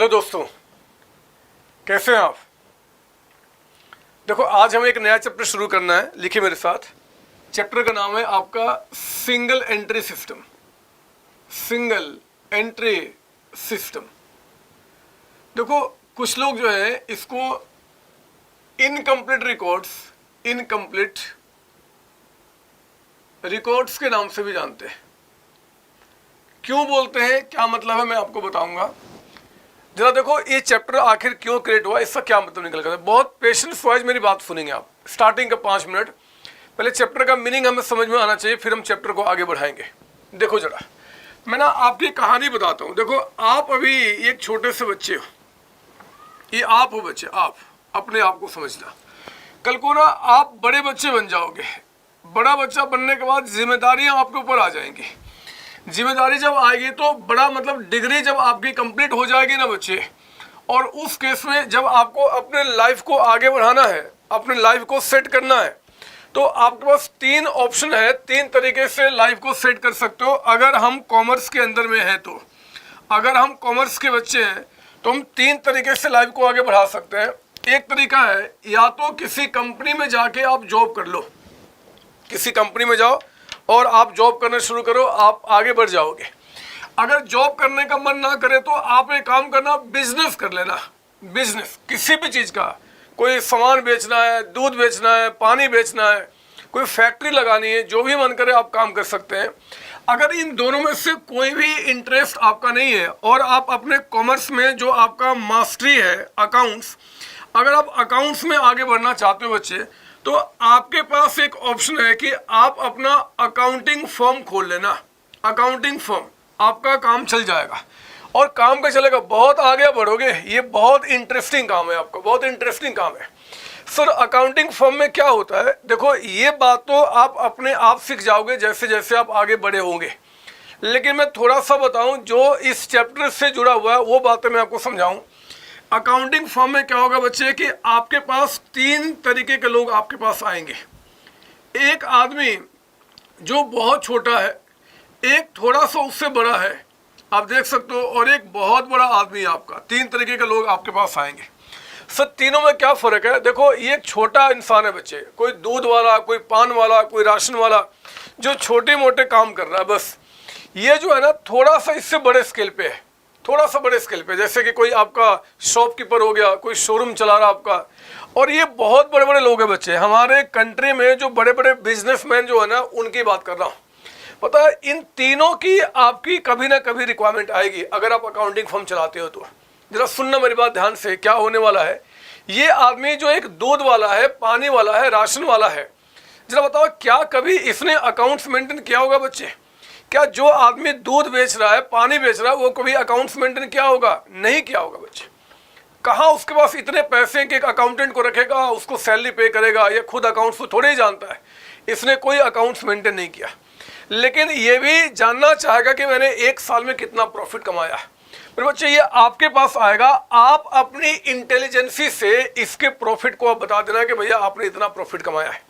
Hello दोस्तों, कैसे हैं आप। देखो, आज हमें एक नया चैप्टर शुरू करना है। लिखिए मेरे साथ। चैप्टर का नाम है आपका single entry system. Single entry system. देखो, कुछ लोग जो है इसको इनकम्प्लीट रिकॉर्ड्स के नाम से भी जानते हैं। क्यों बोलते हैं, क्या मतलब है, मैं आपको बताऊंगा। जरा देखो, ये चैप्टर आखिर क्यों क्रिएट हुआ, इसका क्या मतलब निकल कर। बहुत पेशेंस वाइज मेरी बात सुनेंगे आप। स्टार्टिंग का 5 मिनट पहले चैप्टर का मीनिंग हमें समझ में आना चाहिए, फिर हम चैप्टर को आगे बढ़ाएंगे। देखो जरा, मैं ना आपकी कहानी बताता हूँ। देखो, आप अभी एक छोटे से बच्चे हो। ये आप हो बच्चे, आप अपने आप को समझना। कल को ना आप बड़े बच्चे बन जाओगे। बड़ा बच्चा बनने के बाद जिम्मेदारियां आपके ऊपर आ जाएंगी। जिम्मेदारी जब आएगी तो बड़ा मतलब डिग्री जब आपकी कंप्लीट हो जाएगी ना बच्चे, और उस केस में जब आपको अपने लाइफ को आगे बढ़ाना है, अपने लाइफ को सेट करना है, तो आपके पास 3 ऑप्शन है। 3 तरीके से लाइफ को सेट कर सकते हो। अगर हम कॉमर्स के अंदर में है तो, अगर हम कॉमर्स के बच्चे हैं तो हम 3 तरीके से लाइफ को आगे बढ़ा सकते हैं। एक तरीका है, या तो किसी कंपनी में जाके आप जॉब कर लो। किसी कंपनी में जाओ और आप जॉब करना शुरू करो, आप आगे बढ़ जाओगे। अगर जॉब करने का मन ना करे तो आप एक काम करना, बिजनेस कर लेना। बिजनेस किसी भी चीज़ का, कोई सामान बेचना है, दूध बेचना है, पानी बेचना है, कोई फैक्ट्री लगानी है, जो भी मन करे आप काम कर सकते हैं। अगर इन दोनों में से कोई भी इंटरेस्ट आपका नहीं है और आप अपने कॉमर्स में जो आपका मास्टरी है अकाउंट्स, अगर आप अकाउंट्स में आगे बढ़ना चाहते हो बच्चे, तो आपके पास एक ऑप्शन है कि आप अपना अकाउंटिंग फर्म खोल लेना। अकाउंटिंग फर्म, आपका काम चल जाएगा और काम का चलेगा, बहुत आगे बढ़ोगे। ये बहुत इंटरेस्टिंग काम है आपका, बहुत इंटरेस्टिंग काम है सर। अकाउंटिंग फर्म में क्या होता है, देखो ये बात तो आप अपने आप सीख जाओगे जैसे जैसे आप आगे बड़े होंगे। लेकिन मैं थोड़ा सा बताऊं जो इस चैप्टर से जुड़ा हुआ है, वो बातें मैं आपको समझाऊं। अकाउंटिंग फर्म में क्या होगा बच्चे कि आपके पास 3 तरीके के लोग आपके पास आएंगे। एक आदमी जो बहुत छोटा है, एक थोड़ा सा उससे बड़ा है, आप देख सकते हो, और एक बहुत बड़ा आदमी है आपका। 3 तरीके के लोग आपके पास आएंगे। सर, तीनों में क्या फ़र्क है। देखो, ये एक छोटा इंसान है बच्चे, कोई दूध वाला, कोई पान वाला, कोई राशन वाला, जो छोटे मोटे काम कर रहा है बस। ये जो है ना, थोड़ा सा इससे बड़े स्केल पे है, थोड़ा सा बड़े स्केल पे। जैसे कि कोई आपका शॉपकीपर हो गया, कोई शोरूम चला रहा आपका। और ये बहुत बड़े बड़े लोग हैं बच्चे, हमारे कंट्री में जो बड़े बड़े बिजनेसमैन जो है ना, उनकी बात कर रहा हूँ। पता है, इन तीनों की आपकी कभी ना कभी रिक्वायरमेंट आएगी अगर आप अकाउंटिंग फर्म चलाते हो तो। जरा सुनना मेरी बात ध्यान से, क्या होने वाला है। ये आदमी जो एक दूध वाला है, पानी वाला है, राशन वाला है, जरा बताओ क्या कभी इसने अकाउंट्स मेंटेन किया होगा बच्चे। क्या जो आदमी दूध बेच रहा है, पानी बेच रहा है, वो कभी अकाउंट्स मेंटेन किया होगा? नहीं किया होगा बच्चे। कहाँ उसके पास इतने पैसे कि एक अकाउंटेंट को रखेगा, उसको सैलरी पे करेगा, या खुद अकाउंट्स को थोड़े ही जानता है। इसने कोई अकाउंट्स मेंटेन नहीं किया। लेकिन ये भी जानना चाहेगा कि मैंने 1 साल में कितना प्रॉफिट कमाया। मेरे बच्चे, ये आपके पास आएगा, आप अपनी इंटेलिजेंसी से इसके प्रॉफिट को आप बता देना कि भैया आपने इतना प्रॉफिट कमाया है।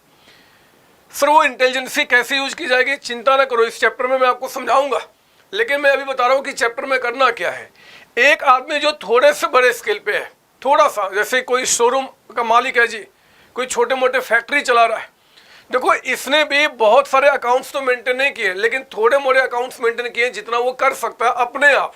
सर, वो इंटेलिजेंसी कैसे यूज की जाएगी, चिंता ना करो, इस चैप्टर में मैं आपको समझाऊंगा। लेकिन मैं अभी बता रहा हूँ कि चैप्टर में करना क्या है। एक आदमी जो थोड़े से बड़े स्केल पे है, थोड़ा सा, जैसे कोई शोरूम का मालिक है जी, कोई छोटे मोटे फैक्ट्री चला रहा है। देखो, इसने भी बहुत सारे अकाउंट्स तो मेंटेन नहीं किए, लेकिन थोड़े मोटे अकाउंट्स मेंटेन किए जितना वो कर सकता है अपने आप।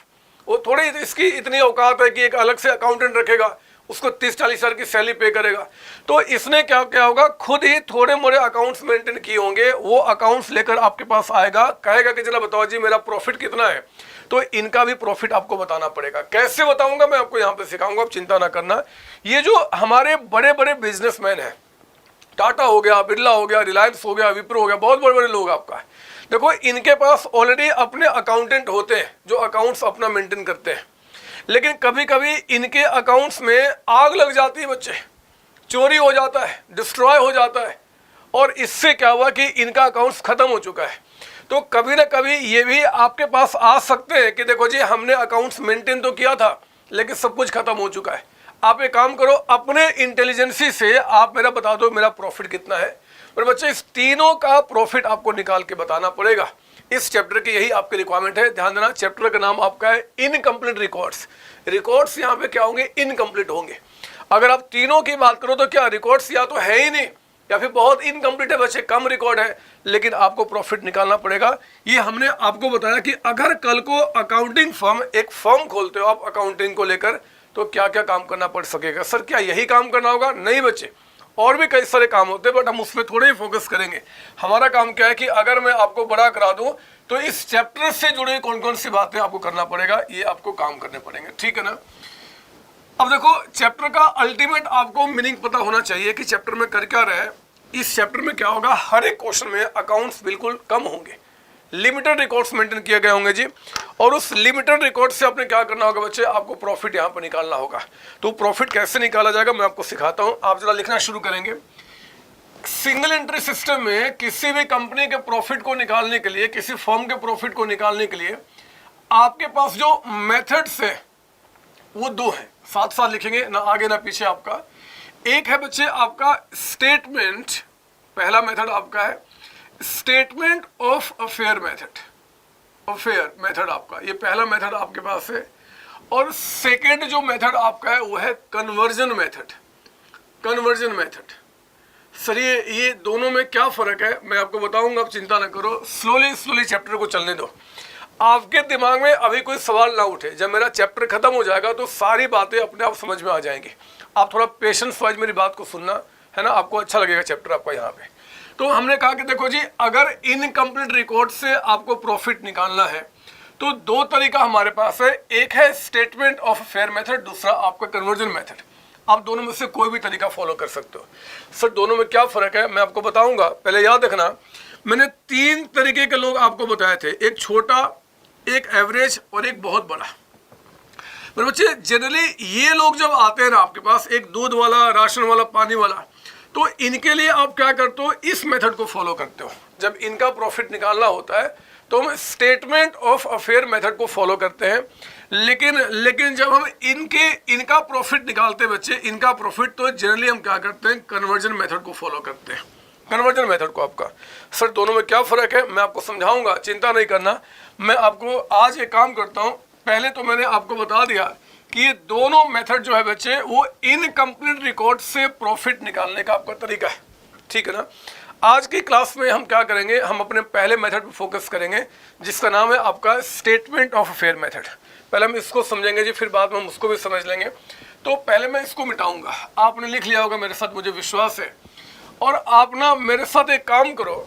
वो थोड़ी इसकी इतनी औकात है कि एक अलग से अकाउंटेंट रखेगा, उसको 30-40 हज़ार की सैलरी पे करेगा। तो इसने क्या क्या होगा, खुद ही थोड़े मोड़े अकाउंट्स मेंटेन किए होंगे। वो अकाउंट्स लेकर आपके पास आएगा, कहेगा कि चला बताओ जी मेरा प्रॉफिट कितना है। तो इनका भी प्रॉफिट आपको बताना पड़ेगा। कैसे बताऊंगा मैं आपको, यहाँ पे सिखाऊंगा, आप चिंता ना करना। ये जो हमारे बड़े बड़े बिजनेसमैन हैं, टाटा हो गया, बिरला हो गया, रिलायंस हो गया, विप्रो हो गया, बहुत बड़े बड़े लोग आपका है। देखो, इनके पास ऑलरेडी अपने अकाउंटेंट होते हैं जो अकाउंट्स अपना मेंटेन करते हैं। लेकिन कभी कभी इनके अकाउंट्स में आग लग जाती है बच्चे, चोरी हो जाता है, डिस्ट्रॉय हो जाता है, और इससे क्या हुआ कि इनका अकाउंट्स खत्म हो चुका है। तो कभी ना कभी ये भी आपके पास आ सकते हैं कि देखो जी हमने अकाउंट्स मेंटेन तो किया था, लेकिन सब कुछ खत्म हो चुका है। आप एक काम करो, अपने इंटेलिजेंसी से आप मेरा बता दो मेरा प्रॉफिट कितना है। मेरे बच्चे, इस तीनों का प्रॉफिट आपको निकाल के बताना पड़ेगा। इस चैप्टर की यही आपकी रिक्वायरमेंट है। ध्यान देना, चैप्टर का नाम आपका है इनकम्प्लीट रिकॉर्ड्स। रिकॉर्ड्स यहाँ पे क्या होंगे, इनकम्प्लीट होंगे। अगर आप तीनों की बात करो तो क्या रिकॉर्ड्स या तो है ही नहीं या फिर बहुत इनकम्प्लीट है, बच्चे कम रिकॉर्ड है, लेकिन आपको प्रॉफिट निकालना पड़ेगा। ये हमने आपको बताया कि अगर कल को अकाउंटिंग फर्म, एक फर्म खोलते हो आप अकाउंटिंग को लेकर, तो क्या क्या काम करना पड़ सकेगा। सर क्या यही काम करना होगा? नहीं बच्चे, और भी कई सारे काम होते हैं, बट हम उसमें थोड़े ही फोकस करेंगे। हमारा काम क्या है कि अगर मैं आपको बड़ा करा दूं तो इस चैप्टर से जुड़े कौन कौन सी बातें आपको करना पड़ेगा, ये आपको काम करने पड़ेंगे, ठीक है ना। अब देखो, चैप्टर का अल्टीमेट आपको मीनिंग पता होना चाहिए कि चैप्टर में कर क्या रहे हैं। इस चैप्टर में क्या होगा, हर एक क्वेश्चन में अकाउंट्स बिल्कुल कम होंगे, लिमिटेड रिकॉर्ड्स मेंटेन किए गए होंगे जी, और उस लिमिटेड रिकॉर्ड से आपने क्या करना होगा बच्चे, आपको प्रॉफिट यहाँ पर निकालना होगा। तो प्रॉफिट कैसे निकाला जाएगा मैं आपको सिखाता हूँ। आप जरा लिखना शुरू करेंगे। सिंगल एंट्री सिस्टम में किसी भी कंपनी के प्रॉफिट को निकालने के लिए, किसी फर्म के प्रॉफिट को निकालने के लिए आपके पास जो मेथड्स है वो दो हैं, साथ साथ लिखेंगे ना, आगे ना पीछे आपका। एक है बच्चे आपका स्टेटमेंट, पहला मेथड आपका है statement of affair method, affair method आपका, ये पहला मेथड आपके पास है। और सेकेंड जो मेथड आपका है वो है conversion method, conversion method. Sir ये दोनों में क्या फर्क है मैं आपको बताऊंगा, आप चिंता ना करो, स्लोली स्लोली चैप्टर को चलने दो। आपके दिमाग में अभी कोई सवाल ना उठे, जब मेरा चैप्टर खत्म हो जाएगा तो सारी बातें अपने आप समझ में आ जाएंगी। आप थोड़ा पेशेंस वाइज मेरी बात को सुनना, है ना, आपको अच्छा लगेगा चैप्टर आपका यहाँ पे। तो हमने कहा कि देखो जी, अगर इनकम्प्लीट रिकॉर्ड से आपको प्रॉफिट निकालना है तो दो तरीका हमारे पास है, एक है स्टेटमेंट ऑफ फेयर मेथड, दूसरा आपका कन्वर्जन मेथड। आप दोनों में से कोई भी तरीका फॉलो कर सकते हो। सर दोनों में क्या फ़र्क है मैं आपको बताऊंगा, पहले याद रखना मैंने 3 तरीके के लोग आपको बताए थे, एक छोटा, एक एवरेज और एक बहुत बड़ा। मेरे बच्चे जनरली ये लोग जब आते हैं ना आपके पास, एक दूध वाला, राशन वाला, पानी वाला, तो इनके लिए आप क्या करते हो, इस मेथड को फॉलो करते हो। जब इनका प्रॉफिट निकालना होता है तो हम स्टेटमेंट ऑफ अफेयर मेथड को फॉलो करते हैं, लेकिन जब हम इनका प्रॉफिट निकालते हैं बच्चे, इनका प्रॉफिट, तो जनरली हम क्या करते हैं, कन्वर्जन मेथड को फॉलो करते हैं, कन्वर्जन मेथड को। आपका सर दोनों में क्या फ़र्क है मैं आपको समझाऊंगा, चिंता नहीं करना। मैं आपको आज एक काम करता हूँ, पहले तो मैंने आपको बता दिया कि ये दोनों मेथड जो है बच्चे वो इनकम्प्लीट रिकॉर्ड से प्रॉफिट निकालने का आपका तरीका है, ठीक है ना। आज की क्लास में हम क्या करेंगे, हम अपने पहले मेथड पर फोकस करेंगे जिसका नाम है आपका स्टेटमेंट ऑफ अफेयर मेथड। पहले हम इसको समझेंगे जी, फिर बाद में हम उसको भी समझ लेंगे। तो पहले मैं इसको मिटाऊंगा, आपने लिख लिया होगा मेरे साथ, मुझे विश्वास है। और आप ना मेरे साथ एक काम करो,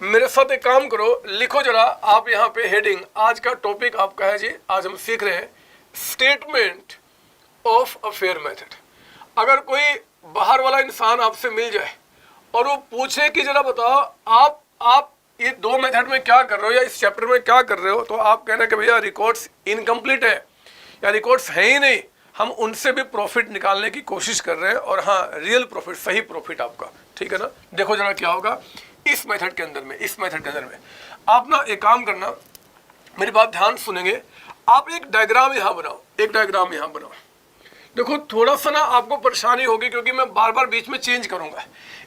मेरे साथ एक काम करो, लिखो जरा आप यहाँ पे हेडिंग, आज का टॉपिक आपका है जी, आज हम सीख रहे हैं स्टेटमेंट ऑफ अफेयर मेथड। अगर कोई बाहर वाला इंसान आपसे मिल जाए और वो पूछे कि जरा बताओ आप ये दो मेथड में क्या कर रहे हो या इस चैप्टर में क्या कर रहे हो, तो आप कहना कि भैया रिकॉर्ड्स इनकम्प्लीट है या रिकॉर्ड्स है ही नहीं, हम उनसे भी प्रॉफिट निकालने की कोशिश कर रहे हैं, और हाँ रियल प्रॉफिट, सही प्रॉफिट आपका, ठीक है ना। देखो जरा क्या होगा इस मेथड के अंदर में, इस मेथड के अंदर में आप ना एक काम करना, मेरी बात ध्यान सुनेंगे, आप एक डायग्राम यहाँ बनाओ, एक डायग्राम यहाँ बनाओ। देखो थोड़ा सा ना आपको परेशानी होगी क्योंकि मैं बार बार बीच में चेंज करूंगा,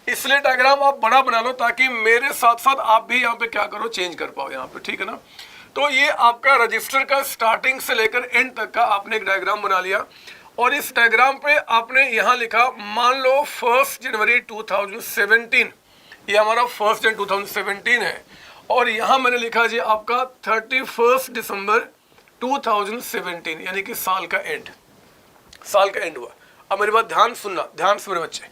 इसलिए डायग्राम आप बड़ा बना लो ताकि मेरे साथ साथ आप भी यहाँ पे क्या करो, चेंज कर पाओ यहाँ पे, ठीक है ना। तो ये आपका रजिस्टर का स्टार्टिंग से लेकर एंड तक का आपने एक डायग्राम बना लिया, और इस डायग्राम पे आपने यहाँ लिखा, मान लो 1 जनवरी 2017, ये हमारा 1 जनवरी 2017 है, और यहाँ मैंने लिखा जी आपका 31 दिसंबर 2017, यानी कि साल का एंड, साल का एंड हुआ। अब मेरी बात ध्यान सुनना, ध्यान से मेरे बच्चे,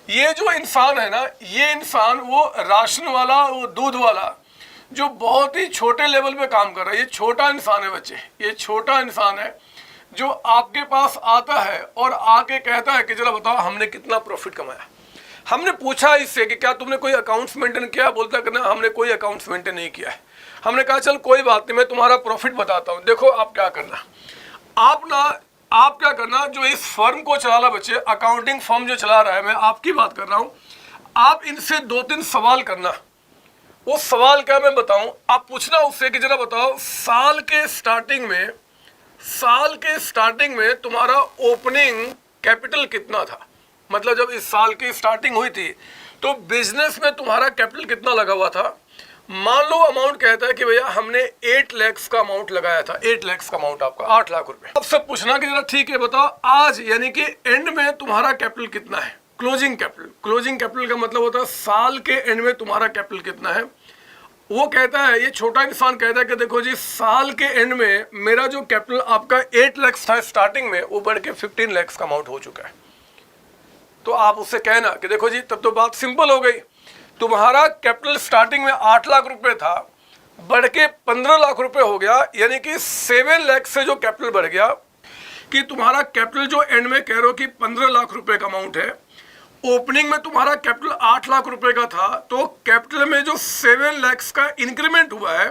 ये जो इंसान है ना, ये इंसान वो राशन वाला, वो दूध वाला, जो बहुत ही छोटे लेवल पे काम कर रहा है, ये छोटा इंसान है बच्चे, ये छोटा इंसान है जो आपके पास आता है और आके कहता है कि जरा बताओ हमने कितना प्रॉफिट कमाया। हमने पूछा इससे कि क्या तुमने कोई अकाउंट्स मेंटेन किया, बोलता है कि ना हमने कोई अकाउंट्स मेंटेन नहीं किया है। हमने कहा चल कोई बात नहीं, मैं तुम्हारा प्रॉफिट बताता हूँ। देखो आप क्या करना, आप क्या करना, जो इस फर्म को चला रहा बच्चे, अकाउंटिंग फर्म जो चला रहा है, मैं आपकी बात कर रहा हूँ, आप इनसे 2-3 सवाल करना। वो सवाल क्या मैं बताऊं, आप पूछना उससे कि जरा बताओ साल के स्टार्टिंग में तुम्हारा ओपनिंग कैपिटल कितना था, मतलब जब इस साल की स्टार्टिंग हुई थी तो बिजनेस में तुम्हारा कैपिटल कितना लगा हुआ था, मान लो अमाउंट कहता है कि भैया हमने 8 लाख का अमाउंट लगाया था, 8 लाख का अमाउंट आपका 8 लाख रुपए। अब सब पूछना कि जरा ठीक है बताओ आज यानी कि एंड में तुम्हारा कैपिटल कितना है, क्लोजिंग कैपिटल। क्लोजिंग कैपिटल का मतलब होता है साल के एंड में तुम्हारा कैपिटल कितना है। वो कहता है, ये छोटा इंसान कहता है कि देखो जी साल के एंड में मेरा जो कैपिटल आपका 8 लाख था स्टार्टिंग में, वो बढ़ के 15 लाख का अमाउंट हो चुका है। तो आप उससे कहना कि देखो जी तब तो बात सिंपल हो गई, तुम्हारा कैपिटल स्टार्टिंग में 8 लाख रुपए था, बढ़ के 15 लाख रुपए हो गया, यानी कि 7 लाख से जो कैपिटल बढ़ गया कि तुम्हारा कैपिटल जो एंड में कह रहे हो कि 15 लाख रुपए का अमाउंट है, ओपनिंग में तुम्हारा कैपिटल 8 लाख रुपए का था, तो कैपिटल में जो 7 लाख का इंक्रीमेंट हुआ है,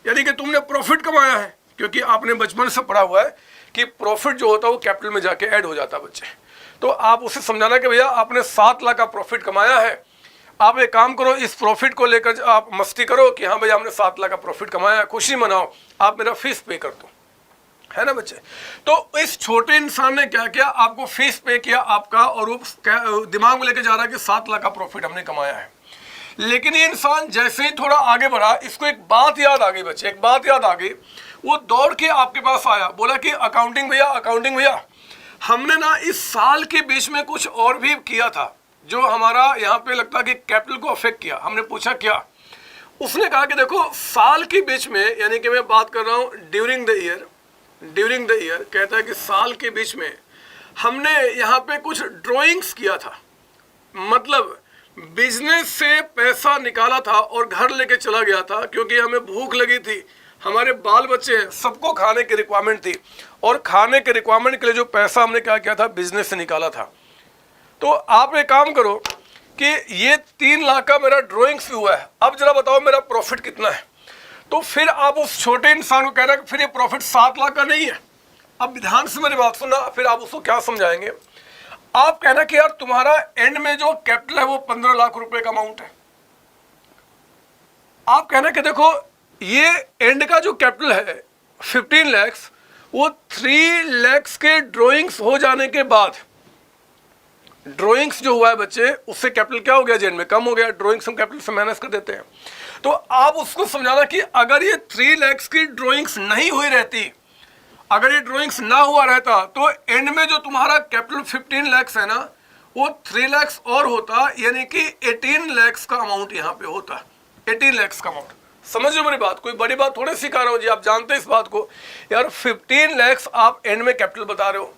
यानी कि तुमने प्रॉफिट कमाया है, क्योंकि आपने बचपन से पढ़ा हुआ है कि प्रॉफिट जो होता है वो कैपिटल में जाके ऐड हो जाता है बच्चे। तो आप उसे समझाना कि भैया आपने 7 लाख का प्रॉफिट कमाया है, आप एक काम करो इस प्रॉफिट को लेकर आप मस्ती करो कि हाँ भैया हमने 7 लाख का प्रॉफिट कमाया है, खुशी मनाओ, आप मेरा फीस पे कर दो, है ना बच्चे। तो इस छोटे इंसान ने क्या किया, आपको फीस पे किया आपका, और वो दिमाग में लेके जा रहा है कि 7 लाख का प्रॉफिट हमने कमाया है। लेकिन ये इंसान जैसे ही थोड़ा आगे बढ़ा, इसको एक बात याद आ गई बच्चे, एक बात याद आ गई। वो दौड़ के आपके पास आया, बोला कि अकाउंटिंग भैया हमने ना इस साल के बीच में कुछ और भी किया था जो हमारा यहाँ पे लगता है कि कैपिटल को अफेक्ट किया। हमने पूछा क्या, उसने कहा कि देखो साल के बीच में, यानी कि मैं बात कर रहा हूँ ड्यूरिंग द ईयर, कहता है कि साल के बीच में हमने यहाँ पे कुछ ड्राइंग्स किया था, मतलब बिजनेस से पैसा निकाला था और घर लेके चला गया था, क्योंकि हमें भूख लगी थी, हमारे बाल बच्चे सबको खाने की रिक्वायरमेंट थी, और खाने के रिक्वायरमेंट के लिए जो पैसा हमने क्या किया था, बिजनेस से निकाला था। तो आप एक काम करो कि ये 3 लाख का मेरा ड्राइंग्स भी हुआ है, अब जरा बताओ मेरा प्रॉफिट कितना है। तो फिर आप उस छोटे इंसान को कह रहे हैं कि फिर ये प्रॉफिट 7 लाख का नहीं है। अब ध्यान से मेरी बात सुनना, फिर आप उसको क्या समझाएंगे। आप कहना कि यार तुम्हारा एंड में जो कैपिटल है वो 15 लाख रुपए का अमाउंट है। आप कहना कि देखो ये एंड का जो कैपिटल है 15 लाख, वो 3 लाख के ड्राइंग्स हो जाने के बाद, ड्राइंग्स जो हुआ है बच्चे उससे कैपिटल क्या हो गया, जेंड में कम हो गया, ड्राइंग्स हम कैपिटल से माइनस कर देते हैं। तो आप उसको समझाना कि अगर ये 3 लाख की ड्राइंग्स नहीं हुई रहती, अगर ये ड्राइंग्स ना हुआ रहता, तो एंड में जो तुम्हारा कैपिटल 15 लाख है ना, वो 3 लाख और होता, यानी कि 18 लाख का अमाउंट यहाँ पे होता, 18 लाख का अमाउंट। समझ लो मेरी बात, कोई बड़ी बात थोड़ी सिखा रहा हूँ जी, आप जानते हैं इस बात को यार। 15 लाख आप एंड में कैपिटल बता रहे हो,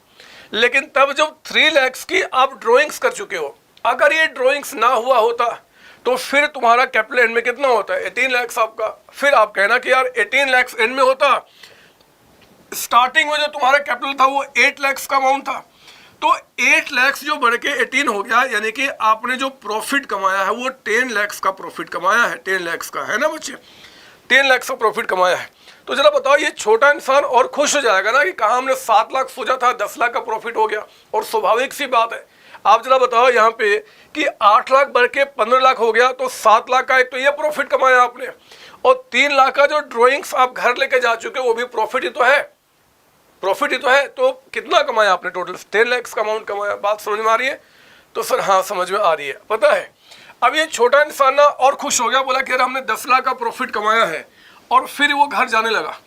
लेकिन तब जब 3 लाख की आप ड्राइंग्स कर चुके हो, अगर ये ड्राइंग्स ना हुआ होता तो फिर तुम्हारा कैपिटल एंड में कितना होता है, 18 लाख आपका। फिर आप कहना कि यार 18 लाख एंड में होता, स्टार्टिंग में जो तुम्हारा कैपिटल था वो 8 लाख का अमाउंट था, तो 8 लाख जो बढ़ के 18 हो गया, यानी कि आपने जो प्रॉफिट कमाया है वो 10 लाख का प्रॉफिट कमाया है, 10 लाख का, है ना बच्चे, 10 लाख का प्रॉफिट कमाया है। तो जरा बताओ ये छोटा इंसान और खुश हो जाएगा ना कि कहाँ हमने 7 लाख सोचा था 10 लाख का प्रॉफिट हो गया। और स्वाभाविक सी बात है, आप जरा बताओ यहाँ पे कि 8 लाख बढ़ के 15 लाख हो गया, तो 7 लाख का एक तो ये प्रॉफिट कमाया आपने, और 3 लाख का जो ड्राइंग्स आप घर लेके जा चुके हो वो भी प्रॉफिट ही तो है, प्रॉफिट ही तो है। तो कितना कमाया आपने, टोटल 10 लाख का अमाउंट कमाया। बात समझ में आ रही है? तो सर हाँ समझ में आ रही है, पता है। अब ये छोटा इंसान ना और खुश हो गया, बोला कि यार हमने 10 लाख का प्रॉफिट कमाया है, और फिर वो घर जाने लगा।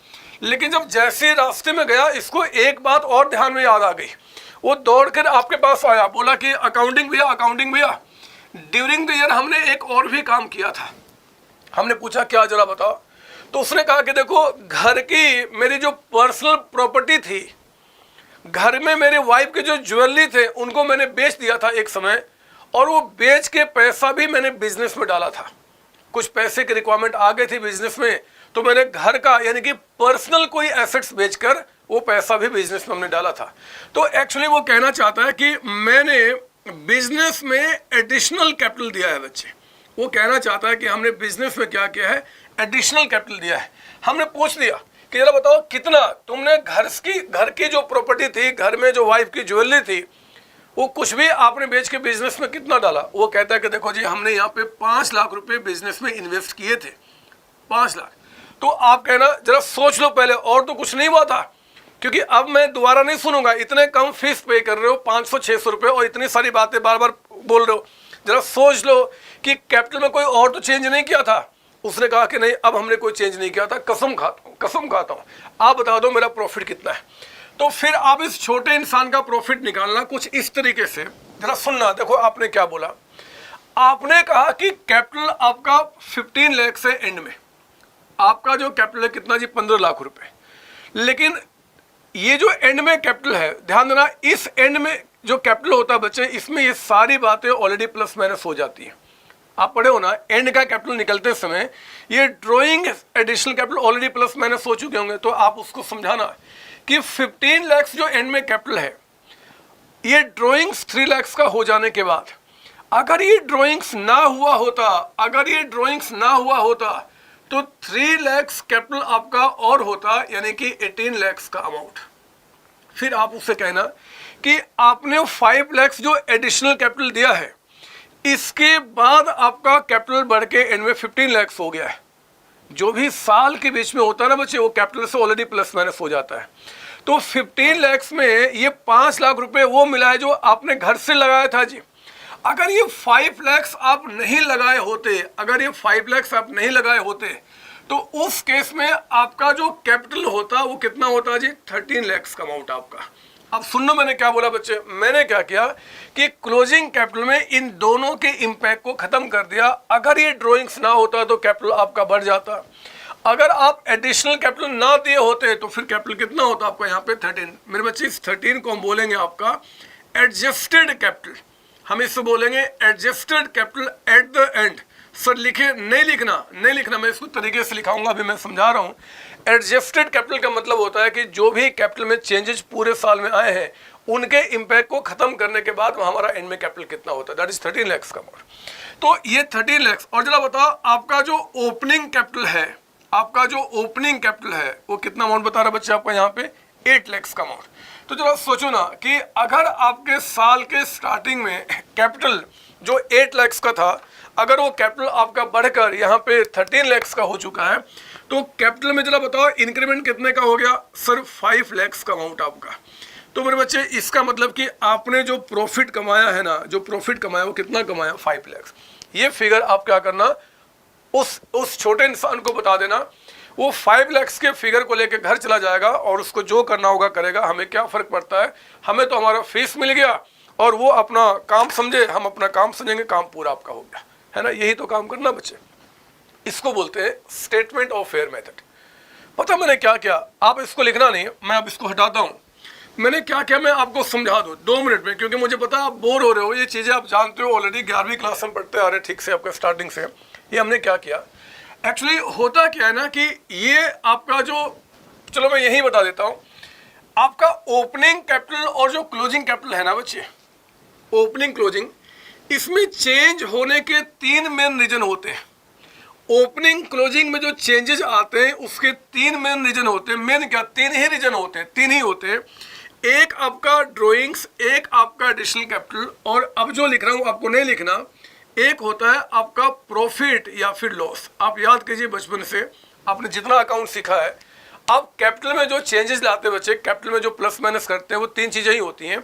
लेकिन जब जैसे रास्ते में गया, इसको एक बात और ध्यान में याद आ गई, वो दौड़कर आपके पास आया, बोला कि अकाउंटिंग भैया ड्यूरिंग द ईयर हमने एक और भी काम किया था। हमने पूछा क्या, जरा बताओ। तो उसने कहा कि देखो घर की मेरी जो पर्सनल प्रॉपर्टी थी, घर में मेरे वाइफ के जो ज्वेलरी थे उनको मैंने बेच दिया था एक समय, और वो बेच के पैसा भी मैंने बिजनेस में डाला था। कुछ पैसे की रिक्वायरमेंट आ गई थी बिजनेस में, तो मैंने घर का यानी कि पर्सनल कोई एसेट्स बेचकर वो पैसा भी बिजनेस में हमने डाला था। तो एक्चुअली वो कहना चाहता है कि मैंने बिजनेस में एडिशनल कैपिटल दिया है बच्चे। वो कहना चाहता है कि हमने बिजनेस में क्या किया है, एडिशनल कैपिटल दिया है। हमने पूछ लिया कि जरा बताओ कितना तुमने घर की जो प्रॉपर्टी थी, घर में जो वाइफ की ज्वेलरी थी, वो कुछ भी आपने बेच के बिजनेस में कितना डाला। वो कहता है कि देखो जी हमने यहाँ पे 5 लाख रुपए बिजनेस में इन्वेस्ट किए थे, 5 लाख। तो आप कहना जरा सोच लो पहले, और तो कुछ नहीं हुआ था, क्योंकि अब मैं दोबारा नहीं सुनूंगा, इतने कम फीस पे कर रहे हो 500-600 रुपये, और इतनी सारी बातें बार बार बोल रहे हो। जरा सोच लो कि कैपिटल में कोई और तो चेंज नहीं किया था, उसने कहा कि नहीं अब हमने कोई चेंज नहीं किया था, कसम खाता हूँ, आप बता दो मेरा प्रॉफिट कितना है। तो फिर आप इस छोटे इंसान का प्रॉफिट निकालना कुछ इस तरीके से, जरा सुनना। देखो आपने क्या बोला, आपने कहा कि कैपिटल आपका 15 लाख से एंड में, आपका जो कैपिटल है कितना जी, 15 लाख रुपए। लेकिन ये जो एंड में कैपिटल है, ध्यान देना, इस एंड में जो कैपिटल होता है बच्चे, इसमें ये सारी बातें ऑलरेडी प्लस माइनस हो जाती हैं। आप पढ़े हो ना, एंड का कैपिटल निकलते समय ये drawing additional capital already plus minus हो चुके होंगे। तो आप उसको समझाना कि 15 लाख जो एंड में कैपिटल है, ये ड्रॉइंग्स 3 लाख का हो जाने के बाद, अगर ये ड्रॉइंग्स ना हुआ होता तो 3 लाख कैपिटल आपका और होता, यानी कि 18 लाख का अमाउंट। फिर आप उससे कहना कि आपने 5 लाख जो एडिशनल कैपिटल दिया है, इसके बाद आपका कैपिटल बढ़ के एंड में 15 लाख हो गया है। जो भी साल के बीच में होता है ना बच्चे, वो कैपिटल से ऑलरेडी प्लस माइनस हो जाता है। तो 15 लाख में ये 5 लाख रुपए वो मिला है जो आपने घर से लगाया था जी। अगर ये 5 लाख आप नहीं लगाए होते, तो उस केस में आपका जो कैपिटल होता वो कितना होता जी, 13 लाख का अमाउंट आपका। अब सुनना मैंने क्या बोला बच्चे, मैंने क्या किया कि क्लोजिंग कैपिटल में इन दोनों के इंपैक्ट को खत्म कर दिया। अगर ये ड्राइंग्स ना होता तो कैपिटल आपका बढ़ जाता, अगर आप एडिशनल कैपिटल ना दिए होते तो फिर कैपिटल कितना होता आपका यहाँ पे 13। मेरे बच्चे इस 13 को हम बोलेंगे आपका एडजस्टेड कैपिटल, हम इससे बोलेंगे adjusted capital at the end. Sir लिखे, नहीं लिखना, मैं इसको तरीके से लिखाऊंगा, अभी मैं समझा रहा हूँ। एडजस्टेड कैपिटल का मतलब होता है कि जो भी कैपिटल में चेंजेस पूरे साल में आए हैं, उनके इंपैक्ट को खत्म करने के बाद हमारा एंड में कैपिटल कितना होता है, दैट इज 13 लाख का अमाउंट। तो ये 13 लाख। और जरा बताओ आपका जो ओपनिंग कैपिटल है, वो कितना अमाउंट बता रहा है बच्चे आपका यहाँ पे, 8 लाख का अमाउंट। तो जरा सोचो ना कि अगर आपके साल के स्टार्टिंग में कैपिटल जो 8 लाख का था, अगर वो कैपिटल आपका बढ़कर यहाँ पे 13 लाख का हो चुका है, तो कैपिटल में जरा बताओ इंक्रीमेंट कितने का हो गया सर, 5 लाख का अमाउंट आपका। तो मेरे बच्चे इसका मतलब कि आपने जो प्रॉफिट कमाया है ना, वो कितना कमाया, 5 लाख। ये फिगर आप क्या करना, उस छोटे इंसान को बता देना, वो 5 लाख के फिगर को लेकर घर चला जाएगा और उसको जो करना होगा करेगा। हमें क्या फर्क पड़ता है, हमें तो हमारा फीस मिल गया और वो अपना काम समझे, हम अपना काम समझेंगे, काम पूरा आपका हो गया है ना। यही तो काम करना बच्चे, इसको बोलते हैं स्टेटमेंट ऑफ फेयर मेथड। पता मैंने क्या किया, आप इसको लिखना नहीं, मैं अब इसको हटाता हूँ। मैंने क्या किया, मैं आपको समझा दूँ 2 मिनट में, क्योंकि मुझे पता है आप बोर हो रहे हो, ये चीज़ें आप जानते हो ऑलरेडी, 11वीं क्लास में पढ़ते आ रहे ठीक से आपका स्टार्टिंग से। ये हमने क्या किया, एक्चुअली होता क्या है ना कि ये आपका जो, चलो मैं यही बता देता हूँ, आपका ओपनिंग कैपिटल और जो क्लोजिंग कैपिटल है ना बच्चे, ओपनिंग क्लोजिंग, इसमें चेंज होने के 3 मेन रीजन होते हैं। ओपनिंग क्लोजिंग में जो चेंजेस आते हैं उसके 3 मेन रीजन होते हैं। मेन क्या, 3 ही रीजन होते हैं, 3 ही होते हैं। एक आपका ड्राइंग्स, एक आपका एडिशनल कैपिटल, और अब जो लिख रहा हूँ आपको नहीं लिखना, एक होता है आपका प्रॉफिट या फिर लॉस। आप याद कीजिए बचपन से आपने जितना अकाउंट सीखा है, आप कैपिटल में जो चेंजेस लाते हैं बच्चे, कैपिटल में जो प्लस माइनस करते हैं, वो 3 चीज़ें ही होती हैं,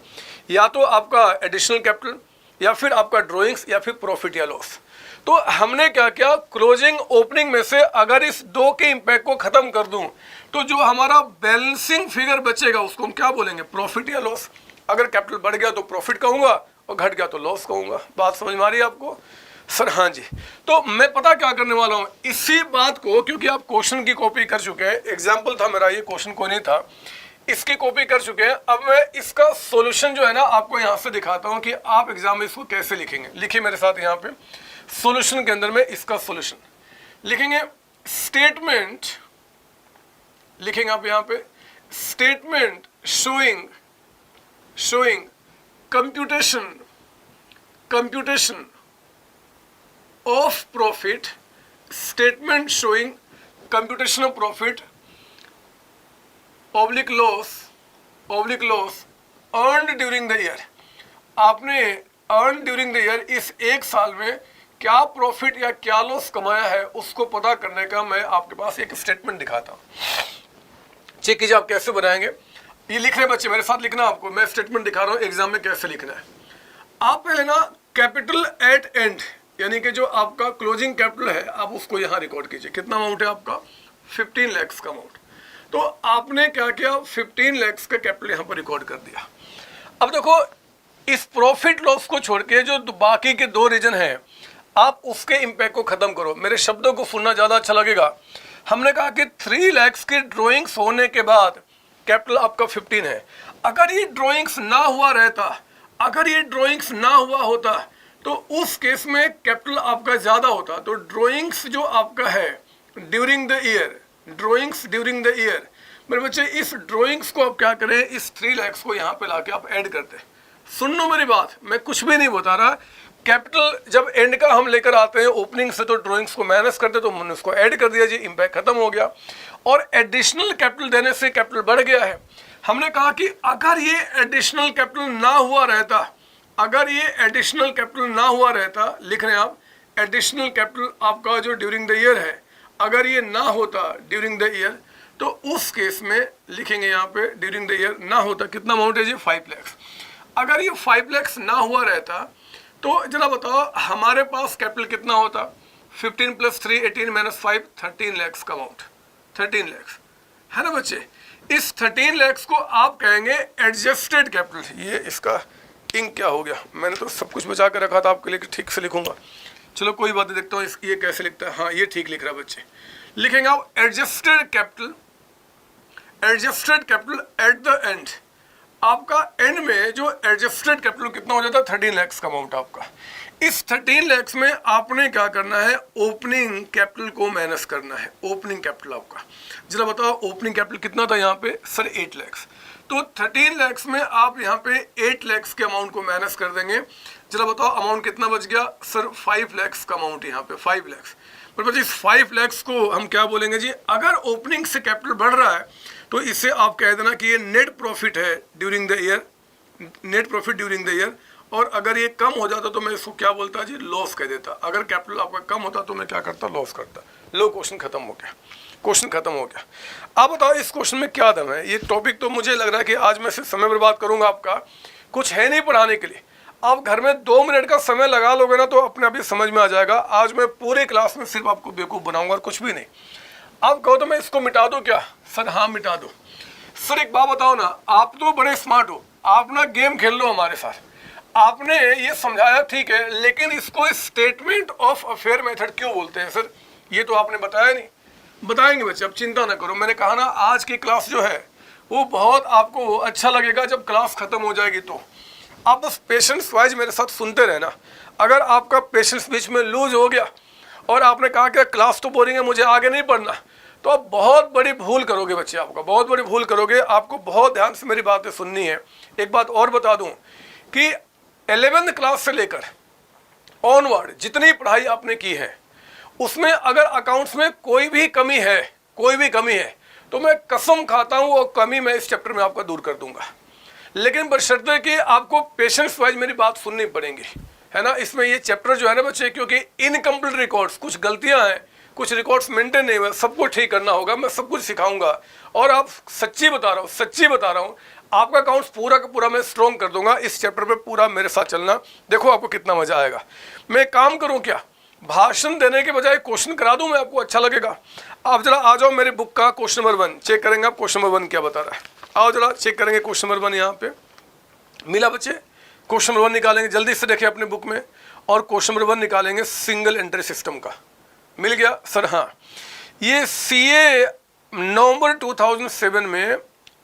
या तो आपका एडिशनल कैपिटल, या फिर आपका ड्राइंग्स, या फिर प्रॉफिट या लॉस। तो हमने क्या किया, क्लोजिंग ओपनिंग में से अगर इस 2 के इंपैक्ट को खत्म कर दूं, तो जो हमारा बैलेंसिंग फिगर बचेगा उसको हम क्या बोलेंगे, प्रॉफिट या लॉस। अगर कैपिटल बढ़ गया तो प्रॉफिट कहूँगा और घट गया तो लॉस कहूँगा। बात समझ में आ रही है आपको सर? हाँ जी। तो मैं पता क्या करने वाला हूँ, इसी बात को, क्योंकि आप क्वेश्चन की कॉपी कर चुके हैं, एग्जाम्पल था मेरा, ये क्वेश्चन को नहीं था, इसकी कॉपी कर चुके हैं। अब मैं इसका सॉल्यूशन जो है ना आपको यहाँ से दिखाता हूँ कि आप एग्जाम में इसको कैसे लिखेंगे। लिखिए मेरे साथ यहाँ पे, सॉल्यूशन के अंदर में इसका सॉल्यूशन लिखेंगे। स्टेटमेंट लिखेंगे आप यहाँ पे, statement showing computation of profit, statement showing computation of profit oblique loss earned during the year. आपने अर्न ड्यूरिंग द ईयर, इस एक साल में क्या प्रॉफिट या क्या लॉस कमाया है, उसको पता करने का मैं आपके पास एक स्टेटमेंट दिखाता हूँ। चेक कीजिए आप कैसे बनाएंगे। ये लिख रहे हैं बच्चे, मेरे साथ लिखना आपको, मैं स्टेटमेंट दिखा रहा हूँ एग्जाम में कैसे लिखना है। आप पहले ना कैपिटल एट एंड, यानी कि जो आपका क्लोजिंग कैपिटल है आप उसको यहाँ रिकॉर्ड कीजिए। कितना अमाउंट है आपका? 15 लाख का अमाउंट। तो आपने क्या किया, 15 लाख का कैपिटल यहाँ पर रिकॉर्ड कर दिया। अब देखो इस प्रॉफिट लॉस को छोड़ के जो बाकी के 2 रीजन हैं आप उसके इम्पैक्ट को खत्म करो। मेरे शब्दों को सुनना ज़्यादा अच्छा लगेगा। हमने कहा कि 3 लाख की ड्राइंग्स होने के बाद कैपिटल आपका 15 है। अगर ये ड्राइंग्स ना हुआ रहता, अगर ये ड्राइंग्स ना हुआ होता तो उस केस में कैपिटल आपका ज़्यादा होता। तो ड्राइंग्स जो आपका है during the year, drawings during the year, मेरे बच्चे इस ड्राइंग्स को आप क्या करें, इस 3 लाख को यहाँ पे लाके आप ऐड करते। सुन लो मेरी बात, मैं कुछ भी नहीं बता रहा। कैपिटल जब एंड का हम लेकर आते हैं ओपनिंग से तो ड्राइंग्स को माइनस करते, तो मैंने उसको ऐड कर दिया जी, इम्पैक्ट खत्म हो गया। और एडिशनल कैपिटल देने से कैपिटल बढ़ गया है। हमने कहा कि अगर ये एडिशनल कैपिटल ना हुआ रहता, अगर ये एडिशनल कैपिटल ना हुआ रहता, लिख रहे हैं आप, एडिशनल कैपिटल आपका जो ड्यूरिंग द ईयर है, अगर ये ना होता ड्यूरिंग द ईयर, तो उस केस में लिखेंगे यहाँ पे ड्यूरिंग द ईयर ना होता। कितना अमाउंट है जी? 5 लाख। अगर ये 5 लाख ना हुआ रहता तो जरा बताओ हमारे पास कैपिटल कितना होता? 15 + 3 18 - 5 13 लाख का अमाउंट, 13 लाख है ना बच्चे। इस 13 लाख को आप कहेंगे एडजस्टेड कैपिटल। ये इसका इंक क्या हो गया, मैंने तो सब कुछ बचा कर रखा था आपके लिए ठीक से लिखूंगा। चलो कोई बात नहीं, देखता हूँ ये कैसे लिखता है। हाँ ये ठीक लिख रहा है बच्चे। लिखेंगे आप adjusted capital, adjusted capital at the end. आपका एंड में जो एडजस्टेड कैपिटल कितना हो जाता है? 13 लाख का अमाउंट आपका। इस 13 लाख में आपने क्या करना है? ओपनिंग कैपिटल को माइनस करना है। ओपनिंग कैपिटल आपका जरा बताओ, ओपनिंग कैपिटल कितना था यहाँ पे? सर 8 लाख। तो 13 लाख में आप यहाँ पे 8 लाख के अमाउंट को माइनस कर देंगे। जरा बताओ अमाउंट कितना बच गया? सर 5 लाख का अमाउंट यहाँ पे, 5 लाख। पर बच्चे इस 5 लाख को हम क्या बोलेंगे जी? अगर ओपनिंग से कैपिटल बढ़ रहा है तो इसे आप कह देना कि ये नेट प्रॉफिट है during the year, net profit during the year. और अगर ये कम हो जाता तो मैं इसको क्या बोलता जी? लॉस कह देता। अगर कैपिटल आपका कम होता तो मैं क्या करता? लॉस करता। लो, क्वेश्चन खत्म हो गया, क्वेश्चन खत्म हो गया। आप बताओ इस क्वेश्चन में क्या दम है? ये टॉपिक तो मुझे लग रहा है कि आज मैं सिर्फ समय बर्बाद करूंगा आपका, कुछ है नहीं पढ़ाने के लिए। आप घर में 2 मिनट का समय लगा लोगे ना तो अपने आप ही समझ में आ जाएगा। आज मैं पूरे क्लास में सिर्फ आपको बेवकूफ़ बनाऊंगा और कुछ भी नहीं। आप कहो तो मैं इसको मिटा दूं क्या? सर हाँ मिटा दो। सर एक बात बताओ ना, आप तो बड़े स्मार्ट हो, आप ना गेम खेल लो हमारे साथ। आपने ये समझाया ठीक है, लेकिन इसको स्टेटमेंट ऑफ अफेयर मेथड क्यों बोलते हैं सर? ये तो आपने बताया नहीं। बताएंगे बच्चे, अब चिंता ना करो। मैंने कहा ना आज की क्लास जो है वो बहुत आपको अच्छा लगेगा जब क्लास खत्म हो जाएगी। तो आप बस पेशेंस वाइज मेरे साथ सुनते रहना। अगर आपका पेशेंस बीच में लूज हो गया और आपने कहा कि क्लास तो बोरिंग है, मुझे आगे नहीं पढ़ना, तो आप बहुत बड़ी भूल करोगे बच्चे, आपका बहुत बड़ी भूल करोगे। आपको बहुत ध्यान से मेरी बातें सुननी है। एक बात और बता दूं कि 11th क्लास से लेकर ऑनवर्ड जितनी पढ़ाई आपने की है उसमें अगर अकाउंट्स में कोई भी कमी है, कोई भी कमी है, तो मैं कसम खाता हूं वो कमी मैं इस चैप्टर में आपका दूर कर दूंगा। लेकिन बशर्ते कि आपको पेशेंस वाइज मेरी बात सुननी पड़ेगी, है ना। इसमें ये चैप्टर जो है ना बच्चे, क्योंकि इनकम्प्लीट रिकॉर्ड्स, कुछ गलतियां हैं, कुछ रिकॉर्ड्स मेंटेन नहीं हुए, सबको ठीक करना होगा। मैं सब कुछ सिखाऊंगा और आप सच्ची बता रहा हूँ, सच्ची बता रहा हूँ, आपका अकाउंट्स पूरा का पूरा मैं स्ट्रॉन्ग कर दूंगा। इस चैप्टर पे पूरा मेरे साथ चलना, देखो आपको कितना मजा आएगा। मैं काम करूँ क्या, भाषण देने के बजाय क्वेश्चन करा दूं मैं, आपको अच्छा लगेगा। आप जरा आ जाओ मेरे बुक का क्वेश्चन नंबर 1 चेक करेंगे आप। क्वेश्चन नंबर 1 क्या बता रहा है, आओ जरा चेक करेंगे। क्वेश्चन नंबर 1 यहाँ पे मिला बच्चे? क्वेश्चन नंबर 1 निकालेंगे, जल्दी से देखिए अपने बुक में। और क्वेश्चन नंबर 1 निकालेंगे सिंगल एंट्री सिस्टम का। मिल गया सर? हाँ, ये CA नवंबर 2007 में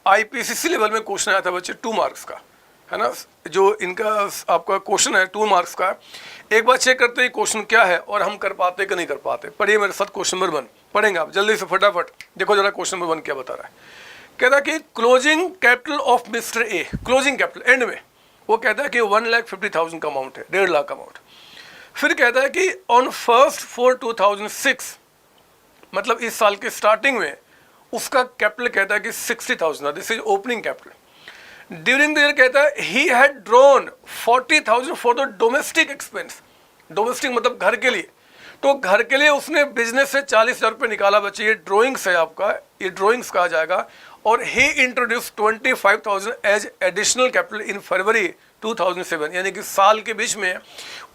IPCC लेवल में क्वेश्चन आया था बच्चे, 2 मार्क्स का, है ना। जो इनका आपका क्वेश्चन है 2 मार्क्स का। एक बार चेक करते हैं क्वेश्चन क्या है और हम कर पाते कि नहीं कर पाते। पढ़िए मेरे साथ क्वेश्चन नंबर 1, पढ़ेंगे आप जल्दी से फटाफट। देखो जरा क्वेश्चन नंबर 1 क्या बता रहा है। कहता है कि closing capital of mister A, closing capital and में वो कहता है कि 1,50,000 का अमाउंट है, 1.5 लाख का अमाउंट। फिर कहता है कि ऑन 1/4/2006, मतलब इस साल के स्टार्टिंग में उसका कैपिटल कहता है कि 60,000 था, this is opening capital. During the year कहता है he had drawn 40,000 for the domestic expense, domestic मतलब घर के लिए। तो घर के लिए उसने बिजनेस से 40,000 रुपये निकाला बच्चे। ये ड्राइंग्स है आपका, ये ड्राइंग्स कहा जाएगा। और he introduce 25,000 as additional capital in February 2007 यानी कि साल के बीच में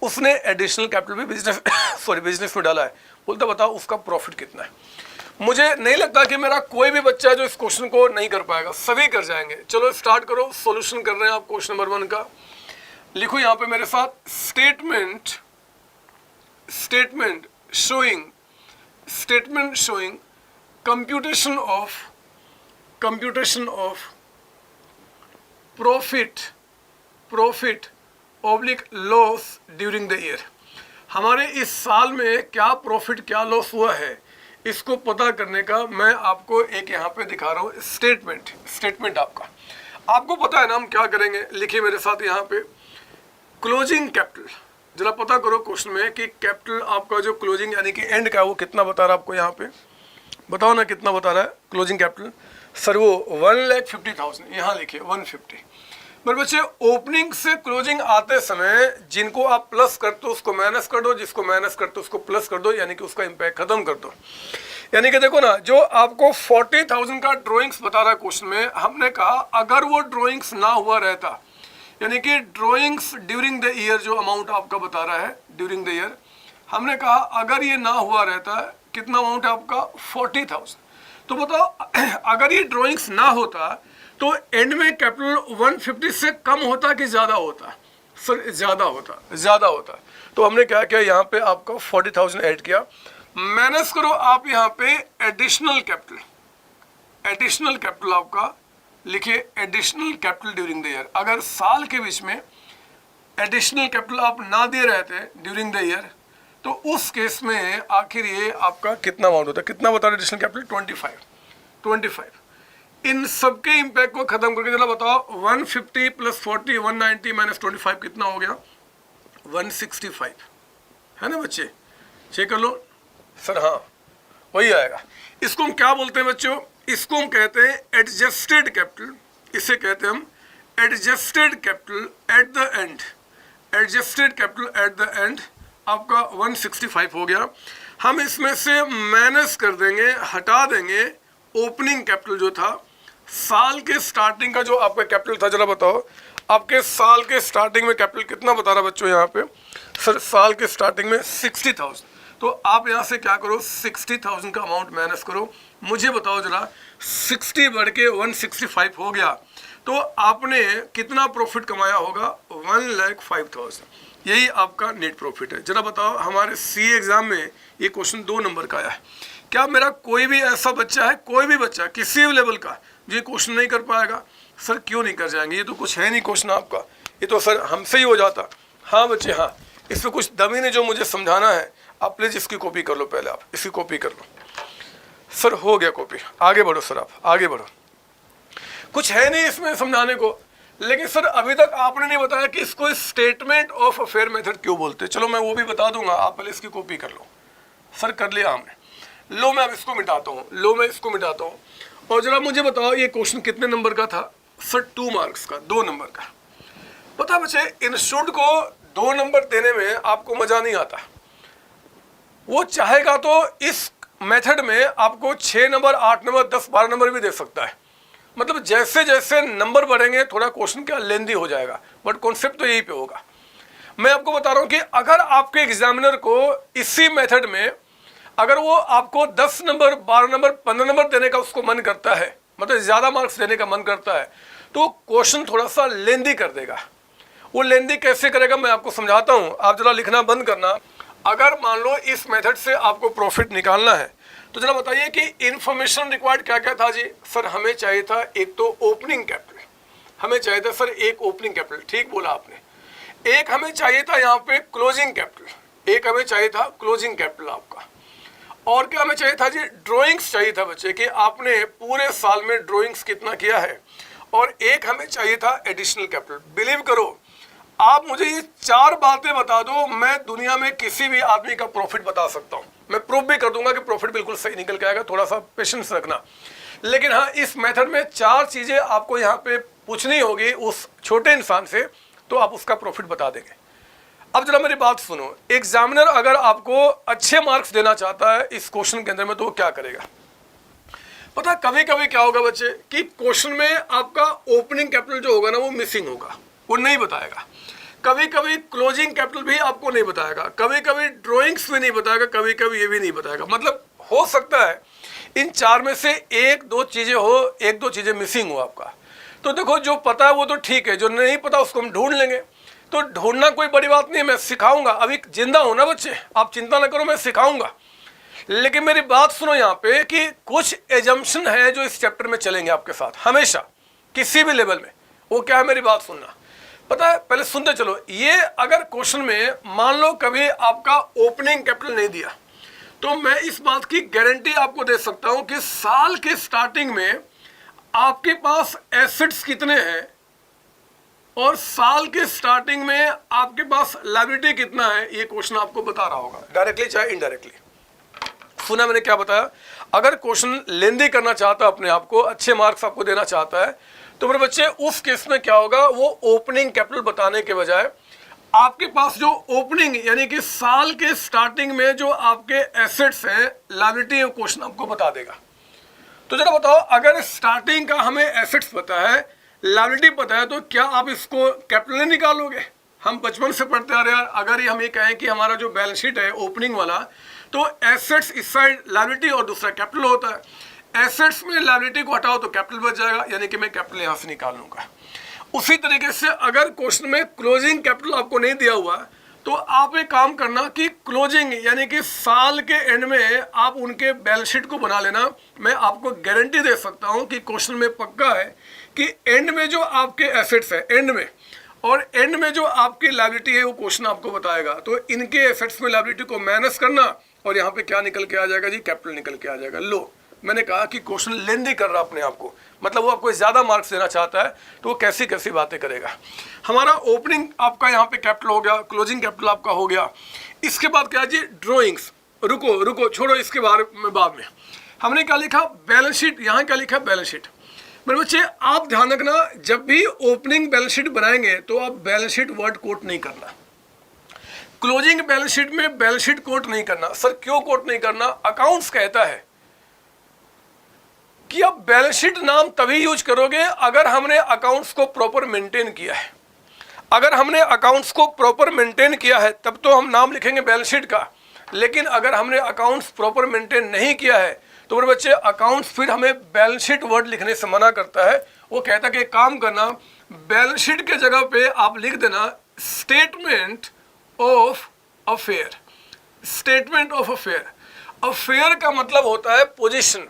उसने एडिशनल कैपिटल भी बिजनेस में डाला है। बोलता बताओ उसका प्रॉफिट कितना है। मुझे नहीं लगता कि मेरा कोई भी बच्चा जो इस क्वेश्चन को नहीं कर पाएगा, सभी कर जाएंगे। चलो स्टार्ट करो, सॉल्यूशन कर रहे हैं आप क्वेश्चन नंबर 1 का। लिखो यहाँ पे मेरे साथ, statement showing computation of profit oblique loss during the year. हमारे इस साल में क्या प्रॉफिट क्या लॉस हुआ है इसको पता करने का मैं आपको एक यहाँ पे दिखा रहा हूँ स्टेटमेंट आपको पता है ना हम क्या करेंगे। लिखिए मेरे साथ यहाँ पे क्लोजिंग कैपिटल, जरा पता करो क्वेश्चन में कि कैपिटल आपका जो क्लोजिंग यानी कि एंड का है वो कितना बता रहा है आपको। यहाँ पे बताओ ना कितना बता रहा है क्लोजिंग कैपिटल। सर वो 1,50,000, यहाँ लिखिए 150। मेरे बच्चे ओपनिंग से क्लोजिंग आते समय जिनको आप प्लस करते हो उसको माइनस कर दो, जिसको माइनस करते हो उसको प्लस कर दो, यानी कि उसका इम्पैक्ट खत्म कर दो। यानी कि देखो ना, जो आपको 40,000 का ड्राइंग्स बता रहा है क्वेश्चन में, हमने कहा अगर वो ड्राइंग्स ना हुआ रहता, यानी कि ड्राइंग्स ड्यूरिंग द ईयर जो अमाउंट आपका बता रहा है ड्यूरिंग द ईयर, हमने कहा अगर ये ना हुआ रहता, कितना अमाउंट है आपका 40,000। तो बताओ अगर ये ड्राइंग्स ना होता तो एंड में कैपिटल 150 से कम होता कि ज़्यादा होता? सर ज़्यादा होता। तो हमने क्या किया, यहाँ पे आपको 40,000 ऐड किया। माइनस करो आप यहाँ पे एडिशनल कैपिटल आपका, लिखिए additional capital during the year. अगर साल के बीच में एडिशनल कैपिटल आप ना दे रहे थे ड्यूरिंग द ईयर, तो उस केस में आखिर ये आपका कितना अमाउंट होता है, कितना बता रहे एडिशनल कैपिटल 25। इन सबके इम्पैक्ट को खत्म करके जरा बताओ 150 प्लस 40 190 माइनस 25 कितना हो गया 165, है ना बच्चे, चेक कर लो। सर हाँ वही आएगा। इसको हम क्या बोलते हैं बच्चों, इसको हम कहते हैं एडजस्टेड कैपिटल। इसे कहते हैं हम adjusted capital at the end. आपका 165 हो गया। हम इसमें से माइनस कर देंगे, हटा देंगे ओपनिंग कैपिटल जो था, साल के स्टार्टिंग का जो आपका कैपिटल था। जरा बताओ आपके साल के स्टार्टिंग में कैपिटल कितना बता रहा बच्चों यहाँ पे। सर साल के स्टार्टिंग में 60,000। तो आप यहाँ से क्या करो 60,000 का अमाउंट माइनस करो। मुझे बताओ जरा 60 बढ़ के 165 हो गया तो आपने कितना प्रॉफिट कमाया होगा 1,05,000। यही आपका नेट प्रॉफिट है। जरा बताओ हमारे सी एग्जाम में ये क्वेश्चन 2 नंबर का आया है। क्या मेरा कोई भी ऐसा बच्चा है, कोई भी बच्चा किसी भी लेवल का जो ये क्वेश्चन नहीं कर पाएगा? सर क्यों नहीं कर जाएंगे, ये तो कुछ है नहीं क्वेश्चन आपका, ये तो सर हमसे ही हो जाता। हाँ बच्चे हाँ, इसमें कुछ दमी ने जो मुझे समझाना है, आप प्लीज़ इसकी कॉपी कर लो, पहले आप इसकी कॉपी कर लो। सर हो गया कॉपी, आगे बढ़ो सर, आप आगे बढ़ो। कुछ है नहीं इसमें समझाने को, लेकिन सर अभी तक आपने नहीं बताया कि इसको स्टेटमेंट ऑफ अफेयर मेथड क्यों बोलते हैं। चलो मैं वो भी बता दूंगा, आप पहले इसकी कॉपी कर लो। सर कर लिया हमने। लो मैं अब इसको मिटाता हूँ, और जरा मुझे बताओ ये क्वेश्चन कितने नंबर का था? सर 2 मार्क्स का, 2 नंबर का। पता बच्चे इंस्टीट्यूट को 2 नंबर देने में आपको मजा नहीं आता। वो चाहेगा तो इस मेथड में आपको 6 नंबर 8 नंबर 10 12 नंबर भी दे सकता है। मतलब जैसे जैसे नंबर बढ़ेंगे थोड़ा क्वेश्चन क्या लेंदी हो जाएगा, बट कॉन्सेप्ट तो यही पे होगा। मैं आपको बता रहा हूँ कि अगर आपके एग्जामिनर को इसी मेथड में अगर वो आपको 10 नंबर 12 नंबर 15 नंबर देने का उसको मन करता है, मतलब ज़्यादा मार्क्स देने का मन करता है, तो क्वेश्चन थोड़ा सा लेंदी कर देगा। वो लेंदी कैसे करेगा मैं आपको समझाता हूँ, आप जरा लिखना बंद करना। अगर मान लो इस मेथड से आपको प्रॉफिट निकालना है तो जरा बताइए कि इन्फॉर्मेशन रिक्वायर्ड क्या क्या था जी। सर हमें चाहिए था एक तो ओपनिंग कैपिटल, हमें चाहिए था सर एक ओपनिंग कैपिटल, ठीक बोला आपने। एक हमें चाहिए था यहाँ पे क्लोजिंग कैपिटल, एक हमें चाहिए था क्लोजिंग कैपिटल आपका। और क्या हमें चाहिए था जी? ड्राइंग्स चाहिए था बच्चे कि आपने पूरे साल में ड्राइंग्स कितना किया है। और एक हमें चाहिए था एडिशनल कैपिटल। बिलीव करो आप मुझे ये 4 बातें बता दो, मैं दुनिया में किसी भी आदमी का प्रॉफिट बता सकता हूँ। मैं प्रूफ भी कर दूंगा कि प्रॉफिट बिल्कुल सही निकल के आएगा, थोड़ा सा पेशेंस रखना। लेकिन हाँ इस मेथड में 4 चीज़ें आपको यहाँ पे पूछनी होगी उस छोटे इंसान से, तो आप उसका प्रॉफिट बता देंगे। अब जरा मेरी बात सुनो, एग्जामिनर अगर आपको अच्छे मार्क्स देना चाहता है इस क्वेश्चन के अंदर में, तो वो क्या करेगा पता? कभी कभी क्या होगा बच्चे कि क्वेश्चन में आपका ओपनिंग कैपिटल जो होगा ना वो मिसिंग होगा। वो नहीं बताएगा, कभी कभी क्लोजिंग कैपिटल भी आपको नहीं बताएगा, कभी कभी ड्राइंग्स भी नहीं बताएगा, कभी कभी ये भी नहीं बताएगा। मतलब हो सकता है इन चार में से एक दो चीज़ें मिसिंग हो आपका। तो देखो जो पता है वो तो ठीक है, जो नहीं पता उसको हम ढूंढ लेंगे। तो ढूंढना कोई बड़ी बात नहीं है, मैं सिखाऊंगा, अभी जिंदा हो ना बच्चे, आप चिंता ना करो, मैं सिखाऊंगा। लेकिन मेरी बात सुनो यहाँ पे कि कुछ एजम्पशन है जो इस चैप्टर में चलेंगे आपके साथ हमेशा किसी भी लेवल में। वो क्या है, मेरी बात सुनना। पता है, पहले सुनते चलो। ये अगर क्वेश्चन में मान लो कभी आपका ओपनिंग कैपिटल नहीं दिया, तो मैं इस बात की गारंटी आपको दे सकता हूं कि साल के स्टार्टिंग में आपके पास एसेट्स कितने हैं और साल के स्टार्टिंग में आपके पास लायबिलिटी कितना है, ये क्वेश्चन आपको बता रहा होगा, डायरेक्टली चाहे इनडायरेक्टली। सुना मैंने क्या बताया? अगर क्वेश्चन लेंदी करना चाहता है, अपने आप को अच्छे मार्क्स आपको देना चाहता है, तो मेरे बच्चे उस केस में क्या होगा, वो ओपनिंग कैपिटल बताने के बजाय आपके पास जो ओपनिंग यानी कि साल के स्टार्टिंग में जो आपके एसेट्स हैं, लायबिलिटी, क्वेश्चन आपको बता देगा। तो जरा बताओ, अगर स्टार्टिंग का हमें एसेट्स पता है, लायबिलिटी पता है, तो क्या आप इसको कैपिटल नहीं निकालोगे? हम बचपन से पढ़ते आ रहे हैं। अगर हम ये कहें कि हमारा जो बैलेंस शीट है ओपनिंग वाला, तो एसेट्स इस साइड लायबिलिटी और दूसरा कैपिटल होता है। एसेट्स में लायबिलिटी को हटाओ तो कैपिटल बच जाएगा, यानी कि मैं कैपिटल यहाँ से निकाल लूँगा। उसी तरीके से अगर क्वेश्चन में क्लोजिंग कैपिटल आपको नहीं दिया हुआ, तो आप एक काम करना कि क्लोजिंग यानी कि साल के एंड में आप उनके बैलेंस शीट को बना लेना। मैं आपको गारंटी दे सकता हूं कि क्वेश्चन में पक्का है कि एंड में जो आपके एसेट्स है एंड में, और एंड में जो आपकी लायबिलिटी है, वो क्वेश्चन आपको बताएगा। तो इनके एसेट्स में लायबिलिटी को माइनस करना, और यहाँ पे क्या निकल के आ जाएगा जी, कैपिटल निकल के आ जाएगा। लो, मैंने कहा कि क्वेश्चन लेंदी कर रहा अपने आप को, मतलब वो आपको ज़्यादा मार्क्स देना चाहता है, तो वो कैसी कैसी बातें करेगा। हमारा ओपनिंग आपका यहाँ पे कैपिटल हो गया, क्लोजिंग कैपिटल आपका हो गया। इसके बाद क्या जी, ड्राइंग्स। रुको छोड़ो, इसके बारे में बाद में। हमने क्या लिखा, बैलेंस शीट। यहाँ क्या लिखा, बैलेंस शीट। मेरे बच्चे आप ध्यान रखना, जब भी ओपनिंग बैलेंस शीट बनाएंगे तो आप बैलेंस शीट वर्ड कोट नहीं करना। क्लोजिंग बैलेंस शीट में बैलेंस शीट कोट नहीं करना। सर क्यों कोट नहीं करना? अकाउंट्स कहता है कि आप बैलेंस शीट नाम तभी यूज करोगे अगर हमने अकाउंट्स को प्रॉपर मेंटेन किया है। अगर हमने अकाउंट्स को प्रॉपर मेंटेन किया है तब तो हम नाम लिखेंगे बैलेंस शीट का। लेकिन अगर हमने अकाउंट्स प्रॉपर मेंटेन नहीं किया है तो मेरे बच्चे अकाउंट्स फिर हमें बैलेंस शीट वर्ड लिखने से मना करता है। वो कहता है कि एक काम करना, बैलेंस शीट के जगह पे आप लिख देना statement of affair. Statement of affair. Affair का मतलब होता है पोजीशन।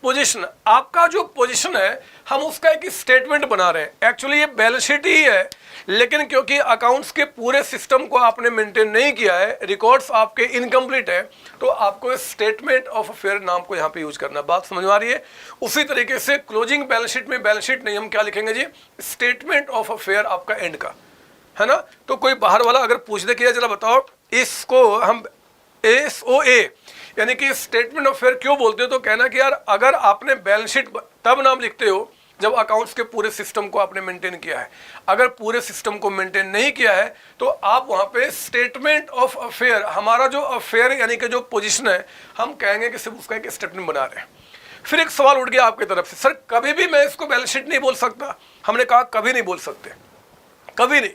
पोजीशन, आपका जो पोजीशन है हम उसका एक स्टेटमेंट बना रहे हैं। एक्चुअली ये बैलेंस शीट ही है, लेकिन क्योंकि अकाउंट्स के पूरे सिस्टम को आपने मेंटेन नहीं किया है, रिकॉर्ड्स आपके इनकम्प्लीट है, तो आपको स्टेटमेंट ऑफ अफेयर नाम को यहाँ पे यूज करना। बात समझ में आ रही है? उसी तरीके से क्लोजिंग बैलेंस शीट में बैलेंस शीट नहीं, हम क्या लिखेंगे जी, स्टेटमेंट ऑफ अफेयर आपका एंड का, है ना। तो कोई बाहर वाला अगर पूछ दे कि जरा बताओ इसको हम SOA यानी कि स्टेटमेंट ऑफ अफेयर क्यों बोलते हो, तो कहना कि यार अगर आपने बैलेंस शीट तब नाम लिखते हो जब अकाउंट्स के पूरे सिस्टम को आपने मेंटेन किया है। अगर पूरे सिस्टम को मेंटेन नहीं किया है तो आप वहाँ पे स्टेटमेंट ऑफ अफेयर, हमारा जो अफेयर यानी कि जो पोजीशन है, हम कहेंगे कि सिर्फ उसका एक स्टेटमेंट बना रहे हैं। फिर एक सवाल उठ गया आपकी तरफ से, सर कभी भी मैं इसको बैलेंस शीट नहीं बोल सकता? हमने कहा कभी नहीं बोल सकते, कभी नहीं।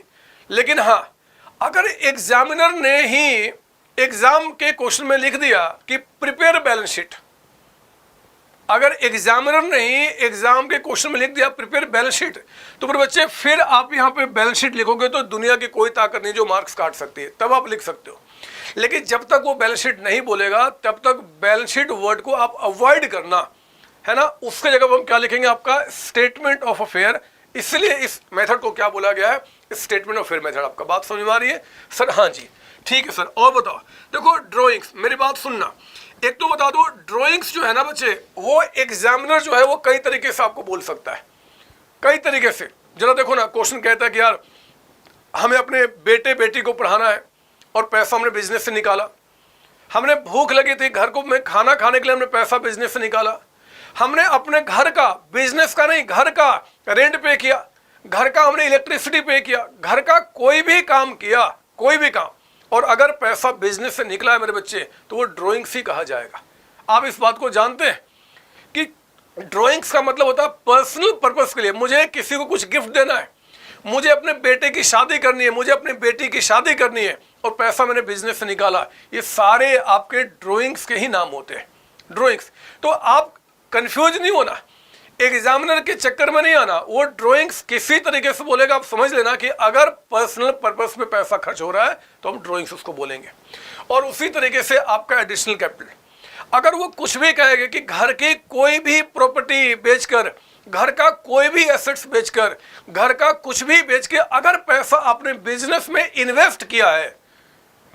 लेकिन हाँ, अगर एग्जामिनर ने ही एग्जाम के क्वेश्चन में लिख दिया कि प्रिपेयर बैलेंस शीट, अगर एग्जामिनर ने ही एग्जाम के क्वेश्चन में लिख दिया प्रिपेयर बैलेंस शीट, तो फिर बच्चे फिर आप यहाँ पे बैलेंस शीट लिखोगे तो दुनिया की कोई ताकत नहीं जो मार्क्स काट सकती है, तब आप लिख सकते हो। लेकिन जब तक वो बैलेंस शीट नहीं बोलेगा तब तक बैलेंस शीट वर्ड को आप अवॉइड करना, है ना। उसके जगह हम क्या लिखेंगे, आपका स्टेटमेंट ऑफ अफेयर। इसलिए इस मेथड को क्या बोला गया है, स्टेटमेंट ऑफ अफेयर मेथड। आपका बात समझ में आ रही है सर? हाँ जी, ठीक है सर। और बताओ, देखो ड्राइंग्स, मेरी बात सुनना। एक तो बता दो, ड्राइंग्स जो है ना बच्चे, वो एग्जामिनर जो है वो कई तरीके से आपको बोल सकता है, कई तरीके से। जरा देखो ना, क्वेश्चन कहता है कि यार हमें अपने बेटे बेटी को पढ़ाना है और पैसा हमने बिजनेस से निकाला। हमने भूख लगी थी, घर को में खाना खाने के लिए हमने पैसा बिजनेस से निकाला। हमने अपने घर का, बिजनेस का नहीं, घर का रेंट पे किया, घर का हमने इलेक्ट्रिसिटी पे किया, घर का कोई भी काम किया, कोई भी काम, और अगर पैसा बिजनेस से निकला है मेरे बच्चे तो वो ड्राइंग्स ही कहा जाएगा। आप इस बात को जानते हैं कि ड्राइंग्स का मतलब होता है पर्सनल पर्पस के लिए, मुझे किसी को कुछ गिफ्ट देना है, मुझे अपने बेटे की शादी करनी है, मुझे अपनी बेटी की शादी करनी है और पैसा मैंने बिजनेस से निकाला, ये सारे आपके ड्राइंग्स के ही नाम होते हैं, ड्राइंग्स। तो आप कंफ्यूज नहीं होना, एग्जामिनर के चक्कर में नहीं आना। वो ड्राइंग्स किसी तरीके से बोलेगा, आप समझ लेना कि अगर पर्सनल पर्पस में पैसा खर्च हो रहा है तो हम ड्राइंग्स उसको बोलेंगे। और उसी तरीके से आपका एडिशनल कैपिटल, अगर वो कुछ भी कहेगा कि घर की कोई भी प्रॉपर्टी बेचकर, घर का कोई भी एसेट्स बेचकर, घर का कुछ भी बेच के अगर पैसा आपने बिजनेस में इन्वेस्ट किया है,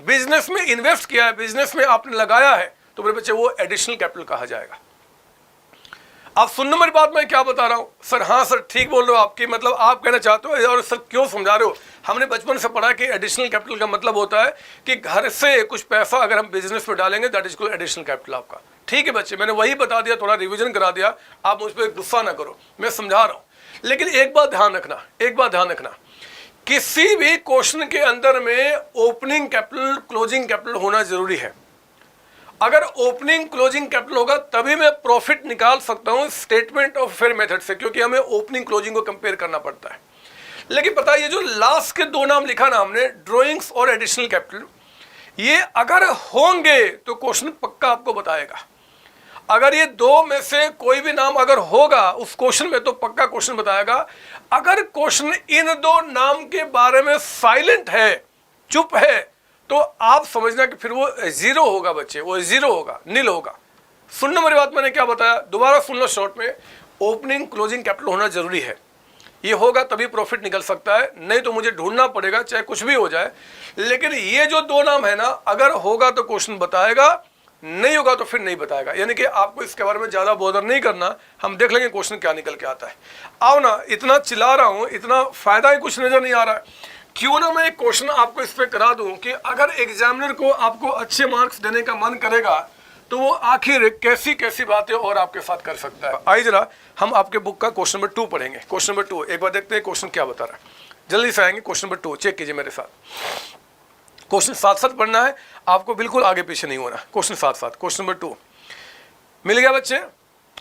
बिजनेस में इन्वेस्ट किया है, बिजनेस में आपने लगाया है, तो मेरे बच्चे वो एडिशनल कैपिटल कहा जाएगा। आप सुनने मेरी बात मैं क्या बता रहा हूं? सर हाँ सर ठीक बोल रहे हो आपकी, मतलब आप कहना चाहते हो और सर क्यों समझा रहे हो? हमने बचपन से पढ़ा कि एडिशनल कैपिटल का मतलब होता है कि घर से कुछ पैसा अगर हम बिजनेस में डालेंगे, that is called additional capital आपका। ठीक है बच्चे, मैंने वही बता दिया, थोड़ा रिवीजन करा दिया, आप मुझ पर गुस्सा ना करो, मैं समझा रहा हूं। लेकिन एक बात ध्यान रखना, एक बात ध्यान रखना, किसी भी क्वेश्चन के अंदर में ओपनिंग कैपिटल क्लोजिंग कैपिटल होना जरूरी है। अगर ओपनिंग क्लोजिंग कैपिटल होगा तभी मैं प्रॉफिट निकाल सकता हूं स्टेटमेंट ऑफ फेयर मेथड से, क्योंकि हमें ओपनिंग क्लोजिंग को कंपेयर करना पड़ता है। लेकिन पता है ये जो लास्ट के दो नाम लिखा ना हमने, ड्राइंग्स और एडिशनल कैपिटल, ये अगर होंगे तो क्वेश्चन पक्का आपको बताएगा। अगर ये दो में से कोई भी नाम अगर होगा उस क्वेश्चन में तो पक्का क्वेश्चन बताएगा। अगर क्वेश्चन इन दो नाम के बारे में साइलेंट है, चुप है, तो आप समझना कि फिर वो जीरो होगा बच्चे, वो जीरो होगा, नील होगा। सुनना मेरी बात, मैंने क्या बताया, दोबारा सुन लो शॉर्ट में। ओपनिंग क्लोजिंग कैपिटल होना जरूरी है, ये होगा तभी प्रॉफिट निकल सकता है, नहीं तो मुझे ढूंढना पड़ेगा चाहे कुछ भी हो जाए। लेकिन ये जो दो नाम है ना, अगर होगा तो क्वेश्चन बताएगा, नहीं होगा तो फिर नहीं बताएगा। यानी कि आपको इसके बारे में ज्यादा बॉदर नहीं करना, हम देख लेंगे क्वेश्चन क्या निकल के आता है। आओ ना, इतना चिल्ला रहा हूं, इतना फायदा ही कुछ नजर नहीं आ रहा है। क्यों ना मैं एक क्वेश्चन आपको इस पे करा दूं कि अगर एग्जामिनर को आपको अच्छे मार्क्स देने का मन करेगा तो वो आखिर कैसी कैसी बातें और आपके साथ कर सकता है। आइए जरा हम आपके बुक का क्वेश्चन नंबर 2 पढ़ेंगे। क्वेश्चन नंबर 2 एक बार देखते हैं क्वेश्चन क्या बता रहा है, जल्दी से आएंगे। क्वेश्चन नंबर 2 चेक कीजिए मेरे साथ, क्वेश्चन साथ साथ पढ़ना है आपको, बिल्कुल आगे पीछे नहीं होना। क्वेश्चन साथ साथ, क्वेश्चन नंबर 2 मिल गया बच्चे,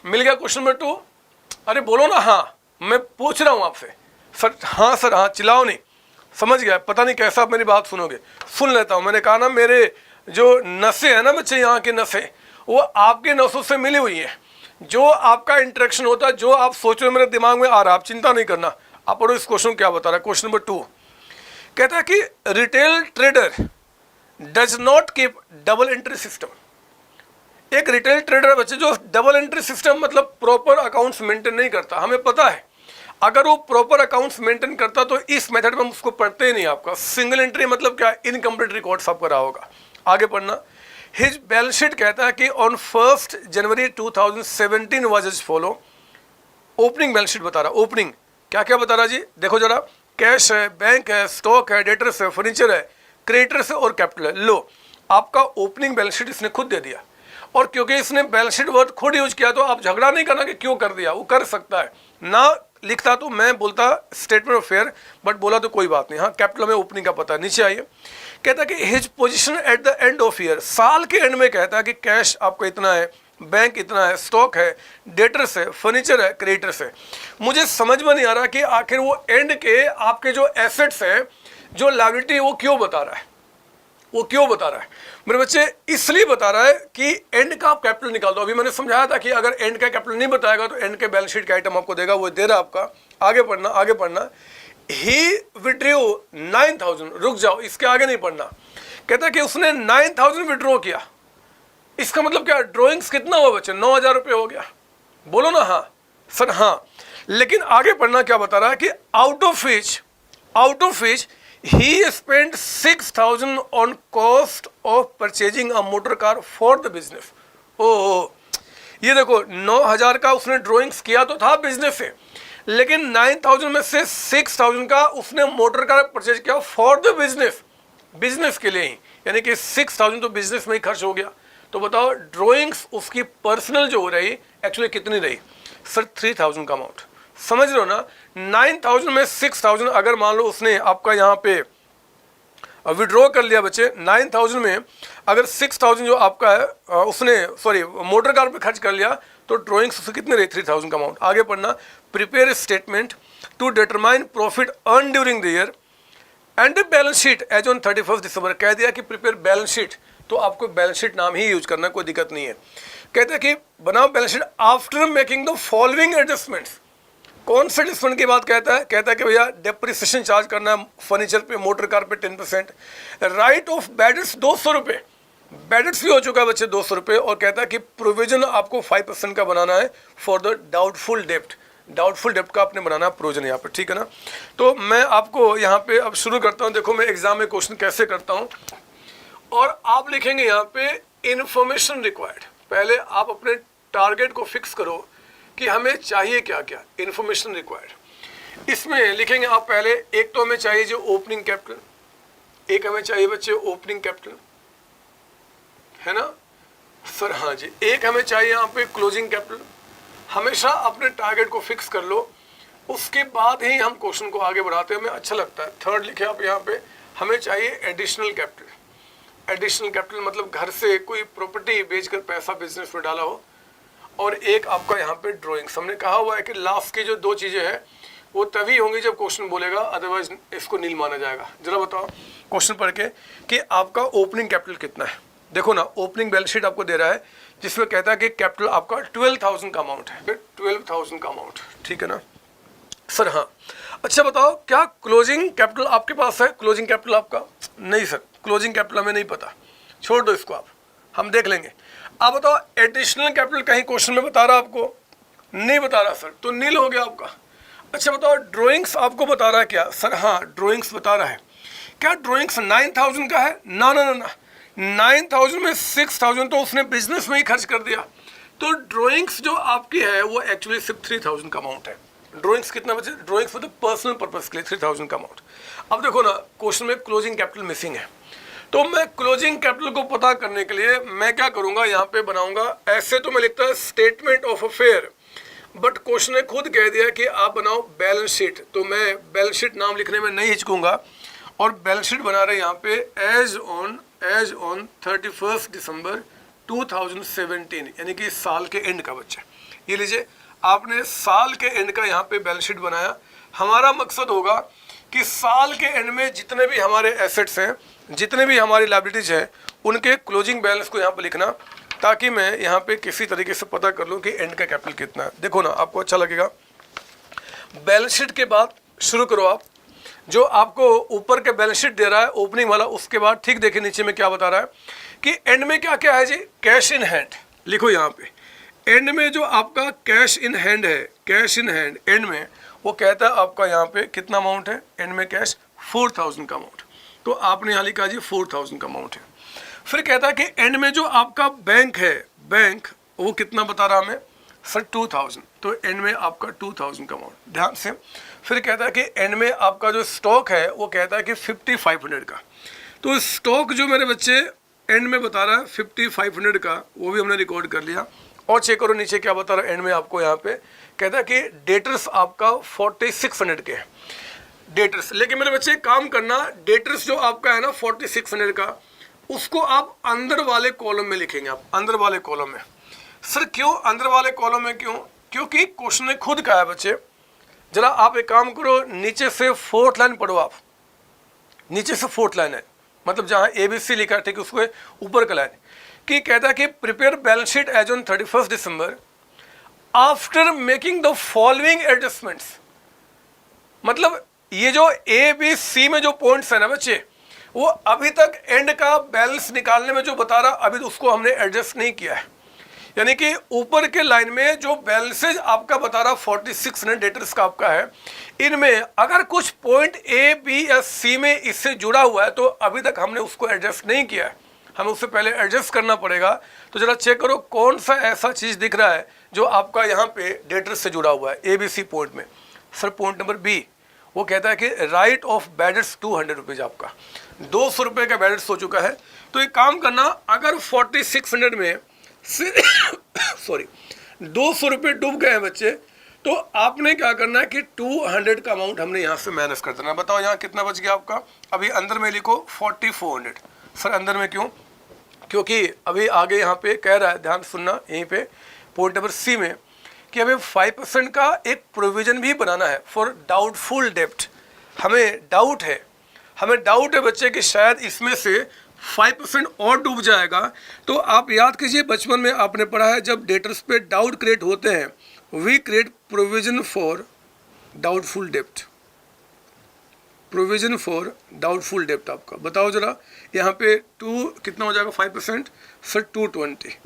मिल गया क्वेश्चन नंबर 2? अरे बोलो ना हाँ, मैं पूछ रहा हूँ आपसे। सर हाँ, चिल्लाओ नहीं, समझ गया। पता नहीं कैसा आप मेरी बात सुनोगे, सुन लेता हूँ। मैंने कहा ना, मेरे जो नसें हैं ना बच्चे, यहाँ के नसें, वो आपके नसों से मिली हुई हैं। जो आपका इंटरेक्शन होता है, जो आप सोच रहे हो मेरे दिमाग में आ रहा है, आप चिंता नहीं करना। आप पढ़ो इस क्वेश्चन क्या बता रहा है। क्वेश्चन नंबर 2 कहता है कि retail trader does not keep double entry system. एक रिटेल ट्रेडर बच्चे जो डबल एंट्री सिस्टम मतलब प्रॉपर अकाउंट्स मेंटेन नहीं करता। हमें पता है अगर वो प्रॉपर अकाउंट्स मेंटेन करता तो इस मेथड में हम उसको पढ़ते ही नहीं। आपका सिंगल एंट्री मतलब क्या, इनकम्प्लीट रिकॉर्ड्स आपका रहा होगा। आगे पढ़ना, हिज बैलेंस शीट कहता है कि on 1 January 2017 was as follow. Opening balance sheet बता रहा, ओपनिंग क्या क्या बता रहा जी, देखो जरा। कैश है, बैंक है, स्टॉक है, डेटर्स है, फर्नीचर है, क्रेडिटर्स है और कैपिटल है। लो, आपका ओपनिंग बैलेंस शीट इसने खुद दे दिया, और क्योंकि इसने बैलेंस शीट वर्ड खुद यूज किया तो आप झगड़ा नहीं करना कि क्यों कर दिया। वो कर सकता है ना, लिखता तो मैं बोलता स्टेटमेंट ऑफ फेयर, बट बोला तो कोई बात नहीं। हाँ, कैपिटल में ओपनिंग का पता है। नीचे आइए, कहता है कि his position at the end of year, साल के एंड में कहता है कि कैश आपका इतना है, बैंक इतना है, स्टॉक है, डेटर्स है, फर्नीचर है, क्रेडिटर्स है। मुझे समझ में नहीं आ रहा कि आखिर वो एंड के आपके जो एसेट्स हैं, जो लायबिलिटी है, वो क्यों बता रहा है, वो क्यों बता रहा है मेरे बच्चे? इसलिए बता रहा है कि एंड का आप कैपिटल निकाल दो। अभी मैंने समझाया था कि अगर एंड का कैपिटल नहीं बताएगा तो एंड के बैलेंस शीट का आइटम आपको देगा, वो दे रहा आपका। आगे पढ़ना, आगे पढ़ना। ही विड्रॉ 9000, रुक जाओ, इसके आगे नहीं पढ़ना। कहता है कि उसने 9000 विड्रॉ किया। इसका मतलब क्या, ड्रॉइंग्स कितना हुआ बच्चे? 9000 रुपये हो गया। बोलो ना हाँ सर हाँ। लेकिन आगे पढ़ना क्या बता रहा है कि out of which he spent 6000 on cost of purchasing a motor car for the business। ओह, ये देखो 9000 का उसने ड्राइंग्स किया तो था बिजनेस से, लेकिन 9000 में से 6000 का उसने मोटर कार परचेज किया फॉर द बिजनेस, बिजनेस के लिए ही। यानी कि 6000 तो बिजनेस में ही खर्च हो गया। तो बताओ ड्राइंग्स उसकी पर्सनल जो हो रही एक्चुअली कितनी रही? सर 3000 का अमाउंट, समझ रहे हो ना। 9000 में 6000 अगर मान लो उसने आपका यहाँ पे विड्रॉ कर लिया बच्चे 9000 में, अगर 6000 जो आपका है उसने मोटर कार पे खर्च कर लिया तो ड्रॉइंग्स उससे कितने रही 3000 का अमाउंट। आगे पढ़ना, prepare statement to determine profit earn during the year and balance sheet as on 31 December. कह दिया कि प्रिपेयर बैलेंस शीट, तो आपको बैलेंस शीट नाम ही यूज करना, कोई दिक्कत नहीं है। कहते हैं कि बनाओ balance sheet after making the following adjustments. कौन से एडजस्टमेंट की बात कहता है? कहता है कि भैया डेप्रिसिएशन चार्ज करना है फर्नीचर पे, मोटर कार पे 10%, राइट ऑफ बैडेट्स 200 रुपये, बैडेट्स भी हो चुका है बच्चे 200 रुपये, और कहता है कि प्रोविजन आपको 5% का बनाना है फॉर द डाउटफुल डेप्ट। डाउटफुल डेप्ट का आपने बनाना प्रोविजन यहाँ पे, ठीक है ना। तो मैं आपको यहाँ पे अब शुरू करता हूँ। देखो मैं एग्जाम में क्वेश्चन कैसे करता हूँ, और आप लिखेंगे यहाँ पे इन्फॉर्मेशन रिक्वायर्ड। पहले आप अपने टारगेट को फिक्स करो कि हमें चाहिए क्या क्या, इन्फॉर्मेशन रिक्वायर्ड। इसमें लिखेंगे आप पहले, एक तो हमें चाहिए जो ओपनिंग कैपिटल, एक हमें चाहिए बच्चे ओपनिंग कैपिटल, है ना सर? हाँ जी। एक हमें चाहिए यहाँ पे क्लोजिंग कैपिटल। हमेशा अपने टारगेट को फिक्स कर लो, उसके बाद ही हम क्वेश्चन को आगे बढ़ाते हैं, हमें अच्छा लगता है। थर्ड लिखे आप यहाँ पे, हमें चाहिए एडिशनल कैपिटल। एडिशनल कैपिटल मतलब घर से कोई प्रॉपर्टी बेचकर पैसा बिजनेस में डाला हो। और एक आपका यहाँ पे ड्राइंग्स। हमने कहा हुआ है कि लास्ट की जो दो चीज़ें हैं वो तभी होंगी जब क्वेश्चन बोलेगा, अदरवाइज इसको नील माना जाएगा। जरा बताओ क्वेश्चन पढ़ के कि आपका ओपनिंग कैपिटल कितना है। देखो ना, ओपनिंग बैलेंस शीट आपको दे रहा है जिसमें कहता है कि कैपिटल आपका 12,000 का अमाउंट है, 12,000 का अमाउंट, ठीक है ना सर? हाँ। अच्छा बताओ, क्या क्लोजिंग कैपिटल आपके पास है? क्लोजिंग कैपिटल आपका नहीं सर, क्लोजिंग कैपिटल हमें नहीं पता, छोड़ दो इसको, आप हम देख लेंगे। आप बताओ एडिशनल कैपिटल कहीं क्वेश्चन में बता रहा आपको? नहीं बता रहा सर, तो नील हो गया आपका। अच्छा बताओ ड्राइंग्स आपको बता रहा है क्या? सर हाँ, ड्राइंग्स बता रहा है। क्या ड्राइंग्स 9000 का है? ना ना ना ना, 9000 में 6000 तो उसने बिजनेस में ही खर्च कर दिया। तो ड्राइंग्स जो आपकी है वो एक्चुअली सिर्फ 3000 का अमाउंट है। ड्राइंग्स कितना बचे? Drawings for the personal purpose के लिए 3000 का अमाउंट। अब देखो ना, क्वेश्चन में क्लोजिंग कैपिटल मिसिंग है, तो मैं क्लोजिंग कैपिटल को पता करने के लिए मैं क्या करूंगा, यहाँ पे बनाऊंगा। ऐसे तो मैं लिखता statement of affair, but question ने खुद कह दिया कि आप बनाओ बैलेंस शीट, तो मैं बैलेंस शीट नाम लिखने में नहीं हिचकूंगा, और बैलेंस शीट बना रहे यहाँ पे एज ऑन 31 दिसंबर 2017, यानी कि साल के एंड का। बच्चे ये लीजिए, आपने साल के एंड का यहाँ पे बैलेंस शीट बनाया। हमारा मकसद होगा कि साल के एंड में जितने भी हमारे एसेट्स हैं, जितने भी हमारी लायबिलिटीज हैं, उनके क्लोजिंग बैलेंस को यहाँ पे लिखना, ताकि मैं यहाँ पे किसी तरीके से पता कर लूँ कि एंड का कैपिटल कितना है। देखो ना, आपको अच्छा लगेगा। बैलेंस शीट के बाद शुरू करो आप, जो आपको ऊपर के बैलेंस शीट दे रहा है ओपनिंग वाला, उसके बाद ठीक देखिए नीचे में क्या बता रहा है कि एंड में क्या क्या है जी, कैश इन हैंड। लिखो यहाँ पे एंड में जो आपका कैश इन हैंड है, कैश इन हैंड एंड में वो कहता है आपका यहाँ पे कितना अमाउंट है एंड में, कैश 4000 का अमाउंट। तो आपने यहाँ लिखा जी 4000 का अमाउंट है। फिर कहता है कि एंड में जो आपका बैंक है, बैंक वो कितना बता रहा हमें सर 2000, तो एंड में आपका 2000 का अमाउंट, ध्यान से। फिर कहता है कि एंड में आपका जो स्टॉक है वो कहता है कि 5500 का। तो स्टॉक जो मेरे बच्चे एंड में बता रहा है 5500 का, वो भी हमने रिकॉर्ड कर लिया। और चेक करो नीचे क्या बता रहा है एंड में आपको, यहाँ पे कहता है कि डेटर्स आपका 4600 के हैं डेटर्स। लेकिन मेरे बच्चे काम करना, डेटर्स जो आपका है ना 4600 का, उसको आप अंदर वाले कॉलम में लिखेंगे। आप अंदर वाले कॉलम में। सर क्यों अंदर वाले कॉलम में, क्यों? क्योंकि क्वेश्चन ने खुद कहा है बच्चे, जरा आप एक काम करो, नीचे से 4th लाइन पढ़ो आप। नीचे से 4th लाइन है, मतलब जहाँ ABC लिखा है, ठीक है, उसको ऊपर का लाइन कि कहता है कि prepare balance sheet as on 31 December after making the following adjustments. मतलब ये जो ABC में जो पॉइंट्स है ना बच्चे, वो अभी तक एंड का बैलेंस निकालने में जो बता रहा, अभी उसको हमने एडजस्ट नहीं किया है। यानी कि ऊपर के लाइन में जो बैलेंसेज आपका बता रहा 4600 डेटर्स का आपका है, इनमें अगर कुछ पॉइंट A, B या C में इससे जुड़ा हुआ है तो अभी तक हमने उसको एडजस्ट नहीं किया है, हमें उससे पहले एडजस्ट करना पड़ेगा। तो जरा चेक करो कौन सा ऐसा चीज़ दिख रहा है जो आपका यहाँ पे डेटर्स से जुड़ा हुआ है ABC पॉइंट में। सर पॉइंट नंबर B वो कहता है कि राइट ऑफ बैडेट्स 200 रुपीज़, आपका 200 रुपये का बैडेट्स हो चुका है। तो एक काम करना, अगर 4600 में से 200 रुपये डूब गए हैं बच्चे, तो आपने क्या करना है कि 200 का अमाउंट हमने यहाँ से माइनस कर देना। बताओ यहाँ कितना बच गया आपका, अभी अंदर में लिखो 4400। सर अंदर में क्यों, क्योंकि अभी आगे यहाँ पे कह रहा है, ध्यान सुनना यहीं पे पॉइंट नंबर सी में, कि हमें 5% का एक प्रोविज़न भी बनाना है फॉर डाउटफुल डेप्ट। हमें डाउट है बच्चे कि शायद इसमें से 5% और डूब जाएगा। तो आप याद कीजिए, बचपन में आपने पढ़ा है जब डेटर्स पे डाउट क्रिएट होते हैं, we create provision for doubtful डेप्ट। प्रोविजन फॉर डाउटफुल डेप्ट आपका बताओ जरा, यहाँ पे 2 कितना हो जाएगा 5%, सर 220।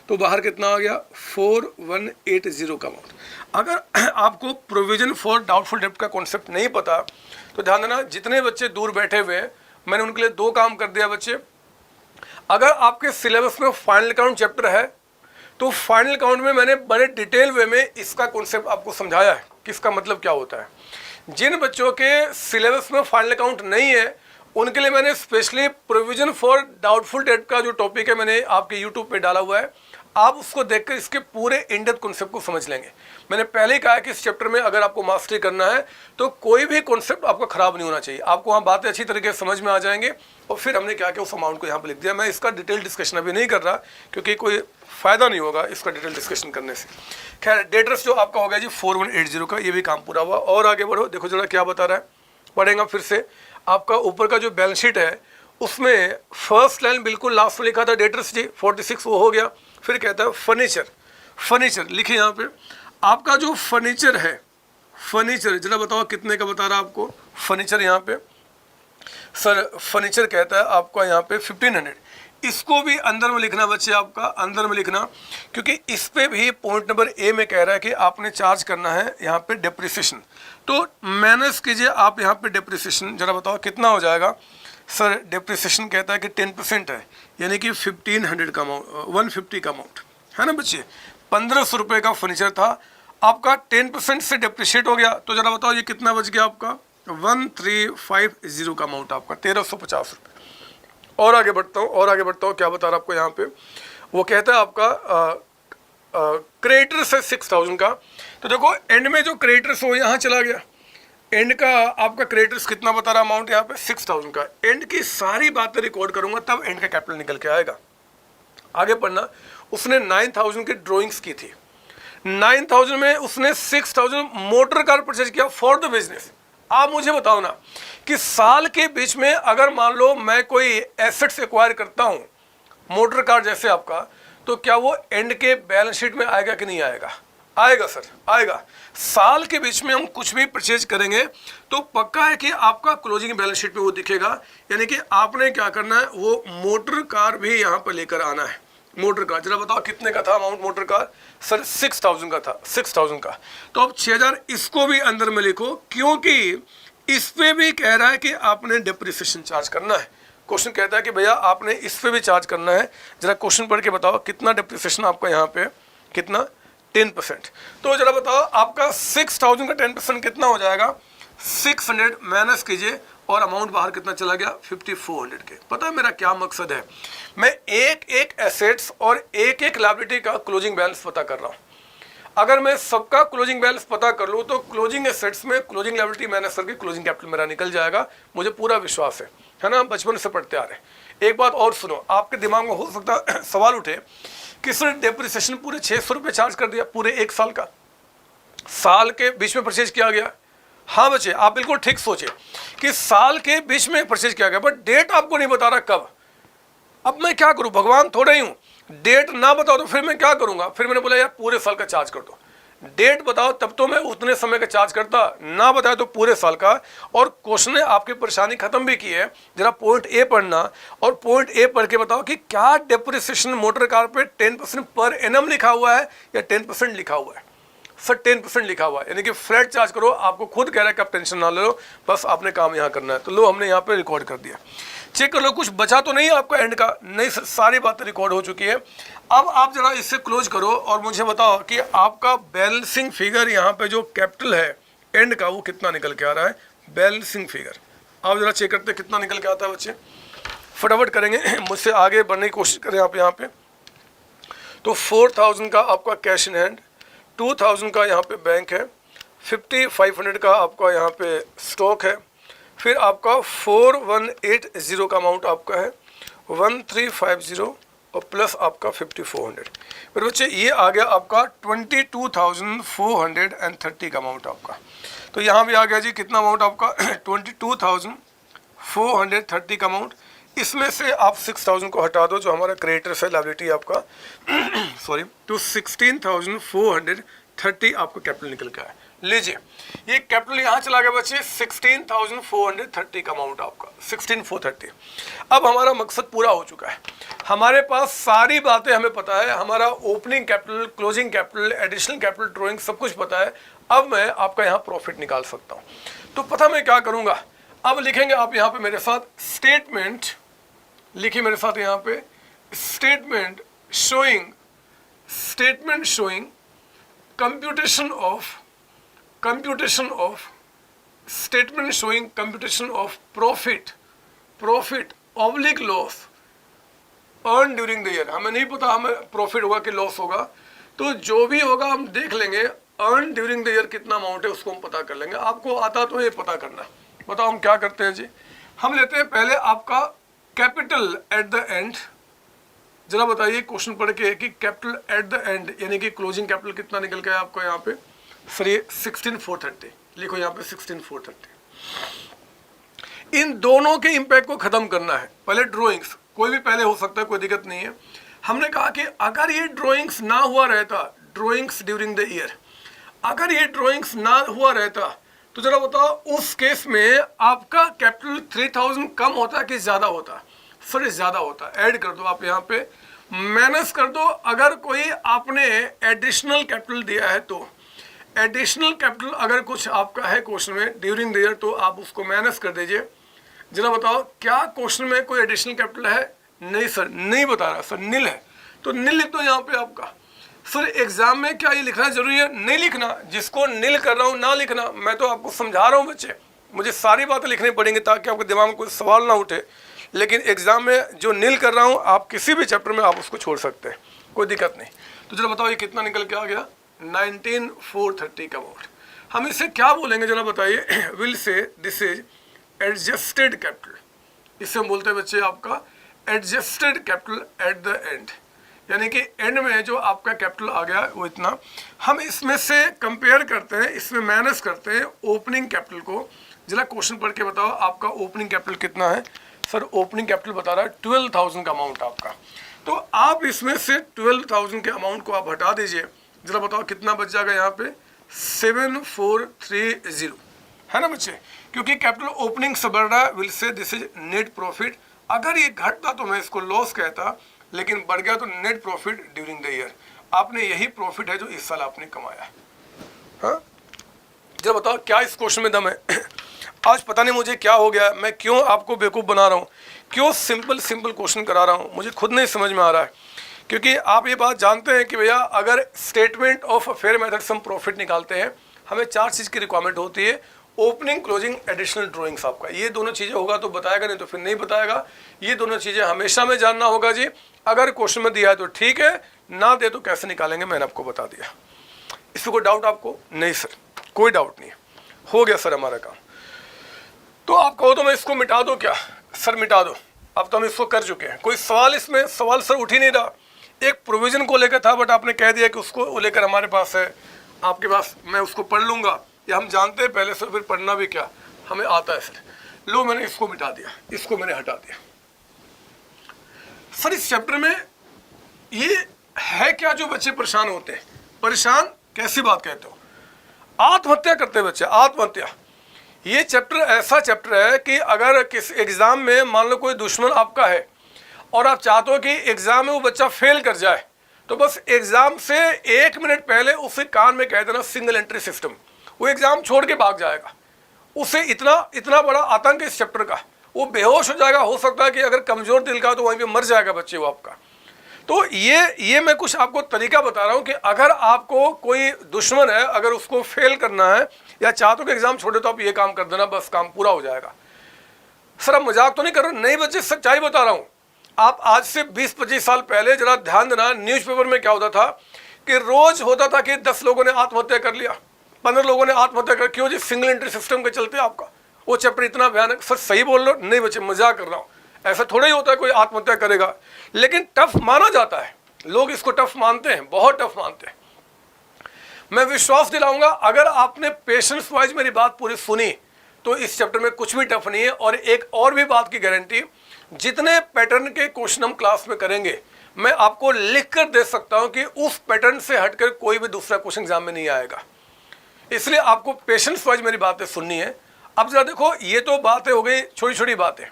तो बाहर कितना आ गया 4180 का अमाउंट। अगर आपको प्रोविजन फॉर डाउटफुल डेप्ट का कॉन्सेप्ट नहीं पता तो ध्यान देना, जितने बच्चे दूर बैठे हुए हैं मैंने उनके लिए 2 काम कर दिया बच्चे। अगर आपके सिलेबस में फाइनल अकाउंट चैप्टर है तो फाइनल अकाउंट में मैंने बड़े डिटेल वे में इसका कॉन्सेप्ट आपको समझाया है कि इसका मतलब क्या होता है। जिन बच्चों के सिलेबस में फाइनल अकाउंट नहीं है उनके लिए मैंने specially provision for doubtful debt का जो टॉपिक है मैंने आपके यूट्यूब पे डाला हुआ है, आप उसको देखकर इसके पूरे इन डेप्थ कॉन्सेप्ट को समझ लेंगे। मैंने पहले ही कहा है कि इस चैप्टर में अगर आपको मास्टरी करना है तो कोई भी कॉन्सेप्ट आपका खराब नहीं होना चाहिए, आपको वहाँ बातें अच्छी तरीके से समझ में आ जाएंगे। और फिर हमने क्या किया, उस अमाउंट को यहाँ पर लिख दिया। मैं इसका डिटेल डिस्कशन अभी नहीं कर रहा क्योंकि कोई फ़ायदा नहीं होगा इसका डिटेल डिस्कशन करने से। खैर डेटर्स जो आपका हो गया जी 4180 का, ये भी काम पूरा हुआ। और आगे बढ़ो, देखो जरा क्या बता रहा है, पढ़ेगा फिर से। आपका ऊपर का जो बैलेंस शीट है उसमें फर्स्ट लाइन बिल्कुल लास्ट में लिखा था डेटर्स जी 46, वो हो गया। फिर कहता है फर्नीचर लिखिए यहाँ पे। आपका जो फर्नीचर है, फर्नीचर जरा बताओ कितने का बता रहा है आपको फर्नीचर यहाँ पे। सर फर्नीचर कहता है आपका यहाँ पे 1500। इसको भी अंदर में लिखना बच्चे, आपका अंदर में लिखना, क्योंकि इस पे भी पॉइंट नंबर ए में कह रहा है कि आपने चार्ज करना है यहाँ पे डिप्रिसिएशन। तो माइनस कीजिए आप यहाँ पे डिप्रिसिएशन, जरा बताओ कितना हो जाएगा। सर डिप्रिसिएशन कहता है कि 10% है, यानी कि 1500 का अमाउंट, 150 का अमाउंट है ना बच्चे। 1500 रुपये का फर्नीचर था, आपका 10% से डिप्रिशिएट हो गया। तो जरा बताओ ये कितना बच गया आपका 1350 का अमाउंट, आपका 1350 रुपये। और आगे बढ़ता हूँ क्या बता रहा आपको यहाँ पे, वो कहता है आपका क्रेडिटर्स है 6000 का। तो देखो एंड में जो क्रेडिटर्स हो यहाँ चला गया, एंड का आपका क्रेडिटर्स कितना बता रहा अमाउंट यहाँ पे 6000 का। एंड की सारी बातें रिकॉर्ड करूंगा तब एंड का कैपिटल निकल के आएगा। आगे पढ़ना, उसने 9000 की ड्रॉइंग्स की थी, 9000 में उसने 6000 मोटर कार परचेज किया फॉर द बिजनेस। आप मुझे बताओ ना कि साल के बीच में अगर मान लो मैं कोई एसेट्स एक्वायर करता हूँ मोटर कार जैसे आपका, तो क्या वो एंड के बैलेंस शीट में आएगा कि नहीं आएगा? आएगा सर, आएगा। साल के बीच में हम कुछ भी परचेज करेंगे तो पक्का है कि आपका क्लोजिंग बैलेंस शीट में वो दिखेगा। यानी कि आपने क्या करना है, वो मोटर कार भी यहाँ पर लेकर आना है। मोटर कार जरा बताओ कितने का था अमाउंट मोटर कार? सर 6000 का था, 6000 का। तो अब 6000 इसको भी अंदर में लिखो, क्योंकि इस पे भी कह रहा है कि आपने डिप्रिसिएशन चार्ज करना है। क्वेश्चन कहता है कि भैया आपने इस पे भी चार्ज करना है। जरा क्वेश्चन पढ़ के बताओ कितना डिप्रिसिएशन आपका यहाँ पे, कितना 10%। तो जरा बताओ आपका 6000 का 10% कितना हो जाएगा? 600 माइनस कीजिए और अमाउंट बाहर कितना चला गया 5400 के। पता है मेरा क्या मकसद है? मैं एक एक एसेट्स और एक एक लायबिलिटी का क्लोजिंग बैलेंस पता कर रहा हूँ। अगर मैं सबका क्लोजिंग बैलेंस पता कर लूँ तो क्लोजिंग एसेट्स में क्लोजिंग लायबिलिटी माइनस करके क्लोजिंग कैपिटल मेरा निकल जाएगा। मुझे पूरा विश्वास है ना, बचपन से पढ़ते आ रहे हैं। एक बात और सुनो, आपके दिमाग में हो सकता है सवाल उठे कि सर डिप्रिसिएशन पूरे 600 रुपये चार्ज कर दिया पूरे 1 साल का, साल के बीच में परचेज किया गया। हाँ बच्चे आप बिल्कुल ठीक सोचे कि साल के बीच में परचेज किया गया, बट डेट आपको नहीं बता रहा कब। अब मैं क्या करूं, भगवान थोड़ा ही हूं। डेट ना बताओ तो फिर मैं क्या करूंगा? फिर मैंने बोला यार पूरे साल का चार्ज कर दो। डेट बताओ तब तो मैं उतने समय का चार्ज करता, ना बताया तो पूरे साल का। और क्वेश्चन ने आपकी परेशानी खत्म भी की है। जरा पॉइंट ए पढ़ना और पॉइंट ए पढ़ के बताओ कि क्या डिप्रिसिएशन मोटर कार पे 10% पर एनम लिखा हुआ है या 10% लिखा हुआ है? सर 10% लिखा हुआ है, यानी कि फ्लैट चार्ज करो। आपको खुद कह रहा है कि आप टेंशन ना लो, बस आपने काम यहाँ करना है। तो लो हमने यहाँ पे रिकॉर्ड कर दिया। चेक कर लो कुछ बचा तो नहीं आपका एंड का? नहीं सर, सारी बातें रिकॉर्ड हो चुकी है। अब आप जरा इससे क्लोज करो और मुझे बताओ कि आपका बैलेंसिंग फिगर यहाँ पे जो कैपिटल है एंड का वो कितना निकल के आ रहा है? बैलेंसिंग फिगर आप जरा चेक करते कितना निकल के आता है बच्चे, फटाफट करेंगे, मुझसे आगे बढ़ने की कोशिश करें आप यहाँ पे। तो 4000 का आपका कैश इन हैंड, 2000 का यहाँ पे बैंक है, 5500 का आपका यहाँ पे स्टॉक है, फिर आपका 4180 का अमाउंट आपका है, 1350 और प्लस आपका 5400। फिर बच्चे ये आ गया आपका 22,430 का अमाउंट आपका। तो यहाँ भी आ गया जी कितना अमाउंट आपका 22,430 का अमाउंट। इसमें से आप 6000 को हटा दो जो हमारा क्रेडिटर्स है, लायबिलिटी आपका सॉरी, तो 16,430 आपका कैपिटल निकल के आया। लीजिए ये कैपिटल यहाँ चला गया बच्चे 16,430 का अमाउंट आपका 16,430। अब हमारा मकसद पूरा हो चुका है, हमारे पास सारी बातें हमें पता है, हमारा opening capital, closing capital, additional capital, drawing सब कुछ पता है। अब मैं आपका यहाँ प्रॉफिट निकाल सकता हूँ। तो पता मैं क्या करूँगा, अब लिखेंगे आप यहाँ पे मेरे साथ स्टेटमेंट, लिखिए मेरे साथ यहाँ पे statement showing computation of profit oblique loss earn during the year. हमें नहीं पता हमें प्रॉफिट होगा कि लॉस होगा, तो जो भी होगा हम देख लेंगे। अर्न ड्यूरिंग द ईयर कितना अमाउंट है उसको हम पता कर लेंगे। आपको आता तो ये पता करना। बताओ हम क्या करते हैं जी, हम लेते हैं पहले आपका कैपिटल एट द एंड। जरा बताइए क्वेश्चन पढ़ के कि कैपिटल एट द एंड यानी कि क्लोजिंग कैपिटल कितना निकल गया आपको यहाँ पे। सर ये 16,430 लिखो यहाँ पे 16,430। इन दोनों के इम्पैक्ट को खत्म करना है। पहले ड्राइंग्स, कोई भी पहले हो सकता है, कोई दिक्कत नहीं है। हमने कहा कि अगर ये ड्राइंग्स ना हुआ रहता, ड्राइंग्स ड्यूरिंग द ईयर, अगर ये ड्राइंग्स ना हुआ रहता तो जरा बताओ उस केस में आपका कैपिटल 3000 कम होता कि ज़्यादा होता। सर ज़्यादा होता। ऐड कर दो आप यहाँ पे, माइनस कर दो। अगर कोई आपने एडिशनल कैपिटल दिया है तो एडिशनल कैपिटल अगर कुछ आपका है क्वेश्चन में ड्यूरिंग द ईयर तो आप उसको माइनस कर दीजिए। जरा बताओ क्या क्वेश्चन में कोई एडिशनल कैपिटल है? नहीं सर, नहीं बता रहा सर, नील है। तो नील लिख दो यहाँ पे आपका। सर एग्जाम में क्या ये लिखना जरूरी है? नहीं लिखना। जिसको नील कर रहा हूँ ना लिखना, मैं तो आपको समझा रहा हूँ बच्चे, मुझे सारी बातें लिखनी पड़ेंगी ताकि आपके दिमाग में कोई सवाल ना उठे। लेकिन एग्जाम में जो नील कर रहा हूँ आप किसी भी चैप्टर में आप उसको छोड़ सकते हैं, कोई दिक्कत नहीं। तो जरा बताओ ये कितना निकल के आ गया? 19,430 का अमाउंट। हम इसे क्या बोलेंगे जरा बताइए? Will say this is adjusted capital. इसे हम बोलते हैं बच्चे आपका adjusted capital at the end, यानी कि एंड में जो आपका कैपिटल आ गया वो इतना। हम इसमें से कंपेयर करते हैं, इसमें माइनस करते हैं ओपनिंग कैपिटल को। जरा क्वेश्चन पढ़ के बताओ आपका ओपनिंग कैपिटल कितना है? सर ओपनिंग कैपिटल बता रहा है 12,000 का अमाउंट आपका। तो आप इसमें से 12,000 के अमाउंट को आप हटा दीजिए। जरा बताओ कितना बच जाएगा यहाँ पे? 7,430 है ना बच्चे, क्योंकि कैपिटल ओपनिंग से बढ़ रहा है। Will say this is net profit. अगर ये घटता तो मैं इसको लॉस कहता, लेकिन बढ़ गया तो net profit during the year. आपने यही प्रॉफिट है जो इस साल आपने कमाया। हाँ जरा बताओ क्या इस क्वेश्चन में दम है? आज पता नहीं मुझे क्या हो गया, मैं क्यों आपको बेवकूफ़ बना रहा हूँ, क्यों सिंपल क्वेश्चन करा रहा हूँ, मुझे खुद नहीं समझ में आ रहा है। क्योंकि आप ये बात जानते हैं कि भैया अगर स्टेटमेंट ऑफ फेयर मेथड से हम प्रॉफिट निकालते हैं, हमें 4 चीज़ की रिक्वायरमेंट होती है। ओपनिंग, क्लोजिंग, एडिशनल ड्राइंग्स आपका, ये दोनों चीज़ें होगा तो बताएगा, नहीं तो फिर नहीं बताएगा। ये दोनों चीज़ें हमेशा में जानना होगा जी। अगर क्वेश्चन में दिया है तो ठीक है, ना दे तो कैसे निकालेंगे मैंने आपको बता दिया। इसमें कोई डाउट आपको? नहीं सर कोई डाउट नहीं है, हो गया सर हमारा काम। तो आप कहो तो मैं इसको मिटा दूँ क्या? सर मिटा दो, अब तो हम इसको कर चुके हैं। कोई सवाल इसमें? सवाल सर उठ ही नहीं रहा। एक प्रोविज़न को लेकर था बट आपने कह दिया कि उसको लेकर हमारे पास है, आपके पास, मैं उसको पढ़ लूँगा। या हम जानते हैं पहले से, फिर पढ़ना भी क्या हमें आता है सर। लो मैंने इसको मिटा दिया, इसको मैंने हटा दिया। सर इस चैप्टर में ये है क्या जो बच्चे परेशान होते हैं? परेशान कैसी बात कहते हो? आत्महत्या करते हैं बच्चे, आत्महत्या। ये चैप्टर ऐसा चैप्टर है कि अगर किस एग्ज़ाम में मान लो कोई दुश्मन आपका है और आप चाहते हो कि एग्ज़ाम में वो बच्चा फेल कर जाए, तो बस एग्ज़ाम से 1 मिनट पहले उसे कान में कह देना सिंगल एंट्री सिस्टम, वो एग्ज़ाम छोड़ के भाग जाएगा। उसे इतना बड़ा आतंक इस चैप्टर का, वो बेहोश हो जाएगा। हो सकता है कि अगर कमज़ोर दिल का तो वहीं पे मर जाएगा बच्चे वो आपका। तो ये मैं कुछ आपको तरीका बता रहा हूँ कि अगर आपको कोई दुश्मन है, अगर उसको फेल करना है या चाहते हो कि एग्ज़ाम छोड़े, तो आप ये काम कर देना, बस काम पूरा हो जाएगा। सर अब मजाक तो नहीं कर रहा, नहीं बच्चे सच्चाई बता रहा हूँ। आप आज से 20-25 साल पहले जरा ध्यान देना, न्यूज़पेपर में क्या होता था कि रोज होता था कि 10 लोगों ने आत्महत्या कर लिया, 15 लोगों ने आत्महत्या कर, क्यों जी? सिंगल एंट्री सिस्टम के चलते आपका वो चैप्टर इतना भयानक। सर सही बोल रहे हो? नहीं बच्चे, मजाक कर रहा हूँ, ऐसा थोड़ा ही होता है कोई आत्महत्या करेगा, लेकिन टफ माना जाता है, लोग इसको टफ मानते हैं, बहुत टफ मानते हैं। मैं विश्वास दिलाऊंगा, अगर आपने पेशेंस वाइज मेरी बात पूरी सुनी तो इस चैप्टर में कुछ भी टफ नहीं है। और एक और भी बात की गारंटी, जितने पैटर्न के क्वेश्चन हम क्लास में करेंगे, मैं आपको लिख कर दे सकता हूं कि उस पैटर्न से हटकर कोई भी दूसरा क्वेश्चन एग्जाम में नहीं आएगा। इसलिए आपको पेशेंस वाइज मेरी बातें सुननी है। अब जरा देखो, ये तो बातें हो गई छोटी छोटी बातें।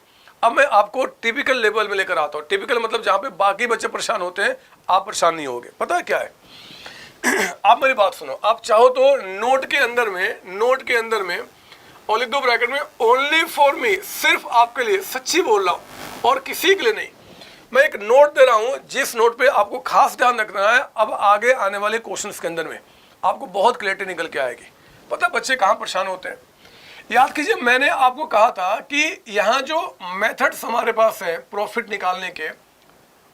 अब मैं आपको टिपिकल लेवल में लेकर आता हूँ। टिपिकल मतलब जहाँ पे बाकी बच्चे परेशान होते हैं, आप परेशान नहीं होगे। पता है क्या है? आप मेरी बात सुनो, आप चाहो तो नोट के अंदर में और लिख दो ब्रैकेट में ओनली फॉर मी, सिर्फ आपके लिए, सच्ची बोल रहा हूँ और किसी के लिए नहीं। मैं एक नोट दे रहा हूँ, जिस नोट पे आपको खास ध्यान रखना है। अब आगे आने वाले क्वेश्चंस के अंदर में आपको बहुत क्लैरिटी निकल के आएगी। पता बच्चे कहाँ परेशान होते हैं? याद कीजिए, मैंने आपको कहा था कि यहाँ जो मेथड्स हमारे पास है प्रॉफिट निकालने के,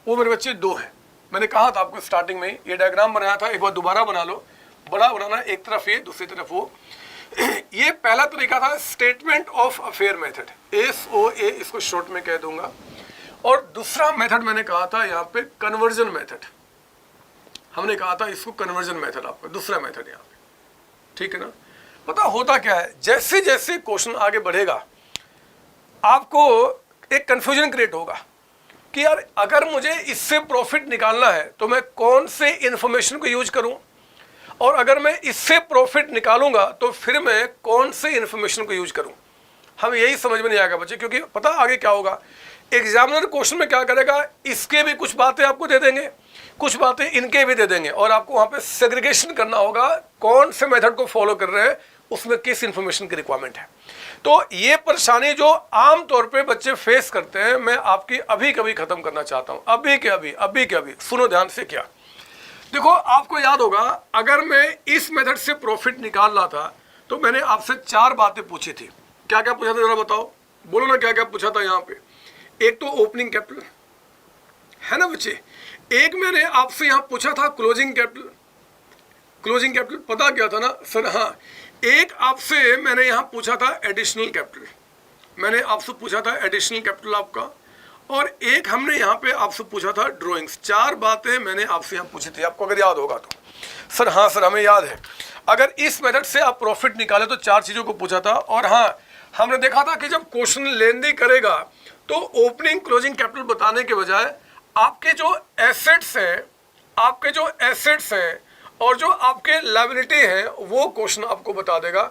वो मेरे बच्चे 2 हैं। मैंने कहा था आपको स्टार्टिंग में, ये डायग्राम बनाया था, एक बार दोबारा बना लो। बड़ा बनाना, एक तरफ ये, दूसरी तरफ वो। ये पहला तरीका था statement of affair method, SOA इसको शॉर्ट में कह दूंगा। और दूसरा मेथड मैंने कहा था यहाँ पे कन्वर्जन मेथड, हमने कहा था इसको कन्वर्जन मेथड, आपका दूसरा मेथड यहाँ पे, ठीक है ना? पता होता क्या है, जैसे जैसे क्वेश्चन आगे बढ़ेगा आपको एक कंफ्यूजन क्रिएट होगा कि यार अगर मुझे इससे प्रॉफिट निकालना है तो मैं कौन से इंफॉर्मेशन को यूज करूं, और अगर मैं इससे प्रॉफिट निकालूंगा तो फिर मैं कौन से इंफॉर्मेशन को यूज करूं। हम यही समझ में नहीं आएगा बच्चे, क्योंकि पता आगे क्या होगा, एग्जामिनर क्वेश्चन में क्या करेगा, इसके भी कुछ बातें आपको दे देंगे, कुछ बातें इनके भी दे देंगे, और आपको वहां पे सेग्रीगेशन करना होगा कौन से मेथड को फॉलो कर रहे हैं, उसमें किस इंफॉर्मेशन की रिक्वायरमेंट है। तो ये परेशानी जो आम तौर पे बच्चे फेस करते हैं, मैं आपकी अभी कभी खत्म करना चाहता हूं, अभी के अभी। सुनो ध्यान से। क्या देखो, आपको याद होगा, अगर मैं इस मेथड से प्रॉफिट निकाल रहा था तो मैंने आपसे 4 बातें पूछी थी। क्या क्या पूछा था जरा बताओ, बोलो ना क्या क्या पूछा था यहाँ पे। एक तो ओपनिंग कैपिटल है ना बच्चे, एक मैंने आपसे यहाँ पूछा था क्लोजिंग कैपिटल। क्लोजिंग कैपिटल पता क्या था ना सर? हाँ, एक आपसे मैंने यहाँ पूछा था एडिशनल कैपिटल, मैंने आपसे पूछा था एडिशनल कैपिटल आपका, और एक हमने यहाँ पे आपसे पूछा था ड्राइंग्स। 4 बातें मैंने आपसे यहाँ पूछी थी, आपको अगर याद होगा तो। सर हाँ सर, हमें याद है। अगर इस मेथड से आप प्रॉफिट निकाले तो 4 चीज़ों को पूछा था। और हाँ, हमने देखा था कि जब क्वेश्चन लेंदी करेगा तो ओपनिंग क्लोजिंग कैपिटल बताने के बजाय आपके जो एसेट्स हैं और जो आपके लायबिलिटी है वो क्वेश्चन आपको बता देगा।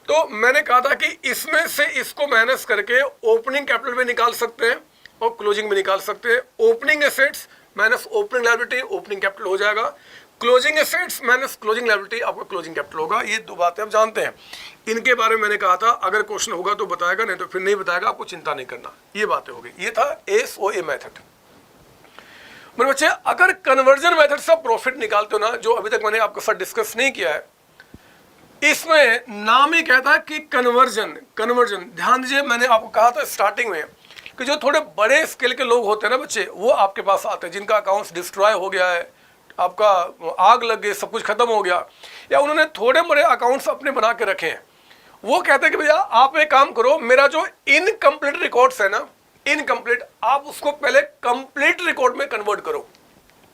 तो मैंने कहा था कि इसमें से इसको माइनस करके ओपनिंग कैपिटल में निकाल सकते हैं और क्लोजिंग में निकाल सकते हैं। Opening assets minus opening liability opening capital हो जाएगा, closing assets minus closing liability आपका क्लोजिंग कैपिटल होगा। ये 2 बातें आप जानते हैं, इनके बारे में मैंने कहा था अगर क्वेश्चन होगा तो बताएगा, नहीं तो फिर नहीं बताएगा, आपको चिंता नहीं करना। ये बातें हो गई, ये था SOA मेथड। मेरे बच्चे, अगर कन्वर्जन मेथड से प्रॉफिट निकालते हो ना, जो अभी तक मैंने आपके साथ डिस्कस नहीं किया है, इसमें नाम ही कहता है कि कन्वर्जन। ध्यान दीजिए, मैंने आपको कहा था स्टार्टिंग में कि जो थोड़े बड़े स्केल के लोग होते हैं ना बच्चे, वो आपके पास आते हैं जिनका अकाउंट्स डिस्ट्रॉय हो गया है, आपका आग लग गई, सब कुछ खत्म हो गया, या उन्होंने थोड़े बड़े अकाउंट्स अपने बना के रखे हैं। वो कहते हैं कि भैया आप एक काम करो, मेरा जो इनकम्प्लीट रिकॉर्ड्स है ना, इनकम्प्लीट, आप उसको पहले कंप्लीट रिकॉर्ड में कन्वर्ट करो।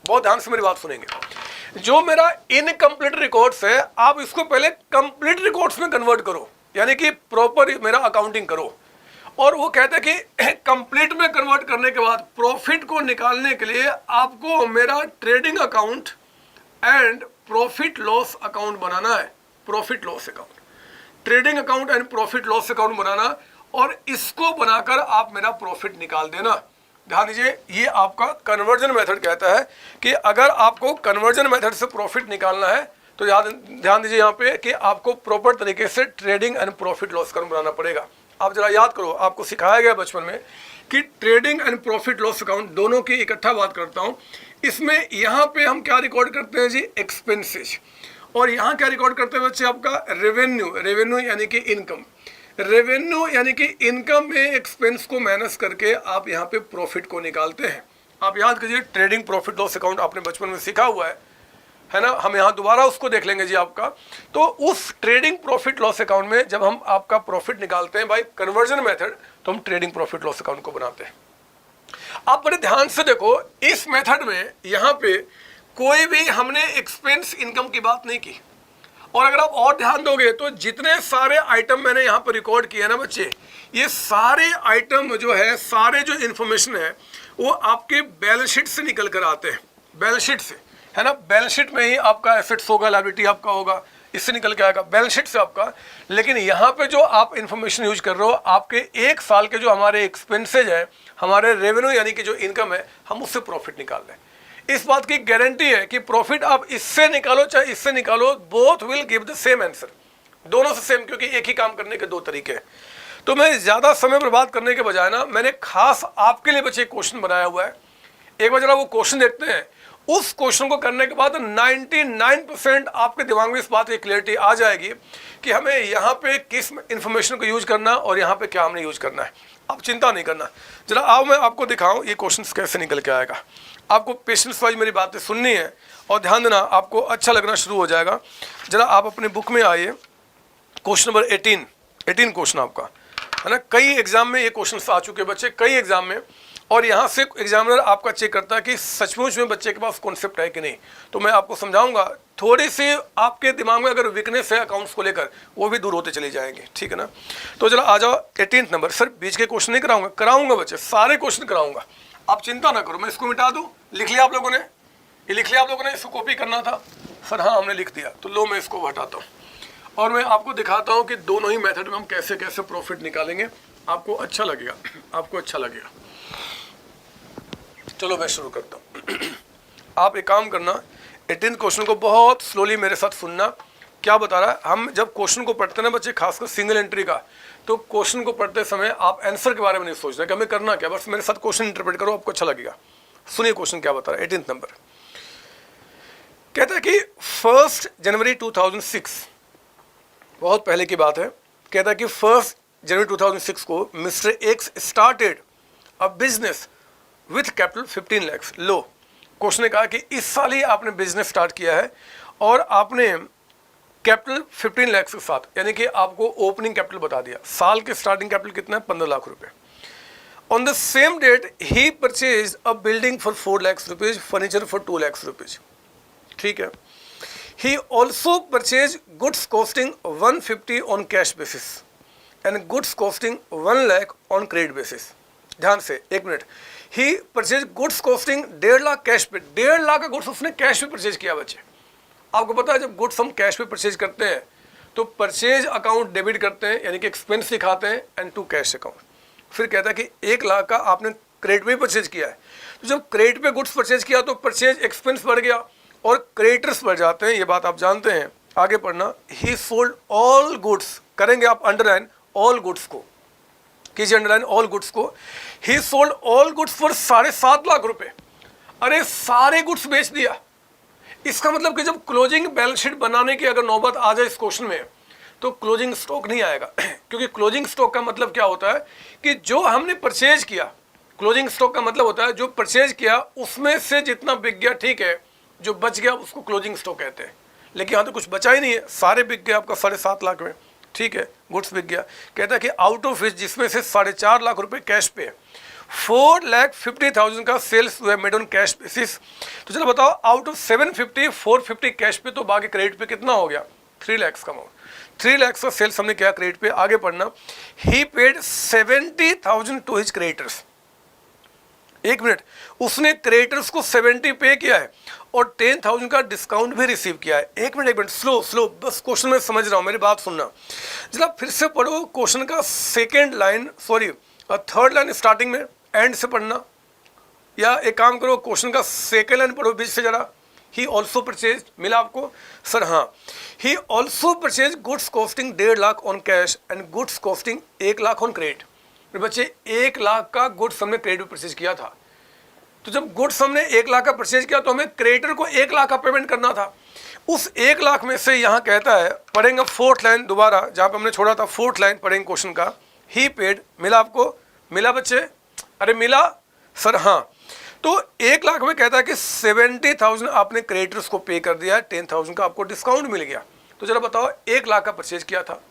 बहुत ध्यान से मेरी बात सुनेंगे। जो मेरा इनकम्प्लीट रिकॉर्ड्स है, आप इसको पहले कंप्लीट रिकॉर्ड्स में कन्वर्ट करो, यानी कि प्रॉपर मेरा अकाउंटिंग करो। और वो कहते हैं कि कंप्लीट में कन्वर्ट करने के बाद प्रॉफिट को निकालने के लिए आपको मेरा trading account and profit loss account बनाना है। Profit loss account, trading account and profit loss account बनाना, और इसको बनाकर आप मेरा प्रॉफिट निकाल देना। ध्यान दीजिए, ये आपका कन्वर्जन मेथड कहता है कि अगर आपको कन्वर्जन मेथड से प्रॉफिट निकालना है तो ध्यान दीजिए यहाँ पे कि आपको प्रॉपर तरीके से trading and profit loss account बनाना पड़ेगा। आप जरा याद करो, आपको सिखाया गया बचपन में कि trading and profit loss account दोनों की इकट्ठा बात करता हूँ। इसमें यहाँ पे हम क्या रिकॉर्ड करते हैं जी? एक्सपेंसेस। और यहाँ क्या रिकॉर्ड करते हैं बच्चे? आपका रेवेन्यू यानी कि इनकम। रेवेन्यू यानी कि इनकम में एक्सपेंस को माइनस करके आप यहाँ पे प्रॉफिट को निकालते हैं। आप याद कीजिए, ट्रेडिंग प्रॉफिट लॉस अकाउंट आपने बचपन में सीखा हुआ है। है ना, हम यहाँ दोबारा उसको देख लेंगे जी आपका। तो उस ट्रेडिंग प्रॉफिट लॉस अकाउंट में जब हम आपका प्रॉफिट निकालते हैं बाय कन्वर्जन मेथड, तो हम ट्रेडिंग प्रॉफिट लॉस अकाउंट को बनाते हैं। आप बड़े ध्यान से देखो, इस मेथड में यहाँ पे कोई भी हमने एक्सपेंस इनकम की बात नहीं की। और अगर आप और ध्यान दोगे तो जितने सारे आइटम मैंने यहाँ पर रिकॉर्ड किए ना बच्चे, ये सारे आइटम जो है, सारे जो इन्फॉर्मेशन है वो आपके बैलेंस शीट से निकल कर आते हैं, बैलेंस शीट से, है ना। बैलेंस शीट में ही आपका एसेट्स होगा, लायबिलिटी आपका होगा, इससे निकल के आएगा बैलेंस शीट से आपका। लेकिन यहाँ पे जो आप इन्फॉर्मेशन यूज कर रहे हो, आपके एक साल के जो हमारे एक्सपेंसेज है, हमारे रेवेन्यू यानी कि जो इनकम है, हम उससे प्रॉफिट निकाल रहे हैं। इस बात की गारंटी है कि प्रॉफिट आप इससे निकालो चाहे इससे निकालो, both will give the same answer, दोनों से सेम, क्योंकि एक ही काम करने के दो तरीके हैं। तो मैं ज़्यादा समय बर्बाद करने के बजाय ना, मैंने खास आपके लिए बच्चे क्वेश्चन बनाया हुआ है। एक बार जरा वो क्वेश्चन देखते हैं। उस क्वेश्चन को करने के बाद 99% आपके दिमाग में इस बात की क्लियरिटी आ जाएगी कि हमें यहाँ पे किस इन्फॉर्मेशन को यूज करना और यहाँ पे क्या हमने यूज करना है। आप चिंता नहीं करना। जरा आओ मैं आपको दिखाऊं ये क्वेश्चन कैसे निकल के आएगा। आपको पेशेंस वाइज मेरी बातें सुननी है और ध्यान देना, आपको अच्छा लगना शुरू हो जाएगा। जरा आप अपने बुक में आइए, क्वेश्चन नंबर 18 क्वेश्चन आपका, है ना। कई एग्जाम में ये क्वेश्चन आ चुके हैं बच्चे, कई एग्जाम में, और यहाँ से एग्जामिनर आपका चेक करता है कि सचमुच में बच्चे के पास कॉन्सेप्ट है कि नहीं। तो मैं आपको समझाऊंगा, थोड़ी सी आपके दिमाग में अगर वीकनेस है अकाउंट्स को लेकर, वो भी दूर होते चले जाएंगे, ठीक है ना। तो जरा आ जाओ 18 नंबर। सर बीच के क्वेश्चन नहीं कराऊंगा बच्चे, सारे क्वेश्चन कराऊंगा, आप चिंता ना करो। मैं इसको मिटा दूँ, लिख लिया आप लोगों ने, ये लिख लिया आप लोगों ने, इसको कॉपी करना था सर, हाँ हमने लिख दिया। तो लो मैं इसको हटाता हूँ और मैं आपको दिखाता हूँ कि दोनों ही मेथड में हम कैसे कैसे प्रॉफिट निकालेंगे। आपको अच्छा लगेगा, आपको अच्छा लगेगा। चलो मैं शुरू करता हूँ। आप एक काम करना, 18 क्वेश्चन को बहुत स्लोली मेरे साथ सुनना। क्या बता रहा है, हम जब क्वेश्चन को पढ़ते ना बच्चे, खासकर सिंगल एंट्री का, तो क्वेश्चन को पढ़ते समय आप आंसर के बारे में नहीं सोचना कि हमें करना क्या, बस मेरे साथ क्वेश्चन इंटरप्रेट करो, आपको अच्छा लगेगा। सुनिए क्वेश्चन क्या बता रहा है। 18 नंबर कहता है कि 1 जनवरी 2006, बहुत पहले की बात है, कहता है कि 1 जनवरी 2006 को mister x started a business with capital 15 lakh. Low, question ने कहा कि इस साल ही आपने बिजनेस स्टार्ट किया है और आपने कैपिटल 15 लाख के साथ, यानी कि आपको ओपनिंग कैपिटल बता दिया। साल के स्टार्टिंग कैपिटल कितना है, 15 लाख रुपए। On the same date he purchase a building for 4 lakh rupees, furniture for 2 lakh rupees, ठीक है। He also purchase goods costing 150 on cash basis and goods costing 1 lakh on credit basis. ध्यान से, एक minute. He purchase goods costing 1.5 lakh cash पे, 1.5 लाख का goods उसने cash पे purchase किया बच्चे। आपको पता है जब गुड्स हम कैश पे परचेज करते हैं तो परचेज अकाउंट डेबिट करते हैं, यानी कि एक्सपेंस दिखाते हैं, एंड टू कैश अकाउंट। फिर कहता है कि 1 लाख का आपने क्रेडिट पे परचेज किया है। तो जब क्रेडिट पे गुड्स परचेज किया तो परचेज एक्सपेंस बढ़ गया और क्रेडिटर्स बढ़ जाते हैं, ये बात आप जानते हैं। आगे पढ़ना, ही सोल्ड ऑल गुड्स, करेंगे आप अंडरलाइन ऑल गुड्स को, कीजिए अंडरलाइन ऑल गुड्स को। ही sold all goods for 7.5 lakh रुपए। अरे सारे गुड्स बेच दिया। इसका मतलब कि जब क्लोजिंग बैलेंस शीट बनाने की अगर नौबत आ जाए इस क्वेश्चन में, तो क्लोजिंग स्टॉक नहीं आएगा। क्योंकि क्लोजिंग स्टॉक का मतलब क्या होता है कि जो हमने परचेज किया, क्लोजिंग स्टॉक का मतलब होता है जो परचेज किया उसमें से जितना बिक गया, ठीक है, जो बच गया उसको क्लोजिंग स्टॉक कहते हैं। लेकिन यहाँ तो कुछ बचा ही नहीं है, सारे बिक गए आपका 7.5 लाख में, ठीक है, गुड्स बिक गया। कहता है कि आउट ऑफ विच, जिसमें से 4.5 लाख रुपए कैश पे, 4,50,000 का सेल्स हुआ मेड ऑन कैश बेसिस। तो चलो बताओ, आउट ऑफ 750, 450 कैश पे, तो बाकी क्रेडिट पे कितना हो गया, 3 लाख का अमाउंट। 3 लाख का सेल्स हमने किया क्रेडिट पे। आगे पढ़ना, ही पेड 70,000 टू हिज क्रेडिटर्स। एक मिनट, उसने क्रेडिटर्स को 70 पे किया है और 10,000 का डिस्काउंट भी रिसीव किया है। एक मिनट स्लो, बस क्वेश्चन में समझ रहा हूँ, मेरी बात सुनना जरा। फिर से पढ़ो क्वेश्चन का second line, sorry third line starting में, एंड से पढ़ना, या एक काम करो क्वेश्चन का सेकेंड लाइन पढ़ो बीच से जरा। ही ऑल्सो परचेज, मिला आपको सर? हाँ, ही also purchase goods costing 1.5 lakh on cash and goods costing 1 lakh on credit. बच्चे 1 लाख का गुड्स हमने क्रेडिट पे परचेज किया था। तो जब गुड्स हमने 1 लाख का परचेज किया तो हमें क्रेडिटर को 1 लाख का पेमेंट करना था। उस 1 लाख में से यहाँ कहता है, पढ़ेंगे 4th लाइन दोबारा जहाँ पे हमने छोड़ा था, 4th लाइन पढ़ेंगे क्वेश्चन का। ही पेड, मिला आपको? मिला बच्चे? अरे मिला सर? हाँ, तो 1 लाख में कहता है कि 70,000 आपने क्रेडिटर्स को पे कर दिया है, 10,000 का आपको डिस्काउंट मिल गया। तो जरा बताओ 1 लाख का परचेज किया था,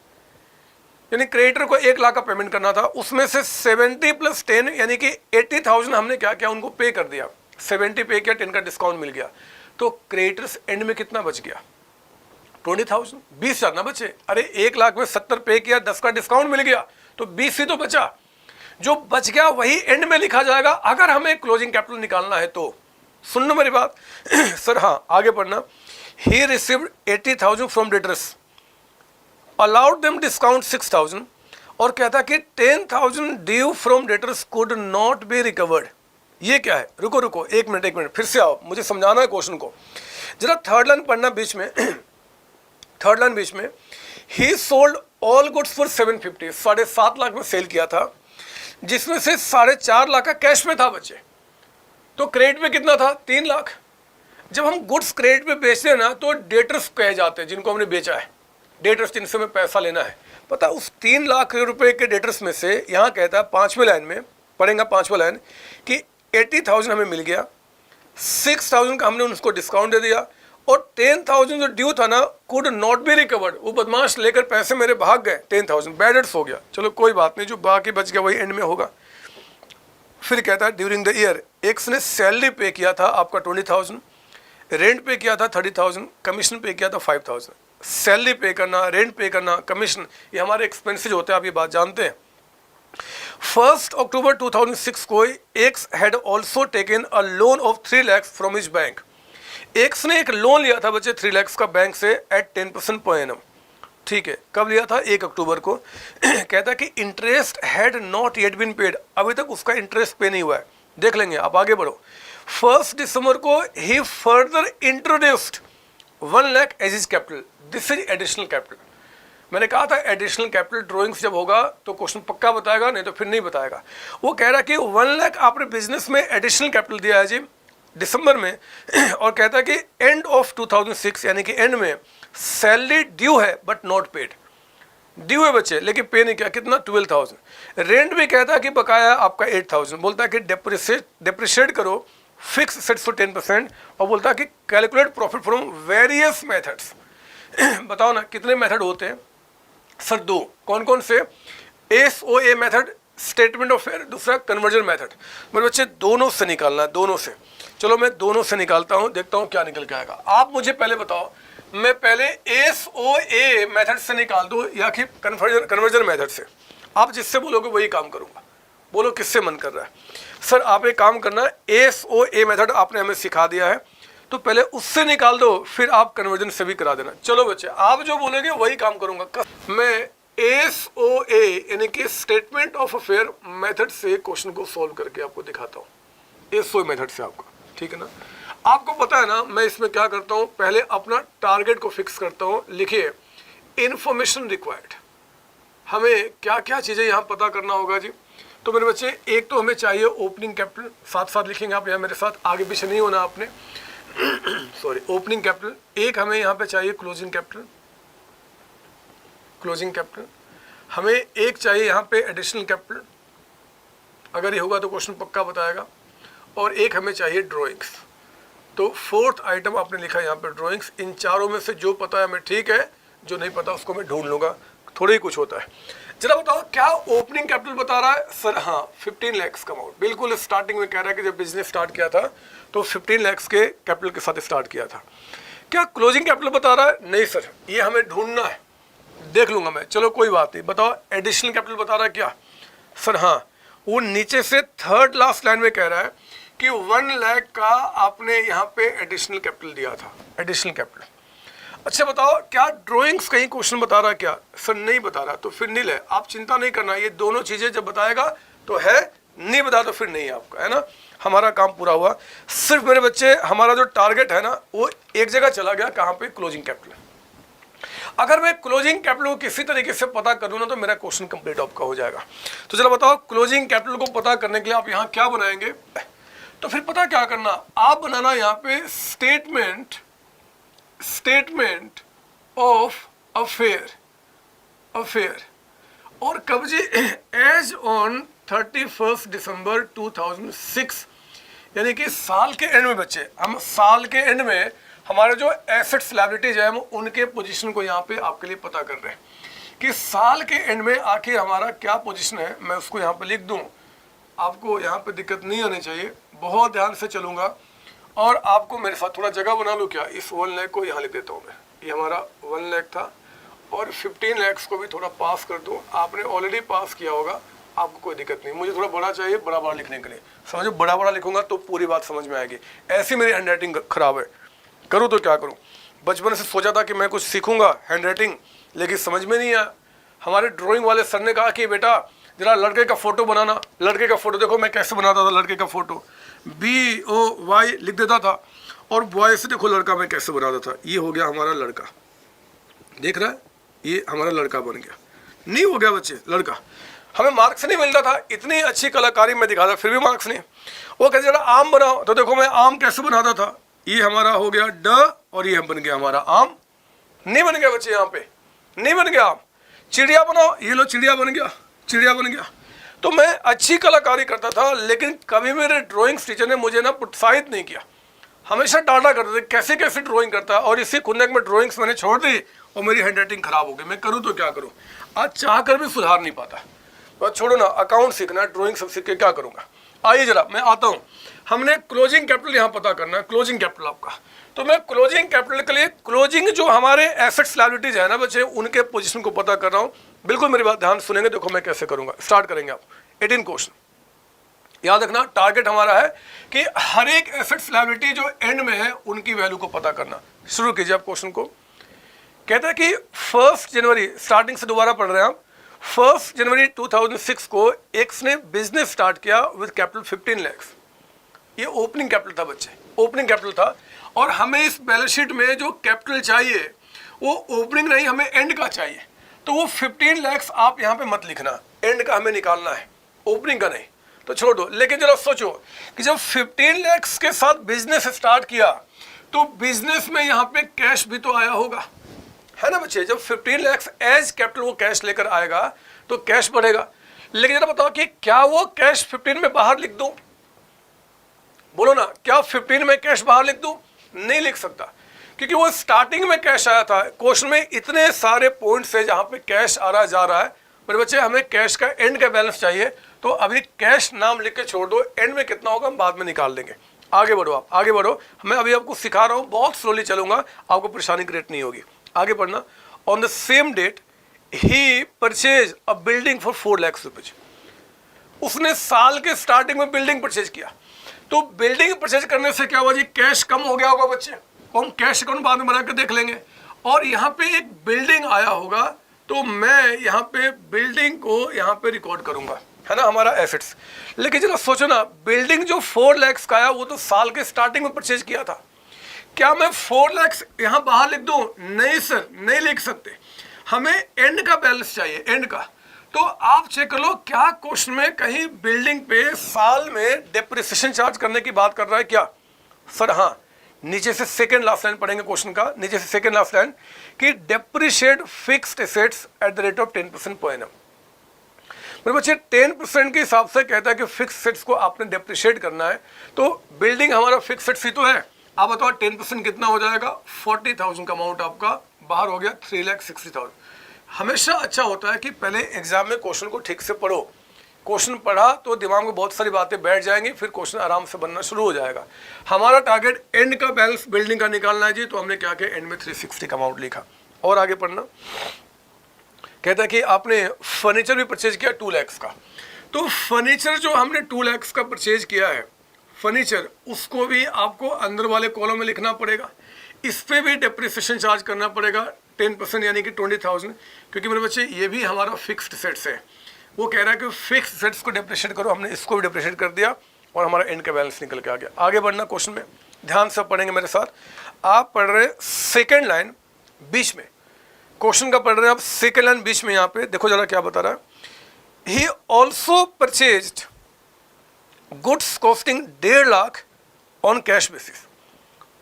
यानी क्रेडिटर को 1 लाख का पेमेंट करना था, उसमें से 70 + 10 यानी कि 80,000 हमने क्या किया, उनको पे कर दिया। 70 पे किया, 10 का डिस्काउंट मिल गया, तो क्रेडिटर्स एंड में कितना बच गया? 20,000। 20,000 ना बचे। अरे 1 लाख में 70 पे किया, 10 का डिस्काउंट मिल गया, तो 20 ही तो बचा। जो बच गया वही एंड में लिखा जाएगा अगर हमें क्लोजिंग कैपिटल निकालना है तो। सुनना मेरी बात सर। हाँ, आगे पढ़ना। He received 80,000 from debtors, allowed them discount 6,000, और कहता कि 10,000 due from debtors could not be recovered. ये क्या है? रुको रुको, एक मिनट, फिर से आओ, मुझे समझाना है क्वेश्चन को। जरा थर्ड लाइन पढ़ना बीच में थर्ड लाइन बीच में। ही sold all goods for 750, 7.5 lakh में सेल किया था, जिसमें से 4.5 लाख का कैश में था बचे। तो क्रेडिट में कितना था? 3 लाख। जब हम गुड्स क्रेडिट में बेचते हैं ना, तो डेटर्स कहे जाते हैं जिनको हमने बेचा है, डेटर्स जिनसे हमें पैसा लेना है। पता उस 3 लाख रुपए के डेटर्स में से यहाँ कहता है 5वें लाइन में पढ़ेंगे, 5वां लाइन, कि 80,000 हमें मिल गया, 6,000 का हमने उनको डिस्काउंट दे दिया, और 10,000 जो ड्यू था ना, कुड नॉट बी रिकवर्ड, वो बदमाश लेकर पैसे मेरे भाग गए, 10,000 बैड डेट्स हो गया। चलो कोई बात नहीं, जो बाकी बच गया वही एंड में होगा। फिर कहता है ड्यूरिंग द ईयर एक्स ने सैलरी पे किया था आपका 20,000, रेंट पे किया था 30,000, कमीशन पे किया था 5,000। सैलरी पे करना, रेंट पे करना, कमीशन, ये हमारे एक्सपेंसेज होते हैं, आप ये बात जानते हैं। 1 अक्टूबर 2006 को x had also taken a loan of 3 lakh from his bank. X ने एक लोन लिया था बच्चे 3 लाख का बैंक से एट 10% पर एनम। ठीक है, कब लिया था? 1 अक्टूबर को। कहता है कि interest had not yet been paid, अभी तक उसका इंटरेस्ट पे नहीं हुआ है। देख लेंगे, आप आगे बढ़ो। 1 दिसंबर को he further introduced 1 lakh as is capital, this is additional capital. मैंने कहा था एडिशनल कैपिटल ड्राइंग्स जब होगा तो क्वेश्चन पक्का बताएगा, नहीं तो फिर नहीं बताएगा। वो कह रहा है कि 1 लाख आपने बिजनेस में एडिशनल कैपिटल दिया है जी दिसंबर में, और कहता है कि एंड ऑफ 2006 यानी कि एंड में सैलरी ड्यू है बट नॉट पेड, ड्यू है बच्चे लेकिन पे नहीं किया, कितना? 12,000। रेंट भी कहता है कि बकाया आपका 8,000, बोलता है कि डेप्रिशिएट करो, फिक्स सेट्स फॉर 10%, और बोलता है कि calculate profit from various methods. बताओ ना कितने मेथड होते हैं सर? 2। कौन कौन से? SOA method, statement of fair, दूसरा कन्वर्जन मेथड। मेरे बच्चे दोनों से निकालना है, दोनों से। चलो मैं दोनों से निकालता हूं, देखता हूं क्या निकल के आएगा। आप मुझे पहले बताओ, मैं पहले SOA मेथड से निकाल दूं या कि कन्वर्जन मेथड से? आप जिससे बोलोगे वही काम करूंगा। बोलो किससे मन कर रहा है? सर आप एक काम करना, SOA मेथड आपने हमें सिखा दिया है, तो पहले उससे निकाल दो, फिर आप कन्वर्जन से भी करा देना। चलो बच्चे, आप जो बोलेंगे वही काम करूंगा। मैं SOA यानी कि स्टेटमेंट ऑफ अफेयर मेथड से क्वेश्चन को सॉल्व करके आपको दिखाता हूँ, SOA मेथड से आपका, ठीक है ना? आपको पता है ना मैं इसमें क्या करता हूँ, पहले अपना टारगेट को फिक्स करता हूँ। लिखिए इंफॉर्मेशन रिक्वायर्ड, हमें क्या क्या चीज़ें यहाँ पता करना होगा जी। तो मेरे बच्चे, एक तो हमें चाहिए ओपनिंग कैपिटल, साथ साथ लिखेंगे आप यहाँ मेरे साथ, आगे पीछे नहीं होना आपने सॉरी। Opening capital. एक हमें यहाँ पे चाहिए क्लोजिंग कैपिटल, क्लोजिंग कैपिटल। हमें एक चाहिए यहाँ पे एडिशनल कैपिटल, अगर ये होगा तो क्वेश्चन पक्का बताएगा। और एक हमें चाहिए ड्राइंग्स। तो 4th आइटम आपने लिखा है यहाँ पे ड्राइंग्स। इन चारों में से जो पता है हमें ठीक है, जो नहीं पता उसको मैं ढूंढ लूँगा, थोड़ा ही कुछ होता है। जरा बताओ क्या ओपनिंग कैपिटल बता रहा है? सर हाँ, 15 लाख का अमाउंट। बिल्कुल स्टार्टिंग में कह रहा है कि जब बिजनेस स्टार्ट किया था तो 15 लाख के कैपिटल के साथ स्टार्ट किया था। क्या क्लोजिंग कैपिटल बता रहा है? नहीं सर, ये हमें ढूंढना है, देख लूँगा मैं। चलो कोई बात नहीं। बताओ एडिशनल कैपिटल बता रहा है क्या? सर हाँ, वो नीचे से 3rd लास्ट लाइन में कह रहा है कि 1 लाख का आपने यहाँ पे एडिशनल कैपिटल दिया था, एडिशनल कैपिटल। अच्छा बताओ क्या ड्राइंग्स कहीं क्वेश्चन बता रहा है क्या? सर नहीं बता रहा, तो फिर नील है, आप चिंता नहीं करना। ये दोनों चीज़ें जब बताएगा तो है, नहीं बता तो फिर नहीं है आपका, है ना? हमारा काम पूरा हुआ। सिर्फ मेरे बच्चे हमारा जो टारगेट है ना वो एक जगह चला गया, कहाँ पे? Closing capital. अगर मैं क्लोजिंग कैपिटल को किसी तरीके से पता कर दूँ ना तो मेरा क्वेश्चन कंप्लीट आपका हो जाएगा। तो चलो बताओ क्लोजिंग कैपिटल को पता करने के लिए आप यहाँ क्या बनाएंगे? तो फिर पता क्या करना, आप बनाना यहाँ पे स्टेटमेंट ऑफ अफेयर और कब जी? एज ऑन 31 दिसंबर 2006 यानी कि साल के एंड में बच्चे, हम साल के एंड में हमारे जो एसेट्स लायबिलिटीज है हम उनके पोजीशन को यहाँ पे आपके लिए पता कर रहे हैं कि साल के एंड में आखिर हमारा क्या पोजीशन है। मैं उसको यहाँ पे लिख दूँ, आपको यहाँ पे दिक्कत नहीं आनी चाहिए, बहुत ध्यान से चलूँगा। और आपको मेरे साथ थोड़ा जगह बना लूँ क्या, इस 1 लाख को यहाँ लिख देता हूँ मैं, ये हमारा 1 लाख था और 15 लाख को भी थोड़ा पास कर दूँ। आपने ऑलरेडी पास किया होगा, आपको कोई दिक्कत नहीं। मुझे थोड़ा बड़ा चाहिए, बड़ा बड़ा लिखने के लिए, समझो बड़ा बड़ा लिखूंगा तो पूरी बात समझ में आएगी। ऐसी मेरी हैंड राइटिंग खराब है, करूँ तो क्या करूँ। बचपन से सोचा था कि मैं कुछ सीखूंगा हैंड राइटिंग, लेकिन समझ में नहीं आया। हमारे ड्राइंग वाले सर ने कहा कि बेटा जरा लड़के का फोटो बनाना। लड़के का फोटो देखो मैं कैसे बनाता था, लड़के का फोटो BOY लिख देता था और बॉय से देखो लड़का मैं कैसे बनाता था। ये हो गया हमारा लड़का, देख रहा है, ये हमारा लड़का बन गया। नहीं हो गया बच्चे लड़का, हमें मार्क्स नहीं मिलता था, इतनी अच्छी कलाकारी में दिखाता फिर भी मार्क्स नहीं। वो कहते जरा आम बनाओ, तो देखो मैं आम कैसे बनाता था, ये हमारा हो गया ड और ये बन गया हमारा आम। नहीं बन गया बच्चे, यहाँ पे नहीं बन गया आम। चिड़िया बनाओ, ये लो चिड़िया बन गया, चिड़िया बन गया। तो मैं अच्छी कलाकारी करता था, लेकिन कभी मेरे ड्राइंग्स टीचर ने मुझे ना प्रोत्साहित नहीं किया, हमेशा डांटा करते थे कैसे कैसे ड्राइंग करता है। और इसी खुन्नक में ड्राइंग्स मैंने छोड़ दी और मेरी हैंड राइटिंग खराब हो गई। मैं करूँ तो क्या करूँ, आज चाह कर भी सुधार नहीं पाता। तो छोड़ो ना, अकाउंट सीखना है, ड्राइंग सब सीख के क्या करूँगा। आइए जरा मैं आता हूँ, हमने क्लोजिंग कैपिटल यहाँ पता करना है, क्लोजिंग कैपिटल आपका। तो मैं क्लोजिंग कैपिटल के लिए क्लोजिंग जो हमारे एसेट्स लायबिलिटीज है ना बच्चे, उनके पोजीशन को पता कर रहा हूँ। बिल्कुल मेरी बात ध्यान सुनेंगे, देखो मैं कैसे करूँगा। स्टार्ट करेंगे आप 18 क्वेश्चन। याद रखना टारगेट हमारा है कि हर एक एसेट्स लायबिलिटी जो एंड में है उनकी वैल्यू को पता करना। शुरू कीजिए आप क्वेश्चन को। कहता है कि 1 जनवरी, स्टार्टिंग से दोबारा पढ़ रहे हैं आप, 1 जनवरी 2006 को एक्स ने बिजनेस स्टार्ट किया विद कैपिटल 15 लाख। ये ओपनिंग कैपिटल था बच्चे, ओपनिंग कैपिटल था। और हमें इस बैलेंस शीट में जो कैपिटल चाहिए वो ओपनिंग नहीं, हमें एंड का चाहिए। तो वो 15 लाख आप यहाँ पे मत लिखना, एंड का हमें निकालना है, ओपनिंग का नहीं। तो छोड़ दो। लेकिन जरा सोचो कि जब 15 लाख के साथ बिजनेस स्टार्ट किया तो बिजनेस में यहाँ पे कैश भी तो आया होगा, है ना बच्चे। जब 15 लाख एज कैपिटल वो कैश लेकर आएगा तो कैश बढ़ेगा। लेकिन जरा बताओ कि क्या वो कैश 15 में बाहर लिख दूं, बोलो ना, क्या 15 में कैश बाहर लिख दूं? नहीं लिख सकता, क्योंकि वो स्टार्टिंग में कैश आया था। क्वेश्चन में इतने सारे पॉइंट्स है जहां पे कैश आ रहा जा रहा है। मेरे बच्चे हमें कैश का एंड का बैलेंस चाहिए, तो अभी कैश नाम लिख के छोड़ दो, एंड में कितना होगा हम बाद में निकाल देंगे। आगे बढ़ो आप, आगे बढ़ो। मैं अभी आपको सिखा रहा हूँ, बहुत स्लोली चलूंगा, आपको परेशानी क्रिएट नहीं होगी। आगे बढ़ना। On the same date he purchase a building for 4 lakh rupees. उसने साल के स्टार्टिंग में बिल्डिंग परचेज किया। तो बिल्डिंग परचेज करने से क्या हुआ जी, कैश कम हो गया होगा बच्चे। हम कैश अकाउंट बाद में बना कर देख लेंगे। और यहाँ पे एक बिल्डिंग आया होगा, तो मैं यहाँ पे बिल्डिंग को यहाँ पे रिकॉर्ड करूंगा, है ना, हमारा एसेट्स। लेकिन जरा सोचो ना, बिल्डिंग जो 4 लाख का आया वो तो साल के स्टार्टिंग में परचेज किया था। क्या मैं 4 लाख यहाँ बाहर लिख दूं? नहीं सर, नहीं लिख सकते, हमें एंड का बैलेंस चाहिए, एंड का। तो आप चेक कर लो क्या क्वेश्चन में कहीं बिल्डिंग पे साल में डेप्रिसिएशन चार्ज करने की बात कर रहा है क्या सर? हाँ, नीचे से सेकंड लास्ट लाइन पढ़ेंगे क्वेश्चन का, नीचे से सेकंड लास्ट लाइन कि depreciate fixed assets at the rate of 10% per annum. मेरे बच्चे 10% के हिसाब से कहता है कि फिक्स एसेट्स को आपने डेप्रिशिएट करना है। तो बिल्डिंग हमारा फिक्स एसेट्स ही तो है। आप बताओ 10% कितना हो जाएगा? 40,000 का अमाउंट आपका बाहर हो गया, 3,60,000। हमेशा अच्छा होता है कि पहले एग्जाम में क्वेश्चन को ठीक से पढ़ो। क्वेश्चन पढ़ा तो दिमाग में बहुत सारी बातें बैठ जाएंगी, फिर क्वेश्चन आराम से बनना शुरू हो जाएगा। हमारा टारगेट एंड का बैलेंस बिल्डिंग का निकालना है जी, तो हमने क्या किया, एंड में 360 का अमाउंट लिखा। और आगे पढ़ना। कहता है कि आपने फर्नीचर भी परचेज किया 2 लाख का। तो फर्नीचर जो हमने 2 लाख का परचेज किया है फर्नीचर, उसको भी आपको अंदर वाले कॉलम में लिखना पड़ेगा। इस पर भी डेप्रिसिएशन चार्ज करना पड़ेगा 10%, यानी कि 20,000, क्योंकि मेरे बच्चे ये भी हमारा फिक्स्ड सेट्स है। वो कह रहा है कि फिक्स्ड सेट्स को डेप्रिशिएट करो, हमने इसको भी डेप्रिशिएट कर दिया और हमारा एंड का बैलेंस निकल के आ गया। आगे बढ़ना क्वेश्चन में, ध्यान से पढ़ेंगे मेरे साथ। आप पढ़ रहे सेकेंड लाइन बीच में, क्वेश्चन का पढ़ रहे हैं आप सेकेंड लाइन बीच में। यहाँ पे देखो जरा क्या बता रहा है। He also purchased goods costing 1.5 lakh on cash basis.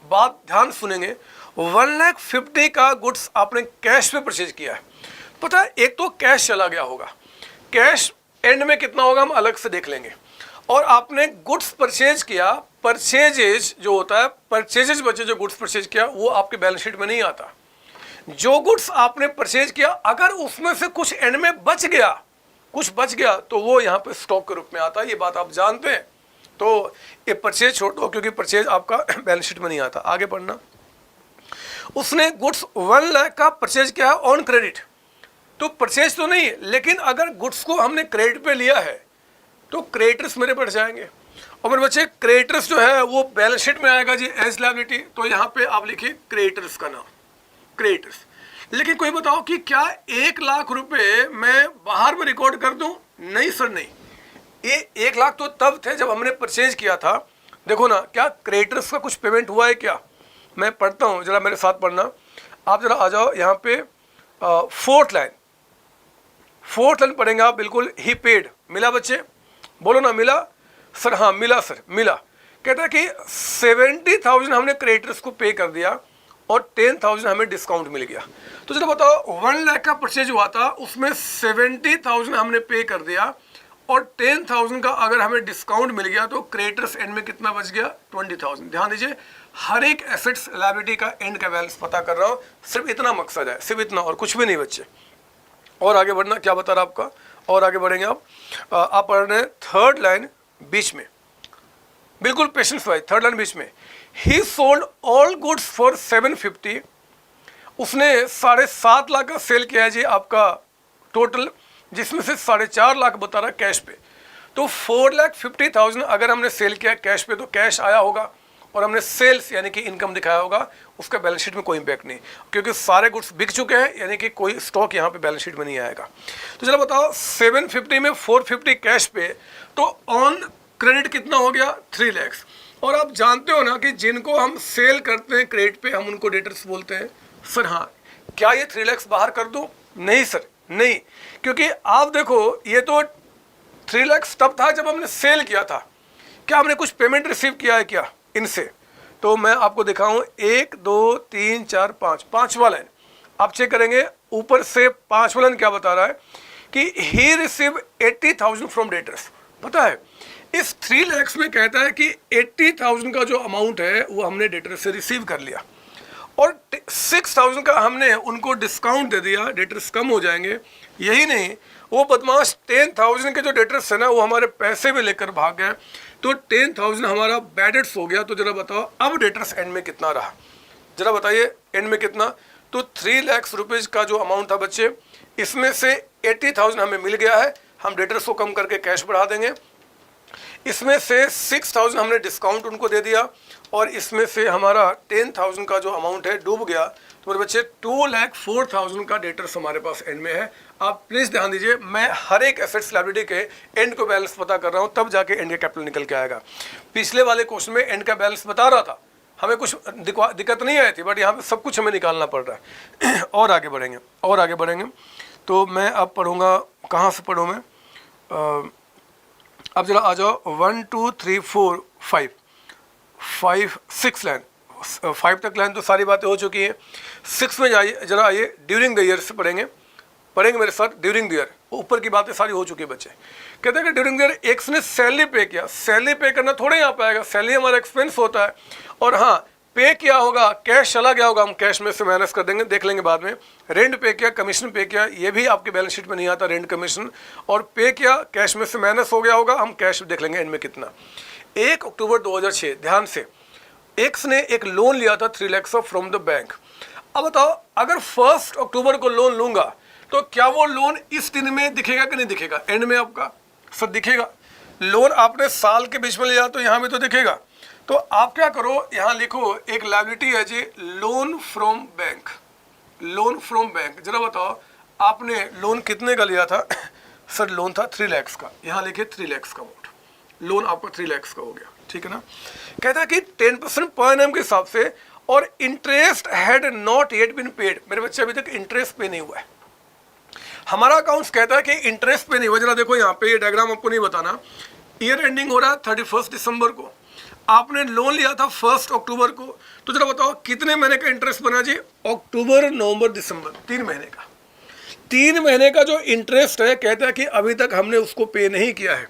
बात ध्यान सुनेंगे, 1,50,000 का गुड्स आपने कैश पे परचेज किया है। पता है, एक तो कैश चला गया होगा, कैश एंड में कितना होगा हम अलग से देख लेंगे। और आपने गुड्स परचेज किया, परचेजेज जो होता है, परचेजेज बचे जो गुड्स परचेज किया वो आपके बैलेंस शीट में नहीं आता। जो गुड्स आपने परचेज किया अगर उसमें से कुछ एंड में बच गया, कुछ बच गया तो वो यहाँ पे स्टॉक के रूप में आता है, ये बात आप जानते हैं। तो ये परचेज छोड़ दो क्योंकि परचेज आपका बैलेंस शीट में नहीं आता। आगे पढ़ना, उसने गुड्स 1 लाख का परचेज किया ऑन क्रेडिट, तो परचेज तो नहीं है, लेकिन अगर गुड्स को हमने क्रेडिट पे लिया है तो क्रेडिटर्स मेरे बढ़ जाएंगे। और मेरे बच्चे क्रेडिटर्स जो है वो बैलेंस शीट में आएगा जी एज लायबिलिटी, तो यहाँ पे आप लिखिए क्रेडिटर्स का नाम, क्रेडिटर्स। लेकिन कोई बताओ कि क्या 1 लाख रुपए मैं बाहर में रिकॉर्ड कर दूं? नहीं सर नहीं, ये 1 लाख तो तब थे जब हमने परचेज किया था। देखो ना, क्या क्रेडिटर्स का कुछ पेमेंट हुआ है क्या? मैं पढ़ता हूँ, जरा मेरे साथ पढ़ना। आप जरा आ जाओ यहाँ पे, फोर्थ लाइन पढ़ेंगे आप, बिल्कुल ही पेड। मिला बच्चे? बोलो ना, मिला सर? हाँ मिला सर, मिला। कहता है कि 70,000 हमने क्रेडिटर्स को पे कर दिया और 10,000 हमें डिस्काउंट मिल गया। तो जरा बताओ 1 लाख का परचेज हुआ था, उसमें 70,000 हमने पे कर दिया और 10,000 का अगर हमें डिस्काउंट मिल गया तो क्रेडिटर्स एंड में कितना बच गया? 20,000। ध्यान दीजिए, हर एक एसेट्स लायबिलिटी का एंड का बैलेंस पता कर रहा हूँ, सिर्फ इतना मकसद है, सिर्फ इतना, और कुछ भी नहीं बच्चे। और आगे बढ़ना, क्या बता रहा आपका, और आगे बढ़ेंगे आप पढ़ रहे हैं थर्ड लाइन बीच में, बिल्कुल पेशेंस वाइज, थर्ड लाइन बीच में। ही सोल्ड ऑल गुड्स फॉर 750, उसने 7.5 लाख का सेल किया है जी आपका टोटल, जिसमें से 4.5 लाख बता रहा है कैश पे। तो 4,50,000 अगर हमने सेल किया कैश पे तो कैश आया होगा, और हमने सेल्स यानी कि इनकम दिखाया होगा, उसका बैलेंस शीट में कोई इम्पैक्ट नहीं, क्योंकि सारे गुड्स बिक चुके हैं, यानी कि कोई स्टॉक यहाँ पे बैलेंस शीट में नहीं आएगा। तो चलो बताओ 750 में 450 कैश पे, तो ऑन क्रेडिट कितना हो गया? 3 लाख। और आप जानते हो ना कि जिनको हम सेल करते हैं क्रेडिट पे हम उनको डेटर्स बोलते हैं। सर हाँ, क्या ये 3 लाख बाहर कर दूँ? नहीं सर नहीं, क्योंकि आप देखो ये तो 3 लाख तब था जब हमने सेल किया था, क्या हमने कुछ पेमेंट रिसीव किया है क्या इनसे? तो मैं आपको दिखाऊं, 1 2 3 4 5, पांचवा लाइन आप चेक करेंगे, ऊपर से पांचवा लाइन क्या बता रहा है कि ही रिसीव 80,000 फ्रॉम डेटर्स। पता है इस 3 लाख में कहता है कि 80,000 का जो अमाउंट है वो हमने डेटर्स से रिसीव कर लिया, और 6,000 का हमने उनको डिस्काउंट दे दिया, डेटर्स कम हो जाएंगे। यही नहीं, वो बदमाश 10,000 के जो डेटर्स है ना वो हमारे पैसे भी लेकर भाग गए, तो 10,000 हमारा बैड डेट्स हो गया। तो जरा बताओ अब डेटर्स एंड में कितना रहा, जरा बताइए एंड में कितना? तो 3 लाख रुपीज़ का जो अमाउंट था बच्चे, इसमें से 80,000 हमें मिल गया है, हम डेटर्स को कम करके कैश बढ़ा देंगे। इसमें से 6,000 हमने डिस्काउंट उनको दे दिया, और इसमें से हमारा 10,000 का जो अमाउंट है डूब गया। तो मेरे बच्चे 2,04,000 का डेटर्स हमारे पास एंड में है। आप प्लीज़ ध्यान दीजिए, मैं हर एक एसेट्स लायबिलिटी के एंड को बैलेंस पता कर रहा हूँ, तब जाके एंड का कैपिटल निकल के आएगा। पिछले वाले क्वेश्चन में एंड का बैलेंस बता रहा था, हमें कुछ दिक्कत नहीं आई थी, बट यहाँ पे सब कुछ हमें निकालना पड़ रहा है। और आगे बढ़ेंगे, तो मैं अब पढ़ूँगा, कहाँ से पढ़ूँ मैं? अब जरा आ जाओ 1 2 3 4 5 6 लाइन, 5 तक लाइन तो सारी बातें हो चुकी हैं। 6 में जाइए, जरा आइए, ड्यूरिंग द ईयर से पढ़ेंगे मेरे साथ। ड्यूरिंग द ईयर ऊपर की बातें सारी हो चुकी है बच्चे। कहते हैं कि ड्यूरिंग द ईयर एक्स ने सैलरी पे किया, सैलरी पे करना थोड़े यहाँ पे आएगा, सैलरी हमारा एक्सपेंस होता है, और हाँ पे किया होगा, कैश चला गया होगा, हम कैश में से माइनस कर देंगे, देख लेंगे बाद में। रेंट पे किया, कमीशन पे किया, ये भी आपके बैलेंस शीट में नहीं आता, रेंट कमीशन, और पे किया कैश में से माइनस हो गया होगा, हम कैश देख लेंगे एंड में कितना। 1 अक्टूबर 2006, ध्यान से, एक्स ने एक लोन लिया था 3 लाख फ्रॉम द बैंक। अब बताओ अगर 1 अक्टूबर को लोन लूंगा तो क्या वो लोन इस दिन में दिखेगा कि नहीं दिखेगा? एंड में आपका सब दिखेगा। लोन आपने साल के बीच में लिया तो यहाँ भी तो दिखेगा। तो आप क्या करो, यहाँ लिखो एक लायबिलिटी है जी, loan from bank, loan from bank. जरा बताओ आपने लोन कितने का लिया था? सर लोन था 3 लाख का, यहाँ लिखे 3 लाख का अमाउंट, लोन आपका 3 लाख का हो गया, ठीक है ना। कहता है कि 10% पर एनम के हिसाब से, और interest had not yet been paid. मेरे बच्चे अभी तक इंटरेस्ट पे नहीं हुआ है, हमारा अकाउंट्स कहता है कि इंटरेस्ट पे नहीं हुआ। जरा देखो यहाँ पे, ये डायग्राम आपको नहीं बताना, ईयर एंडिंग हो रहा है 31 दिसंबर को, आपने लोन लिया था 1 अक्टूबर को, तो जरा बताओ कितने महीने का इंटरेस्ट बना जी? अक्टूबर नवंबर दिसंबर, 3 महीने का। 3 महीने का जो इंटरेस्ट है कहता है कि अभी तक हमने उसको पे नहीं किया है।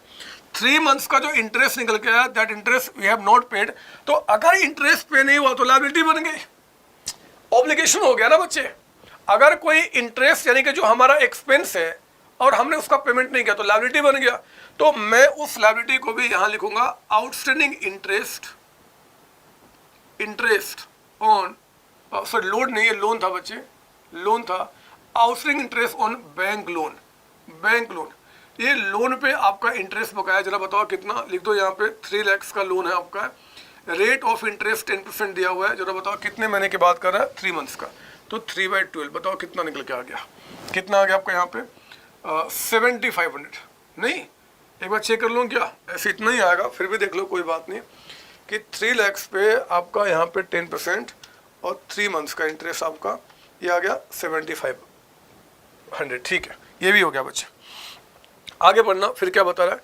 3 मंथ्स का जो इंटरेस्ट निकल के आया, that interest we have not paid. तो अगर इंटरेस्ट पे नहीं हुआ तो लायबिलिटी बन गई, ऑब्लिगेशन हो गया ना बच्चे। अगर कोई इंटरेस्ट यानी कि जो हमारा एक्सपेंस है और हमने उसका पेमेंट नहीं किया तो लायबिलिटी बन गया। तो मैं उस लायबिलिटी को भी यहां लिखूंगा outstanding interest on, sorry loan नहीं है, लोन था बच्चे, लोन था, outstanding interest on bank loan. ये लोन पे आपका इंटरेस्ट बकाया, जरा बताओ कितना, लिख दो यहाँ पे 3 लाख का लोन है आपका, रेट ऑफ इंटरेस्ट 10% दिया हुआ है, जरा बताओ कितने महीने की बात कर रहा है, 3 मंथ्स का, तो 3/12 बताओ कितना निकल के आ गया, कितना आ गया आपका यहाँ पे 7500। नहीं, एक बार चेक कर लूँ क्या, ऐसे इतना ही आएगा, फिर भी देख लो कोई बात नहीं, कि 3 लाख पे आपका यहाँ पे 10% और 3 मंथ्स का इंटरेस्ट आपका ये आ गया 7500। ठीक है, ये भी हो गया बच्चे। आगे बढ़ना, फिर क्या बता रहा है,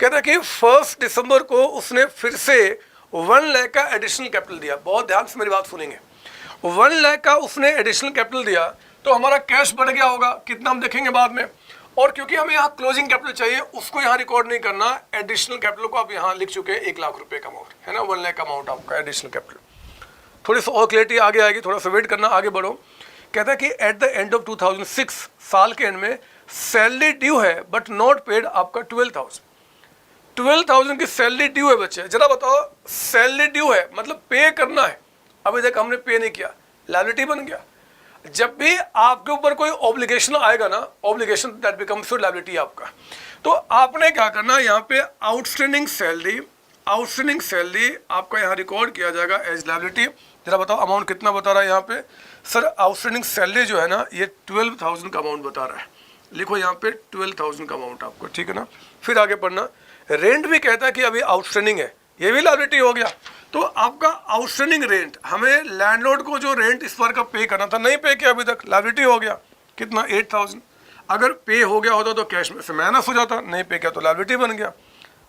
कहता है कि 1 दिसंबर को उसने फिर से 1 लाख का एडिशनल कैपिटल दिया। बहुत ध्यान से मेरी बात सुनेंगे, 1 लाख का उसने एडिशनल कैपिटल दिया तो हमारा कैश बढ़ गया होगा, कितना हम देखेंगे बाद में। और क्योंकि हमें यहाँ क्लोजिंग कैपिटल चाहिए, उसको यहाँ रिकॉर्ड नहीं करना, एडिशनल कैपिटल को आप यहाँ लिख चुके हैं 1 लाख रुपए का अमाउंट है ना, 1 लाख का अमाउंट आपका एडिशनल कैपिटल। थोड़ी सी और क्लियरिटी आगे आएगी, थोड़ा सा वेट करना, आगे बढ़ो। कहता है कि एट द एंड ऑफ 2006, साल के एंड में सैलरी ड्यू है बट नॉट पेड आपका 12,000 की सैलरी ड्यू है बच्चे। जरा बताओ, सैलरी ड्यू है मतलब पे करना है, अभी तक हमने पे नहीं किया, लायबिलिटी बन गया। जब भी आपके ऊपर कोई ऑब्लिगेशन आएगा ना, obligation that becomes your liability आपका, तो आपने क्या करना, यहाँ पे आउटस्टैंडिंग सैलरी आपका यहाँ रिकॉर्ड किया जाएगा एज लायबिलिटी। जरा बताओ अमाउंट कितना बता रहा है यहाँ पे, सर आउटस्टैंडिंग सैलरी जो है ना ये 12,000 का अमाउंट बता रहा है, लिखो यहाँ पे 12,000 का अमाउंट आपको, ठीक है ना। फिर आगे पढ़ना, रेंट भी कहता है कि अभी आउटस्टैंडिंग है, ये भी लायबिलिटी हो गया। तो आपका आउटस्टैंडिंग रेंट, हमें लैंडलॉर्ड को जो रेंट इस बार का पे करना था, नहीं पे किया अभी तक, लायबिलिटी हो गया, कितना 8,000। अगर पे हो गया होता तो कैश में से माइनस हो जाता, नहीं पे किया तो लायबिलिटी बन गया।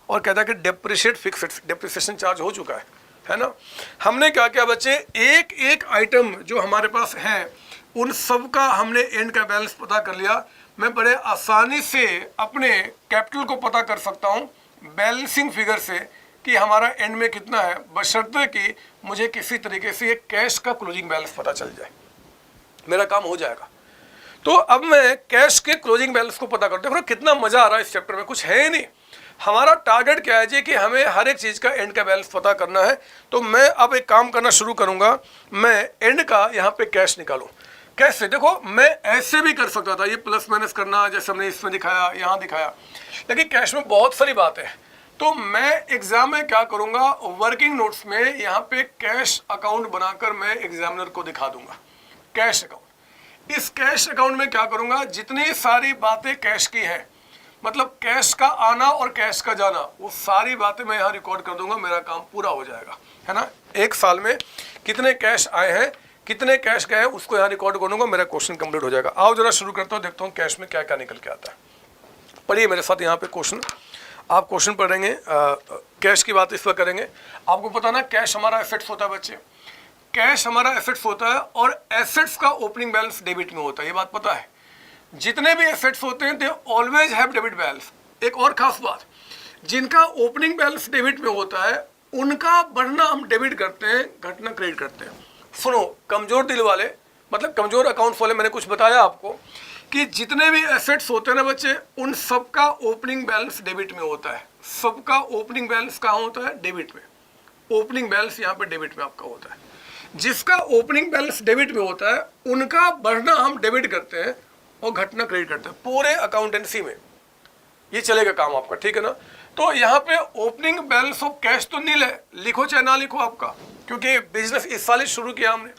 और कहता है कि डेप्रिशिएट फिक्स्ड, डेप्रिसिएशन चार्ज हो चुका है ना। हमने क्या किया बच्चे, एक एक आइटम जो हमारे पास है उन सब का हमने एंड का बैलेंस पता कर लिया। मैं बड़े आसानी से अपने कैपिटल को पता कर सकता हूँ बैलेंसिंग फिगर से कि हमारा एंड में कितना है, बशर्ते कि मुझे किसी तरीके से एक कैश का क्लोजिंग बैलेंस पता चल जाए, मेरा काम हो जाएगा। तो अब मैं कैश के क्लोजिंग बैलेंस को पता करता हूँ। कितना मजा आ रहा है इस चैप्टर में, कुछ है ही नहीं। हमारा टारगेट क्या है जी कि हमें हर एक चीज़ का एंड का बैलेंस पता करना है। तो मैं अब एक काम करना शुरू करूँगा, मैं एंड का यहाँ पे कैश निकालूँ। कैसे, देखो मैं ऐसे भी कर सकता था, ये प्लस माइनस करना, जैसे हमने इसमें दिखाया, यहाँ दिखाया, लेकिन कैश में बहुत सारी बातें हैं। तो मैं एग्जाम में क्या करूँगा, वर्किंग नोट्स में यहाँ पे कैश अकाउंट बनाकर मैं एग्जामिनर को दिखा दूंगा कैश अकाउंट। इस कैश अकाउंट में क्या करूँगा, जितनी सारी बातें कैश की है, मतलब कैश का आना और कैश का जाना, वो सारी बातें मैं यहाँ रिकॉर्ड कर दूंगा, मेरा काम पूरा हो जाएगा, है ना। एक साल में कितने कैश आए हैं, कितने कैश गए हैं, उसको यहाँ रिकॉर्ड कर दूंगा, मेरा क्वेश्चन कंप्लीट हो जाएगा। आओ जरा शुरू करता हूँ, देखता हूँ कैश में क्या क्या निकल के आता है। पढ़िए मेरे साथ यहाँ पे क्वेश्चन, आप क्वेश्चन पढ़ेंगे, कैश की बात इस पर करेंगे। आपको पता ना कैश हमारा एसेट्स होता है बच्चे, कैश हमारा एसेट्स होता है और एसेट्स का ओपनिंग बैलेंस डेबिट में होता है, ये बात पता है। जितने भी एसेट्स होते हैं they always have debit balance. एक और खास बात, जिनका ओपनिंग बैलेंस डेबिट में होता है उनका बढ़ना हम डेबिट करते हैं, घटना क्रेडिट करते हैं। सुनो, कमजोर दिल वाले, मतलब कमजोर अकाउंट्स वाले, मैंने कुछ बताया आपको कि जितने भी एसेट्स होते हैं ना बच्चे, उन सबका ओपनिंग बैलेंस डेबिट में होता है। सबका ओपनिंग बैलेंस कहाँ होता है, डेबिट में। ओपनिंग बैलेंस यहाँ पे डेबिट में आपका होता है। जिसका ओपनिंग बैलेंस डेबिट में होता है उनका बढ़ना हम डेबिट करते हैं और घटना क्रेडिट करते हैं। पूरे अकाउंटेंसी में ये चलेगा काम आपका, ठीक है ना। तो यहाँ पे ओपनिंग बैलेंस ऑफ कैश तो नील है, लिखो चाहे ना लिखो आपका, क्योंकि बिजनेस इस साल ही शुरू किया हमने,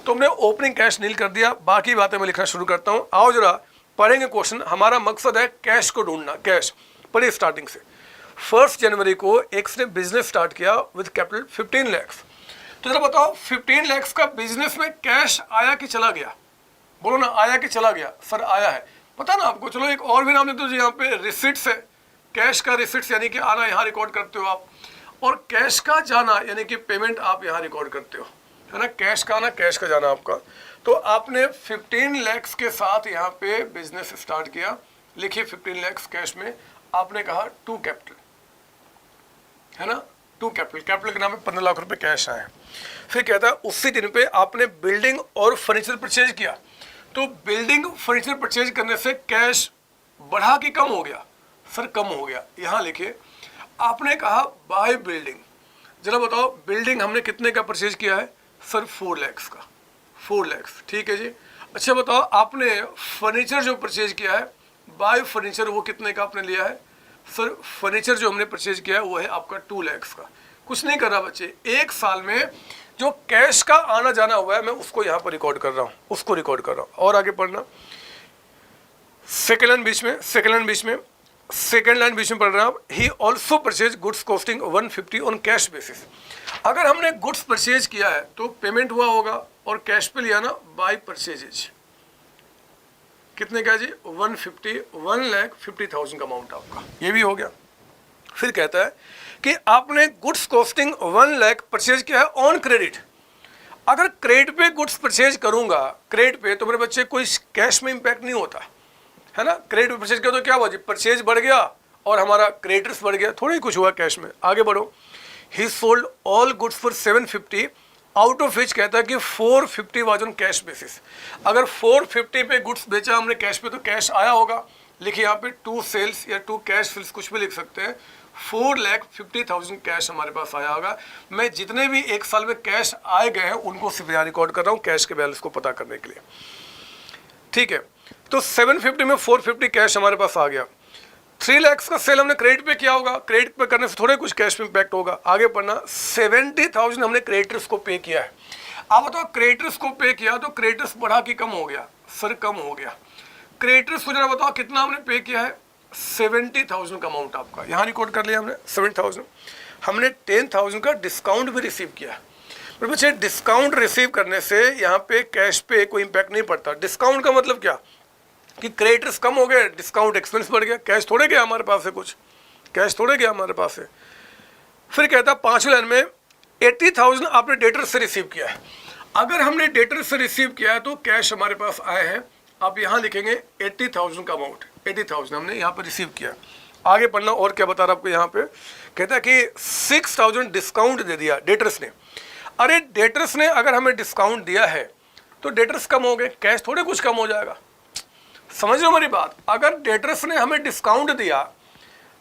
तो हमने ओपनिंग कैश नील कर दिया। बाकी बातें मैं लिखना शुरू करता हूँ। आओ जरा पढ़ेंगे क्वेश्चन। हमारा मकसद है कैश को ढूंढना। कैश पढ़िए स्टार्टिंग से। 1 जनवरी को एक्स ने बिजनेस स्टार्ट किया विद कैपिटल 15 लाख। तो जरा बताओ 15 लाख का बिजनेस में कैश आया कि चला गया, बोलो ना, आया कि चला गया। सर आया है, पता ना आपको। चलो एक और भी नाम देते हो, यहाँ पे रिसिट्स है। कैश का रिसिट्स यानी कि आना, यहाँ रिकॉर्ड करते हो आप, और कैश का जाना यानी कि पेमेंट आप यहाँ रिकॉर्ड करते हो, है ना। कैश का आना, कैश का जाना आपका। तो आपने 15 लाख के साथ यहाँ पे बिजनेस स्टार्ट किया। लिखिए 15 लाख कैश में, आपने कहा टू कैपिटल, है ना, टू कैपिटल के नाम पे 15 लाख रुपए कैश आए। फिर कहता है उसी दिन पे आपने बिल्डिंग और फर्नीचर परचेज किया, तो बिल्डिंग फर्नीचर परचेज करने से कैश बढ़ा कि कम हो गया? सर कम हो गया। यहाँ लिखिए, आपने कहा बाय बिल्डिंग, जरा बताओ बिल्डिंग हमने कितने का परचेज किया है? सर 4 लाख का, 4 लाख, ठीक है जी। अच्छा बताओ आपने फर्नीचर जो परचेज किया है, बाय फर्नीचर, वो कितने का आपने लिया है? सर फर्नीचर जो हमने परचेज किया है वो है आपका 2 लाख का। कुछ नहीं कर रहा बच्चे, एक साल में जो कैश का आना जाना हुआ है मैं उसको यहाँ पर रिकॉर्ड कर रहा हूँ, उसको रिकॉर्ड कर रहा हूँ। और आगे पढ़ना, सेकेंड लाइन बीच में, सेकेंड लाइन बीच में पढ़ रहा हूँ। ही also purchase goods costing 150 on cash basis. अगर हमने गुड्स परचेज किया है तो पेमेंट हुआ होगा, और कैश पे लिया ना बाय परचेजेज, कितने का जी? 150, 1,50,000 का अमाउंट आपका, ये भी हो गया। फिर कहता है कि आपने गुड्स कॉस्टिंग 1 लाख परचेज किया है ऑन क्रेडिट। अगर क्रेडिट पे गुड्स परचेज करूंगा, क्रेडिट पे, तो मेरे बच्चे कोई कैश में इंपैक्ट नहीं होता है ना। क्रेडिट पे परचेज किया तो क्या हुआ जी? परचेज बढ़ गया और हमारा क्रेडिटर्स बढ़ गया, थोड़ा ही कुछ हुआ कैश में। आगे बढ़ो, ही sold all goods for 750, out of which कहता है कि 450 वाज ऑन कैश बेसिस। अगर 450 पे गुड्स बेचा हमने कैश पे, तो कैश आया होगा। लिखिए यहाँ पे 2 सेल्स या 2 कैश सेल्स, कुछ भी लिख सकते हैं। 4,50,000 कैश हमारे पास आया होगा। मैं जितने भी एक साल में कैश आए गए हैं उनको सिर्फ यहाँ रिकॉर्ड कर रहा हूँ कैश के बैलेंस को पता करने के लिए, ठीक है। तो 750 में 450 कैश हमारे पास आ गया। 3 लाख का सेल हमने क्रेडिट पे किया होगा, क्रेडिट पे करने से थोड़े कुछ कैश में इम्पैक्ट होगा। आगे पढ़ना, 70,000 हमने क्रेडिटर्स को पे किया है। आप बताओ क्रेडिटर्स को पे किया तो क्रेडिटर्स बढ़ा कि कम हो गया? सर कम हो गया। क्रेडिटर्स को जरा बताओ कितना हमने पे किया है? 70,000 का अमाउंट आपका यहाँ रिकॉर्ड कर लिया हमने, 70,000। हमने 10,000 का डिस्काउंट भी रिसीव किया। बच्चे डिस्काउंट रिसीव करने से यहाँ पे कैश पे कोई इम्पैक्ट नहीं पड़ता। डिस्काउंट का मतलब क्या कि क्रेडिटर्स कम हो गए, डिस्काउंट एक्सपेंस बढ़ गया, कैश थोड़े गया हमारे पास से, कुछ कैश थोड़े गया हमारे पास से। फिर कहता है 5वीं लाइन में 80,000 आपने डेटर से रिसीव किया है। अगर हमने डेटर से रिसीव किया है तो कैश हमारे पास आए हैं। आप यहाँ लिखेंगे 80,000 का अमाउंट, 80,000 हमने यहाँ पर रिसीव किया। आगे पढ़ना, और क्या बता रहा आपको यहाँ पे, कहता है कि 6,000 डिस्काउंट दे दिया डेटर्स ने। अरे डेटर्स ने अगर हमें डिस्काउंट दिया है तो डेटर्स कम हो गए, कैश थोड़े कुछ कम हो जाएगा। समझ लो मेरी बात, अगर डेटर्स ने हमें डिस्काउंट दिया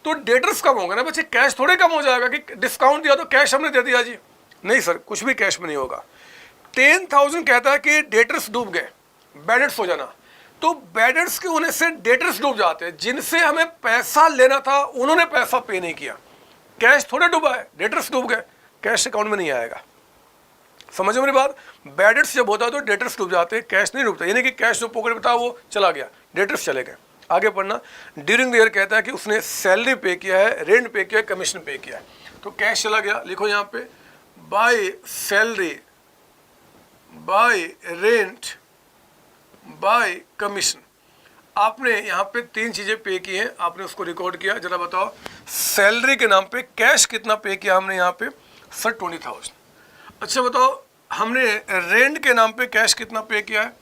तो डेटर्स कम होंगे ना बच्चे, कैश थोड़े कम हो जाएगा कि डिस्काउंट दिया तो कैश हमने दे दिया जी। नहीं सर, कुछ भी कैश में नहीं होगा। 10,000 कहता है कि डेटर्स डूब गए, बैड डेट्स हो जाना, तो बैड डेट्स के होने से डेटर्स डूब जाते हैं। जिनसे हमें पैसा लेना था उन्होंने पैसा पे नहीं किया, कैश थोड़े डूबा है, डेटर्स डूब गए, कैश अकाउंट में नहीं आएगा। समझो मेरी बात, बैड डेट्स जब होता है तो डेटर्स डूब जाते हैं, कैश नहीं डूबता। यानी कि कैश जो पॉकेट में था वो चला गया, डेटर्स चले गए। आगे पढ़ना, ड्यूरिंग द ईयर कहता है कि उसने सैलरी पे किया है, रेंट पे किया है, कमीशन पे किया है, तो कैश चला गया। लिखो यहाँ पे by salary, bye rent, bye commission. आपने यहाँ पे 3 चीज़ें पे की हैं, आपने उसको रिकॉर्ड किया। जरा बताओ सैलरी के नाम पे कैश कितना पे किया हमने यहाँ पे? सर 20,000। अच्छा बताओ हमने रेंट के नाम पे कैश कितना पे किया है?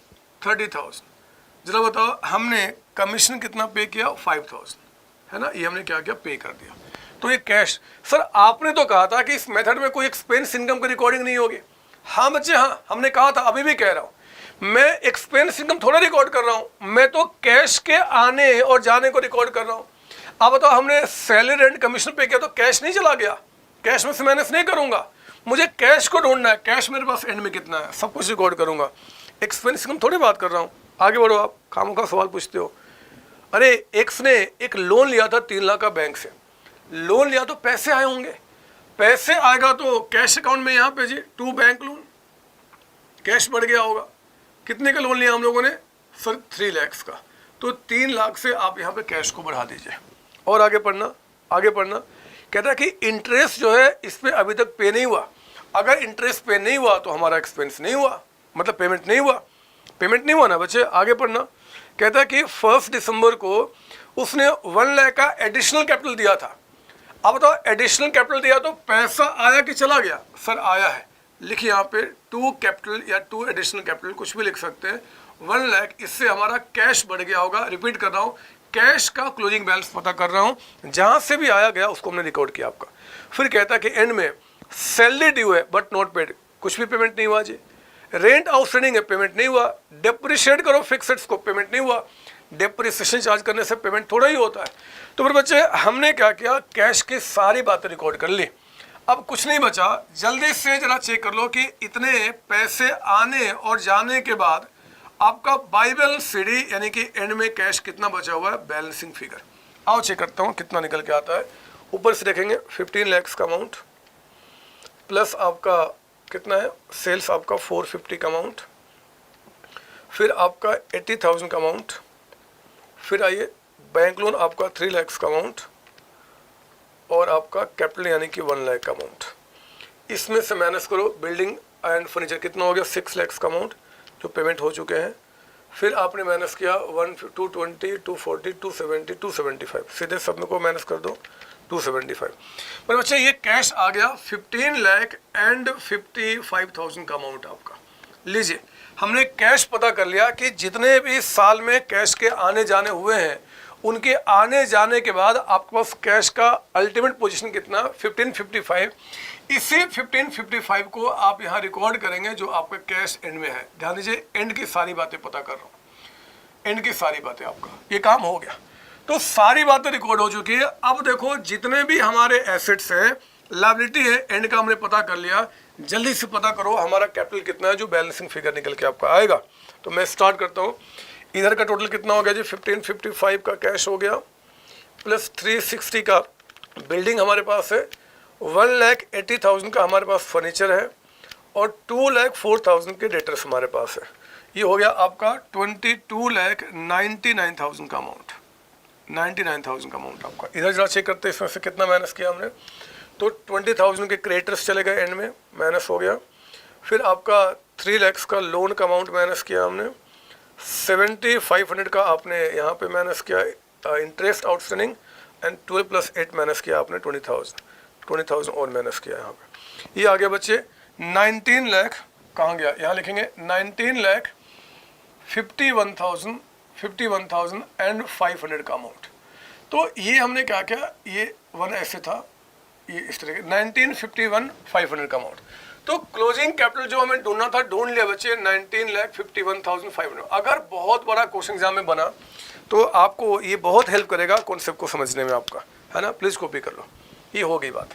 30,000। जरा बताओ हमने कमीशन कितना पे किया? 5,000, है ना। ये हमने क्या किया? पे कर दिया। तो ये कैश। सर आपने तो कहा था कि इस मेथड में कोई एक्सपेंस इनकम की रिकॉर्डिंग नहीं होगी। हाँ बच्चे हाँ, हमने कहा था, अभी भी कह रहा हूँ, मैं एक्सपेंस इनकम थोड़ा रिकॉर्ड कर रहा हूँ, मैं तो कैश के आने और जाने को रिकॉर्ड कर रहा हूँ। आप बताओ हमने सैलरी रेंट कमीशन पे किया तो कैश नहीं चला गया, कैश में से माइनस नहीं करूँगा, मुझे कैश को ढूंढना है, कैश मेरे पास एंड में कितना है, सब कुछ रिकॉर्ड करूँगा। एक्सपेंस इनकम थोड़ी बात कर रहा हूँ। आगे बढ़ो, आप खामों का सवाल पूछते हो। अरे एक्स ने एक लोन लिया था 3 लाख का बैंक से, लोन लिया तो पैसे आए होंगे, पैसे आएगा तो कैश अकाउंट में यहाँ पे जी 2 बैंक लोन, कैश बढ़ गया होगा। कितने का लोन लिया हम लोगों ने? सर 3 लाख का, तो 3 लाख से आप यहाँ पे कैश को बढ़ा दीजिए। और आगे पढ़ना, आगे पढ़ना, कहता है कि इंटरेस्ट जो है इस पर अभी तक पे नहीं हुआ। अगर इंटरेस्ट पे नहीं हुआ तो हमारा एक्सपेंस नहीं हुआ, मतलब पेमेंट नहीं हुआ, पेमेंट नहीं हुआ ना बच्चे। आगे पढ़ना, कहता है कि 1 दिसंबर को उसने 1 लाख का एडिशनल कैपिटल दिया था। अब बताओ एडिशनल कैपिटल दिया तो पैसा आया कि चला गया? सर आया है। लिखिए यहाँ पे 2 कैपिटल या 2 एडिशनल कैपिटल, कुछ भी लिख सकते हैं। 1 लाख, इससे हमारा कैश बढ़ गया होगा। रिपीट कर रहा हूँ, कैश का क्लोजिंग बैलेंस पता कर रहा हूँ, जहाँ से भी आया गया उसको हमने रिकॉर्ड किया आपका। फिर कहता है कि एंड में सैलरी ड्यू है बट नॉट पेड, कुछ भी पेमेंट नहीं हुआ जी। रेंट आउटस्टैंडिंग है, पेमेंट नहीं हुआ। डेप्रिशिएट करो फिक्स्ड को, पेमेंट नहीं हुआ। डेप्रिसिएशन चार्ज करने से पेमेंट थोड़ा ही होता है। तो फिर बच्चे हमने क्या किया, कैश की सारी बातें रिकॉर्ड कर ली। अब कुछ नहीं बचा, जल्दी से जरा चेक कर लो कि इतने पैसे आने और जाने के बाद आपका बाई बैलेंस सीडी यानी कि एंड में कैश कितना बचा हुआ है, बैलेंसिंग फिगर। आओ चेक करता हूँ कितना निकल के आता है। ऊपर से देखेंगे 15 लाख का अमाउंट, प्लस आपका कितना है, सेल्स आपका 450 का अमाउंट, फिर आपका 80,000 का अमाउंट, फिर आइए बैंक लोन आपका 3 लाख का अमाउंट, और आपका कैपिटल यानी कि 1 लाख का अमाउंट। इसमें से माइनस करो बिल्डिंग एंड फर्नीचर, कितना हो गया, 6 लाख का अमाउंट जो पेमेंट हो चुके हैं। फिर आपने माइनस किया 220, 240, 270, 275, सीधे सब में को माइनस कर दो 275। पर बच्चे ये कैश आ गया 15,55,000 का अमाउंट आपका। लीजिए हमने कैश पता कर लिया कि जितने भी साल में कैश के आने जाने हुए हैं उनके आने जाने के बाद आपके पास कैश का अल्टीमेट पोजीशन कितना, 1555। इसी 1555 को आप यहाँ रिकॉर्ड करेंगे जो आपका कैश एंड में है। ध्यान दीजिए, एंड की सारी बातें पता कर रहा हूँ, एंड की सारी बातें, आपका ये काम हो गया। तो सारी बातें रिकॉर्ड हो चुकी है। अब देखो जितने भी हमारे एसेट्स हैं, लायबिलिटी है, एंड का हमने पता कर लिया। जल्दी से पता करो हमारा कैपिटल कितना है जो बैलेंसिंग फिगर निकल के आपका आएगा। तो मैं स्टार्ट करता हूँ। इधर का टोटल कितना हो गया जी, 1555 का कैश हो गया, प्लस 360 का बिल्डिंग हमारे पास है, 1,80,000 का हमारे पास फर्नीचर है, और 2,04,000 के डेटर्स हमारे पास है। ये हो गया आपका 22,99,000 का अमाउंट, 99,000 का अमाउंट आपका। इधर जरा चेक करते हैं इसमें से कितना माइनस किया हमने। तो 20,000 के क्रेडिटर्स चले गए, एंड में माइनस हो गया। फिर आपका 3 लाख का लोन का अमाउंट माइनस किया हमने, 7,500 का आपने यहाँ पे माइनस किया इंटरेस्ट आउटस्टैंडिंग, एंड 12 + 8 माइनस किया आपने 20,000 और माइनस किया यहाँ पे। ये आ गया बच्चे 19 लाख, कहाँ गया, यहाँ लिखेंगे 19,51,500 का अमाउंट। तो ये हमने क्या किया, ये 1 ऐसे था, ये इस तरह के 19,51,500 का अमाउंट। तो क्लोजिंग कैपिटल जो हमें ढूंढना था ढूंढ लिया बच्चे, 19,51,500। अगर बहुत बड़ा क्वेश्चन एग्जाम में बना तो आपको ये बहुत हेल्प करेगा कॉन्सेप्ट को समझने में आपका, है ना। प्लीज कॉपी कर लो। ये हो गई बात।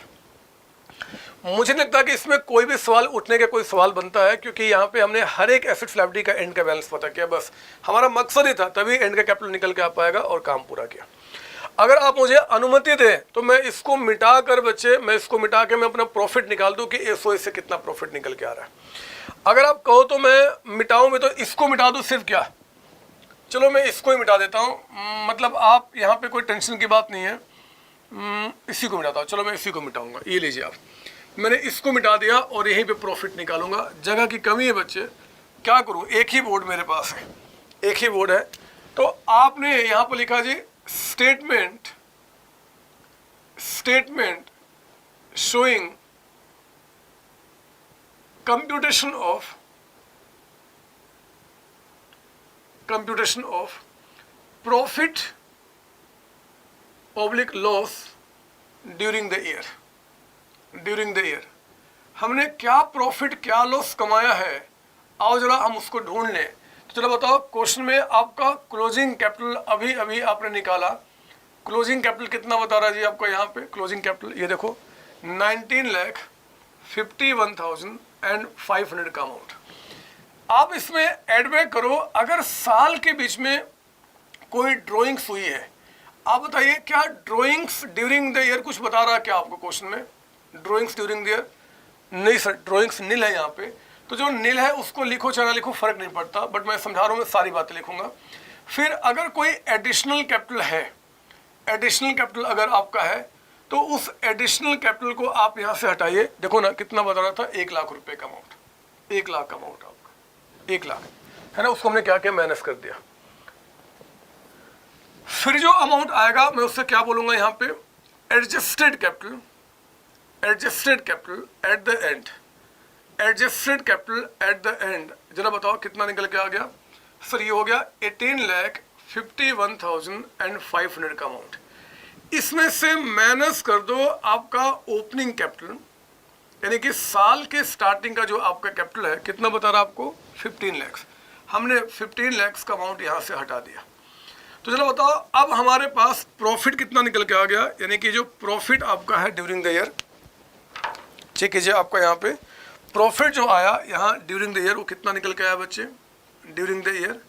मुझे नहीं लगता कि इसमें कोई भी सवाल उठने का कोई सवाल बनता है, क्योंकि यहाँ पे हमने हर एक एसेट्स लायबिलिटी का एंड का बैलेंस पता किया। बस हमारा मकसद ही था, तभी एंड का कैपिटल निकल के आ पाएगा और काम पूरा किया। अगर आप मुझे अनुमति दें तो मैं इसको मिटा कर बच्चे, मैं इसको मिटा के मैं अपना प्रॉफिट निकाल दूं कि एसओ से कितना प्रॉफिट निकल के आ रहा है। अगर आप कहो तो मैं मिटाऊं, मैं तो इसको मिटा दूं सिर्फ, क्या, चलो मैं इसको ही मिटा देता हूं। मतलब आप यहाँ पे कोई टेंशन की बात नहीं है, इसी को मिटाता हूँ। चलो मैं इसी को मिटाऊंगा। ये लीजिए आप, मैंने इसको मिटा दिया और यहीं पे प्रॉफिट निकालूंगा। जगह की कमी है बच्चे, क्या करूँ, एक ही बोर्ड मेरे पास है, एक ही बोर्ड है। तो आपने यहाँ पर लिखा जी statement showing computation of profit / loss during the year। हमने क्या प्रॉफिट क्या लॉस कमाया है, आओ जरा हम उसको ढूंढ लें। तो चलो बताओ, क्वेश्चन में आपका क्लोजिंग कैपिटल अभी आपने निकाला। क्लोजिंग कैपिटल कितना बता रहा है जी आपका यहाँ पे, क्लोजिंग कैपिटल ये देखो 19,51,500 का अमाउंट। आप इसमें एड बैक करो। अगर साल के बीच में कोई ड्राइंग्स हुई है, आप बताइए क्या ड्राइंग्स ड्यूरिंग द ईयर कुछ बता रहा है क्या आपको क्वेश्चन में, ड्राइंग्स ड्यूरिंग द ईयर? नहीं सर, ड्राइंग्स नील है यहाँ पे। तो जो नील है उसको लिखो चाहे ना लिखो फर्क नहीं पड़ता, बट मैं समझा रहा हूँ, मैं सारी बातें लिखूंगा। फिर अगर कोई एडिशनल कैपिटल है, एडिशनल कैपिटल अगर आपका है तो उस एडिशनल कैपिटल को आप यहाँ से हटाइए। देखो ना कितना बता रहा था, 1 लाख रुपए का अमाउंट, 1 लाख का अमाउंट आपका, 1 लाख है ना। उसको हमने क्या क्या माइनस कर दिया। फिर जो अमाउंट आएगा मैं उससे क्या बोलूंगा यहाँ पे, adjusted capital at the end, adjusted capital at the end. जरा बताओ कितना निकल के आ गया सर, ये हो गया 18,51,500 का अमाउंट। इसमें से माइनस कर दो आपका ओपनिंग कैपिटल, यानी कि साल के स्टार्टिंग का जो आपका कैपिटल है, कितना बता रहा आपको 15 लाख। हमने 15 लाख का अमाउंट यहाँ से हटा दिया। तो चलो बताओ अब हमारे पास प्रॉफिट कितना निकल के आ गया, यानी कि जो प्रॉफिट आपका है ड्यूरिंग द ईयर, चेक कीजिए आपका यहाँ पे प्रॉफिट जो आया यहाँ ड्यूरिंग द ईयर, वो कितना निकल के आया बच्चे during the year.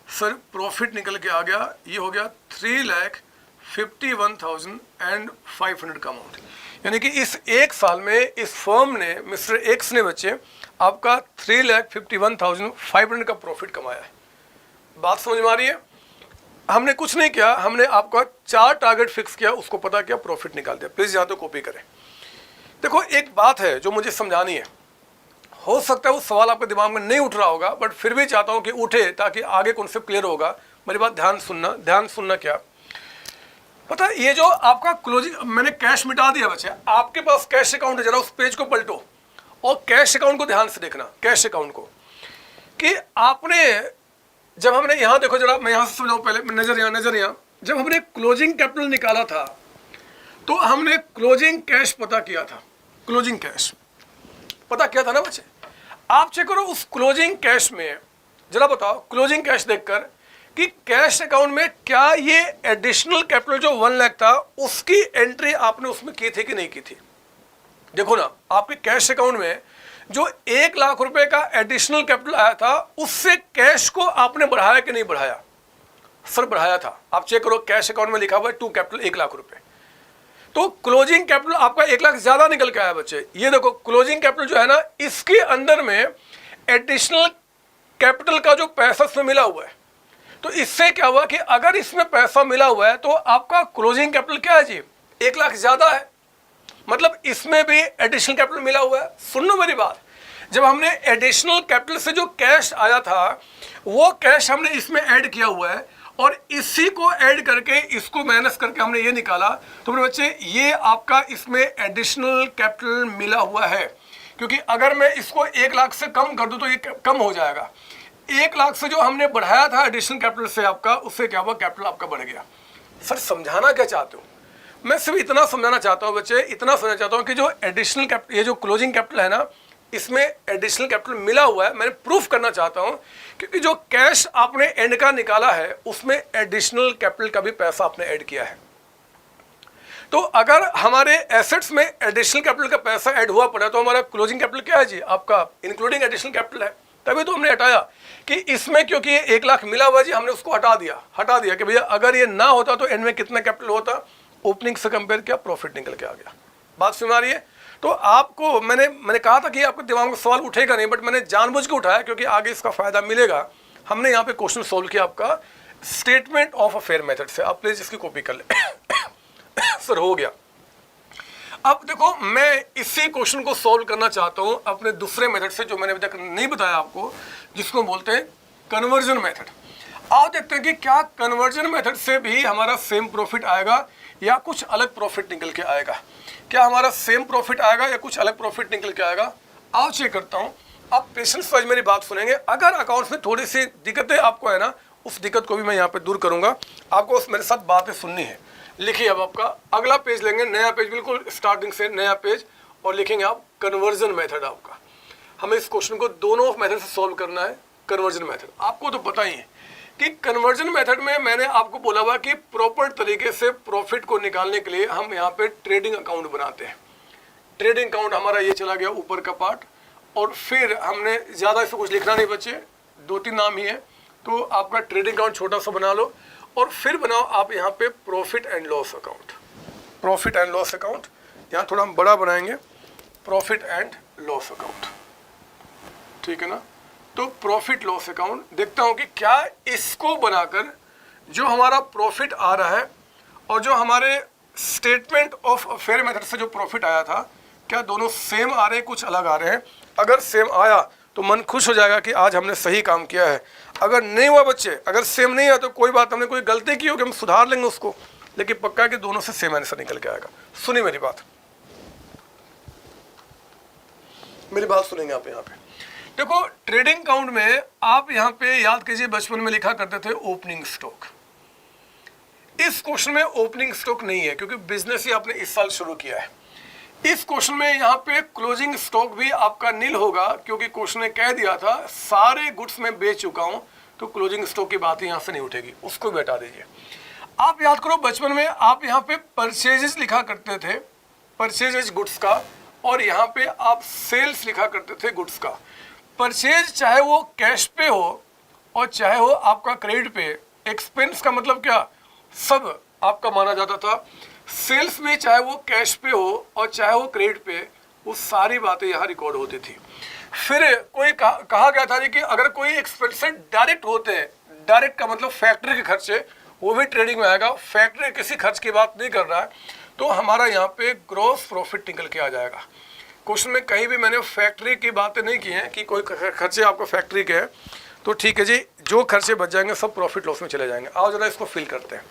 Sir profit निकल के आ गया, ये हो गया 3,51,500 का अमाउंट, यानी कि इस एक साल में इस फर्म ने, मिस्टर एक्स ने बच्चे आपका 3,51,500 का प्रॉफिट कमाया है। बात समझ में आ रही है? हमने कुछ नहीं किया, हमने आपका 4 टारगेट फिक्स किया, उसको पता किया, प्रॉफिट निकाल दिया। प्लीज यहाँ तो कॉपी करें। देखो एक बात है जो मुझे समझानी है, हो सकता है वो सवाल आपके दिमाग में नहीं उठ रहा होगा, बट फिर भी चाहता हूँ कि उठे ताकि आगे कॉन्सेप्ट क्लियर होगा। मेरी बात ध्यान सुनना क्या पता है, ये जो आपका क्लोजिंग, मैंने कैश मिटा दिया बच्चे, आपके पास कैश अकाउंट है, जरा उस पेज को पलटो और कैश अकाउंट को ध्यान से देखना, कैश अकाउंट को, कि आपने जब हमने यहाँ देखो जरा, मैं यहाँ से समझाऊँ पहले, नजर यहाँ, जब हमने क्लोजिंग कैपिटल निकाला था तो हमने क्लोजिंग कैश पता किया था, क्लोजिंग कैश पता किया था ना बच्चे। आप चेक करो उस क्लोजिंग कैश में, जरा बताओ क्लोजिंग कैश देखकर कि कैश अकाउंट में क्या ये एडिशनल कैपिटल जो 1 लाख था उसकी एंट्री आपने उसमें की थी कि नहीं की थी। देखो ना आपके कैश अकाउंट में जो 1 लाख रुपए का एडिशनल कैपिटल आया था, उससे कैश को आपने बढ़ाया कि नहीं बढ़ाया। सर बढ़ाया था। आप चेक करो कैश अकाउंट में लिखा हुआ है टू कैपिटल 1 लाख रुपए, तो क्लोजिंग कैपिटल आपका 1 लाख ज्यादा निकल के आया बच्चे। ये देखो क्लोजिंग कैपिटल जो है ना, इसके अंदर में एडिशनल कैपिटल का जो पैसा इसमें मिला हुआ है, तो इससे क्या हुआ कि अगर इसमें पैसा मिला हुआ है तो आपका क्लोजिंग कैपिटल क्या है जी 1 लाख ज्यादा है, मतलब इसमें भी एडिशनल कैपिटल मिला हुआ है। सुन लो मेरी बात, जब हमने एडिशनल कैपिटल से जो कैश आया था वो कैश हमने इसमें ऐड किया हुआ है और इसी को ऐड करके इसको माइनस करके हमने ये निकाला, तो मेरे बच्चे ये आपका इसमें एडिशनल कैपिटल मिला हुआ है। क्योंकि अगर मैं इसको 1 लाख से कम कर दूं तो ये कम हो जाएगा। 1 लाख से जो हमने बढ़ाया था एडिशनल कैपिटल से आपका, उससे क्या हुआ कैपिटल आपका बढ़ गया। सर समझाना क्या चाहते हो? मैं सिर्फ इतना समझाना चाहता हूँ बच्चे, इतना समझना चाहता हूँ कि जो एडिशनल कैपिटल, ये जो क्लोजिंग कैपिटल है ना, इसमें एडिशनल कैपिटल मिला हुआ है। मैंने प्रूफ करना चाहता हूँ क्योंकि जो कैश आपने एंड का निकाला है उसमें एडिशनल कैपिटल का भी पैसा आपने ऐड किया है। तो अगर हमारे एसेट्स में एडिशनल कैपिटल का पैसा ऐड हुआ पड़ा तो हमारा क्लोजिंग कैपिटल क्या है जी आपका इंक्लूडिंग एडिशनल कैपिटल है। तभी तो हमने हटाया कि इसमें क्योंकि ये 1 लाख मिला हुआ जी, हमने उसको हटा दिया कि भैया अगर ये ना होता तो एंड में कितना कैपिटल होता, ओपनिंग से कंपेयर किया, प्रॉफिट निकल के आ गया। बात सुन आ रही है? तो आपको मैंने कहा था कि आपके दिमाग में सवाल उठेगा नहीं, बट मैंने जानबूझ के उठाया क्योंकि आगे इसका फायदा मिलेगा। हमने यहाँ पे क्वेश्चन सोल्व किया आपका स्टेटमेंट ऑफ अफेयर मेथड से। आप प्लीज इसकी कॉपी कर ले। सर हो गया। अब देखो मैं इसी क्वेश्चन को सोल्व करना चाहता हूँ अपने दूसरे मेथड से जो मैंने अभी तक नहीं बताया आपको, जिसको बोलते हैं कन्वर्जन मेथड। आओ देखते हैं कि क्या कन्वर्जन मेथड से भी हमारा सेम प्रॉफिट आएगा या कुछ अलग प्रॉफिट निकल के आएगा। क्या हमारा सेम प्रॉफिट आएगा या कुछ अलग प्रॉफिट निकल के आएगा? आओ चेक करता हूँ। आप पेशेंस वाइज मेरी बात सुनेंगे। अगर अकाउंट्स में थोड़ी सी दिक्कतें आपको है ना, उस दिक्कत को भी मैं यहाँ पे दूर करूंगा। आपको मेरे साथ बातें सुननी है। लिखिए अब आपका अगला पेज लेंगे, नया पेज, बिल्कुल स्टार्टिंग से नया पेज, और लिखेंगे आप कन्वर्जन मेथड। आपका हमें इस क्वेश्चन को दोनों मेथड से सॉल्व करना है। कन्वर्जन मेथड आपको तो पता ही है कि कन्वर्जन मेथड में मैंने आपको बोला हुआ कि प्रॉपर तरीके से प्रॉफिट को निकालने के लिए हम यहाँ पे ट्रेडिंग अकाउंट बनाते हैं। ट्रेडिंग अकाउंट हमारा ये चला गया ऊपर का पार्ट, और फिर हमने ज़्यादा इसको कुछ लिखना नहीं बच्चे, 2-3 नाम ही है, तो आपका ट्रेडिंग अकाउंट छोटा सा बना लो और फिर बनाओ आप यहाँ पे profit and loss account. Profit and loss account यहाँ थोड़ा हम बड़ा बनाएंगे, प्रॉफिट एंड लॉस अकाउंट, ठीक है ना। तो प्रॉफिट लॉस अकाउंट देखता हूँ कि क्या इसको बनाकर जो हमारा प्रॉफिट आ रहा है और जो हमारे स्टेटमेंट ऑफ अफेयर मेथड से जो प्रॉफिट आया था, क्या दोनों सेम आ रहे हैं, कुछ अलग आ रहे हैं। अगर सेम आया तो मन खुश हो जाएगा कि आज हमने सही काम किया है। अगर नहीं हुआ बच्चे, अगर सेम नहीं आया तो कोई बात, हमने कोई गलती की होगी, हम सुधार लेंगे उसको, लेकिन पक्का कि दोनों से सेम आंसर निकल के आएगा। सुनिए मेरी बात सुनेंगे आप यहाँ पे। देखो ट्रेडिंग अकाउंट में आप यहाँ पे याद कीजिए बचपन में लिखा करते थे ओपनिंग स्टॉक। इस क्वेश्चन में ओपनिंग स्टॉक नहीं है क्योंकि बिजनेस ही आपने इस साल शुरू किया है। इस क्वेश्चन में यहाँ पे क्लोजिंग स्टॉक भी आपका नील होगा क्योंकि क्वेश्चन ने कह दिया था सारे गुड्स में बेच चुका हूँ, तो क्लोजिंग स्टॉक की बात यहाँ से नहीं उठेगी, उसको भी हटा दीजिए। आप याद करो बचपन में आप यहाँ पे परचेजेस लिखा करते थे, परचेजेस गुड्स का, और यहाँ पे आप सेल्स लिखा करते थे गुड्स का। परचेज चाहे वो कैश पे हो और चाहे हो आपका क्रेडिट पे, एक्सपेंस का मतलब क्या, सब आपका माना जाता था। सेल्स में चाहे वो कैश पे हो और चाहे वो क्रेडिट पे, वो सारी बातें यहाँ रिकॉर्ड होती थी। फिर कोई कहा गया था कि अगर कोई एक्सपेंसेस डायरेक्ट होते हैं, डायरेक्ट का मतलब फैक्ट्री के खर्चे, वो भी ट्रेडिंग में आएगा। फैक्ट्री किसी खर्च की बात नहीं कर रहा है, तो हमारा यहाँ पे ग्रॉस प्रॉफिट निकल के आ जाएगा। क्वेश्चन में कहीं भी मैंने फैक्ट्री की बातें नहीं की हैं कि कोई खर्चे आपको फैक्ट्री के हैं, तो ठीक है जी, जो खर्चे बच जाएंगे सब प्रॉफिट लॉस में चले जाएंगे। आओ जरा इसको फिल करते हैं।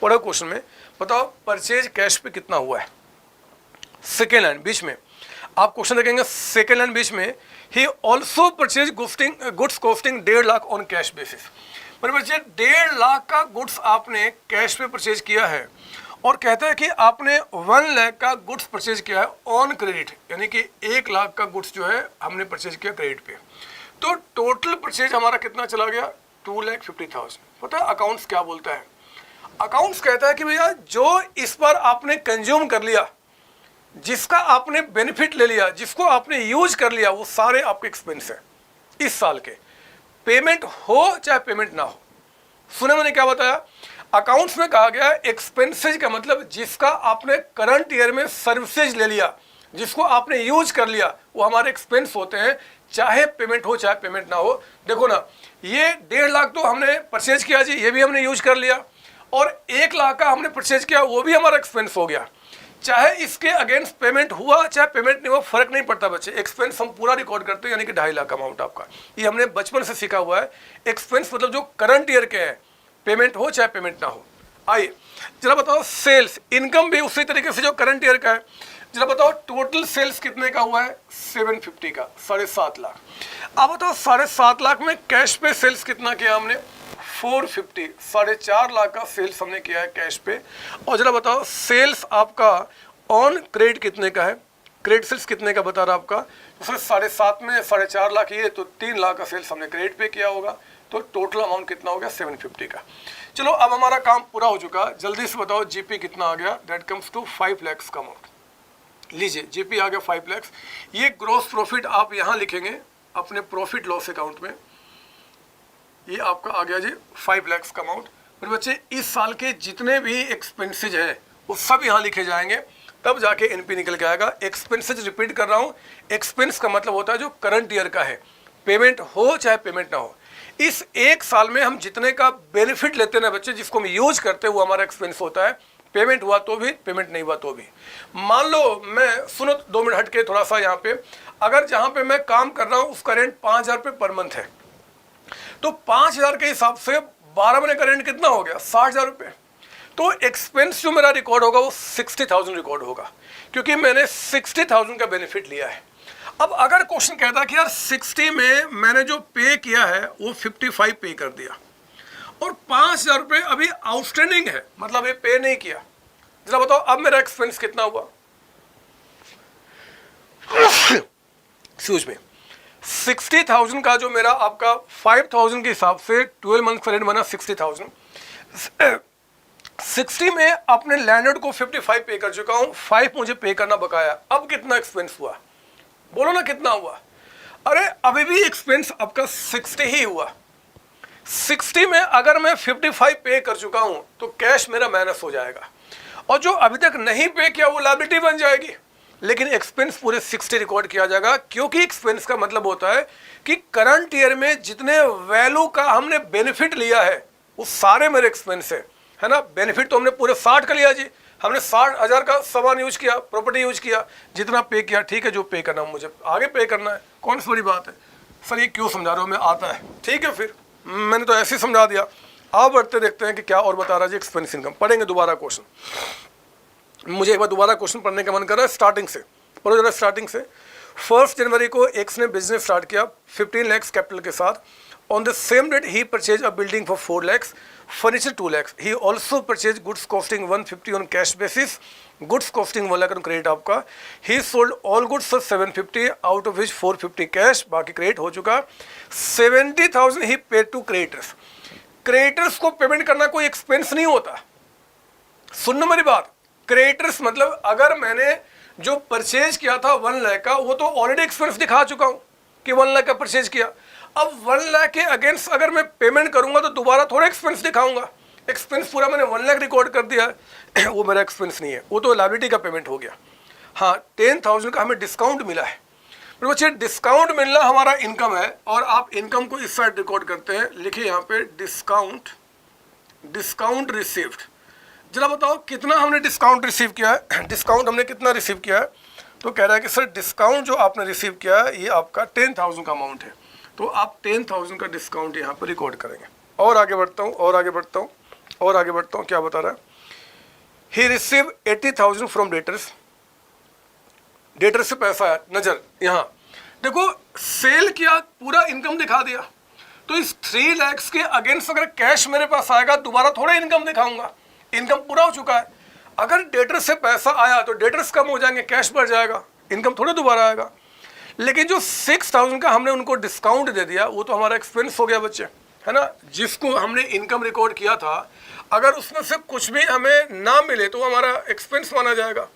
पढ़ो क्वेश्चन में, बताओ परचेज कैश पे कितना हुआ है। सेकेंड लाइन बीच में आप क्वेश्चन देखेंगे, सेकेंड लाइन बीच में, ही also purchase goods costing 1.5 lakh on cash basis. मतलब बच्चे 1.5 लाख का गुड्स आपने कैश पे परचेज किया है और कहता है कि आपने 1 लाख का गुड्स परचेज किया है ऑन क्रेडिट, यानी कि 1 लाख का गुड्स जो है हमने परचेज किया क्रेडिट पे। तो टोटल परचेज हमारा कितना चला गया, 2,50,000। पता है अकाउंट्स क्या बोलता है, अकाउंट्स कहता है कि भैया जो इस पर आपने कंज्यूम कर लिया, जिसका आपने बेनिफिट ले लिया, जिसको आपने यूज कर लिया, वो सारे आपके एक्सपेंस है इस साल के, पेमेंट हो चाहे पेमेंट ना हो। सुने मैंने क्या बताया, अकाउंट्स में कहा गया एक्सपेंसेज का मतलब जिसका आपने करंट ईयर में सर्विसेज ले लिया, जिसको आपने यूज कर लिया, वो हमारे एक्सपेंस होते हैं, चाहे पेमेंट हो चाहे पेमेंट ना हो। देखो ना, ये 1.5 लाख तो हमने परचेज किया जी, ये भी हमने यूज कर लिया, और 1 लाख का हमने परचेज किया, वो भी हमारा एक्सपेंस हो गया। चाहे इसके अगेंस्ट पेमेंट हुआ चाहे पेमेंट नहीं हुआ, फर्क नहीं पड़ता बच्चे, एक्सपेंस हम पूरा रिकॉर्ड करते हैं, यानी कि 2.5 लाख अमाउंट आपका। ये हमने बचपन से सीखा हुआ है। एक्सपेंस मतलब जो करंट ईयर के हैं, पेमेंट हो चाहे पेमेंट ना हो। आइए जरा बताओ सेल्स, इनकम भी उसी तरीके से जो करंट ईयर का है। जरा बताओ टोटल सेल्स कितने का हुआ है, 750 का, 7.5 लाख। अब बताओ 7.5 लाख में कैश पे सेल्स कितना किया हमने, 450, 4.5 लाख का सेल्स हमने किया है कैश पे। और जरा बताओ सेल्स आपका ऑन क्रेडिट कितने का है, क्रेडिट सेल्स कितने का बता रहा आपका, तो 7.5 में 4.5 लाख ये, तो 3 लाख का सेल्स हमने क्रेडिट पे किया होगा, तो टोटल अमाउंट कितना हो गया, 750 का। चलो अब हमारा काम पूरा हो चुका, जल्दी से बताओ जीपी कितना आ गया, दैट कम्स टू 5 लाख का अमाउंट। लीजिए जीपी आ गया 5 लाख। ये ग्रॉस प्रॉफिट आप यहाँ लिखेंगे अपने प्रॉफिट लॉस अकाउंट में, ये आपका आ गया जी 5 लाख का अमाउंट। मेरे बच्चे इस साल के जितने भी एक्सपेंसेज है वो सब यहाँ लिखे जाएंगे, तब जाके एनपी निकल के आएगा। एक्सपेंसेज रिपीट कर रहा हूँ, एक्सपेंस का मतलब होता है जो करंट ईयर का है, पेमेंट हो चाहे पेमेंट ना हो। इस एक साल में हम जितने का बेनिफिट लेते हैं ना बच्चे, जिसको हम यूज करते हैं, वो हमारा एक्सपेंस होता है, पेमेंट हुआ तो भी, पेमेंट नहीं हुआ तो भी। मान लो मैं, सुनो 2 मिनट हट के थोड़ा सा यहाँ पे, अगर जहाँ पे मैं काम कर रहा हूँ उसका रेंट 5,000 रुपये पर मंथ है, तो 5,000 के हिसाब से 12 महीने का रेंट कितना हो गया, 60,000 रुपये। तो एक्सपेंस जो मेरा रिकॉर्ड होगा वो 60,000 रिकॉर्ड होगा, क्योंकि मैंने 60,000 का बेनिफिट लिया है। अब अगर क्वेश्चन कहता है कि यार 60 में मैंने जो पे किया है वो 55 पे कर दिया और 5,000 रुपये अभी आउटस्टैंडिंग है, मतलब ये पे नहीं किया, जरा बताओ अब मेरा एक्सपेंस कितना हुआ। एक्सक्यूज मी, 60,000 का जो मेरा आपका 5,000 के हिसाब से 12 मंथ का रेंट बना 60,000। 60 में अपने लैंडलॉर्ड को 55 पे कर चुका हूं, 5 मुझे पे करना बकाया। अब कितना एक्सपेंस हुआ, बोलो ना कितना हुआ। अरे अभी भी एक्सपेंस आपका 60 ही हुआ। 60 में अगर मैं 55 पे कर चुका हूं तो कैश मेरा माइनस हो जाएगा, और जो अभी तक नहीं पे किया वो लायबिलिटी बन जाएगी, लेकिन एक्सपेंस पूरे 60 रिकॉर्ड किया जाएगा, क्योंकि एक्सपेंस का मतलब होता है कि करंट ईयर में जितने वैल्यू का हमने बेनिफिट लिया है वो सारे मेरे एक्सपेंस है ना। बेनिफिट तो हमने पूरे 60 का लिया जी, हमने 60,000 का सामान यूज किया, प्रॉपर्टी यूज किया, जितना पे किया ठीक है, जो पे करना मुझे आगे पे करना है, कौन सी बड़ी बात है। सर ये क्यों समझा रहे हो, मैं आता है, ठीक है फिर मैंने तो ऐसे ही समझा दिया। आप बढ़ते देखते हैं कि क्या और बता रहा जी एक्सपेंस इनकम। पढ़ेंगे दोबारा क्वेश्चन, मुझे एक बार दोबारा क्वेश्चन पढ़ने का मन कर रहा है, स्टार्टिंग से पढ़ो जरा, स्टार्टिंग से। 1 जनवरी को एक्स ने बिजनेस स्टार्ट किया 15 लाख कैपिटल के साथ, On the same date, he purchased a building for 4 lakhs, furniture 2 lakhs. He also purchased goods costing 150 on cash basis, goods costing 1 lakh on credit आपका. He sold all goods for 750, out of which 450 cash, बाकी credit हो चुका. 70,000 he paid to creditors. Creditors को payment करना कोई expense नहीं होता. सुनना मेरी बात. क्रेडिटर्स मतलब अगर मैंने जो परचेज किया था 1 लाख का, वो तो ऑलरेडी एक्सपेंस दिखा चुका हूं कि 1 लाख का परचेज किया. अब 1 लाख के अगेंस्ट अगर मैं पेमेंट करूंगा तो दोबारा थोड़ा एक्सपेंस दिखाऊंगा. एक्सपेंस पूरा मैंने 1 लाख रिकॉर्ड कर दिया है, वो मेरा एक्सपेंस नहीं है, वो तो लायबिलिटी का पेमेंट हो गया. हाँ, 10,000 का हमें डिस्काउंट मिला है. तो बच्चे डिस्काउंट मिलना हमारा इनकम है, और आप इनकम को इस साइड रिकॉर्ड करते हैं. लिखिए यहाँ पे डिस्काउंट रिसीव्ड. जरा बताओ कितना हमने डिस्काउंट रिसीव किया है. डिस्काउंट हमने कितना रिसीव किया है? तो कह रहा है कि सर डिस्काउंट जो आपने रिसीव किया है ये आपका 10,000 का अमाउंट है. तो आप 10,000 का डिस्काउंट यहाँ पर रिकॉर्ड करेंगे. और आगे बढ़ता हूँ क्या बता रहा है. ही रिसीव 80,000 फ्रॉम डेटर्स. डेटर से पैसा है, नजर यहाँ देखो, सेल किया, पूरा इनकम दिखा दिया. तो इस 3 लाख के अगेंस्ट अगर कैश मेरे पास आएगा, दोबारा थोड़ा इनकम दिखाऊंगा. इनकम पूरा हो चुका है. अगर डेटर से पैसा आया तो डेटर्स कम हो जाएंगे, कैश बढ़ जाएगा, इनकम थोड़ा दोबारा आएगा. लेकिन जो 6,000 का हमने उनको डिस्काउंट दे दिया, वो तो हमारा एक्सपेंस हो गया बच्चे, है ना. जिसको हमने इनकम रिकॉर्ड किया था, अगर उसमें से कुछ भी हमें ना मिले तो हमारा एक्सपेंस माना जाएगा.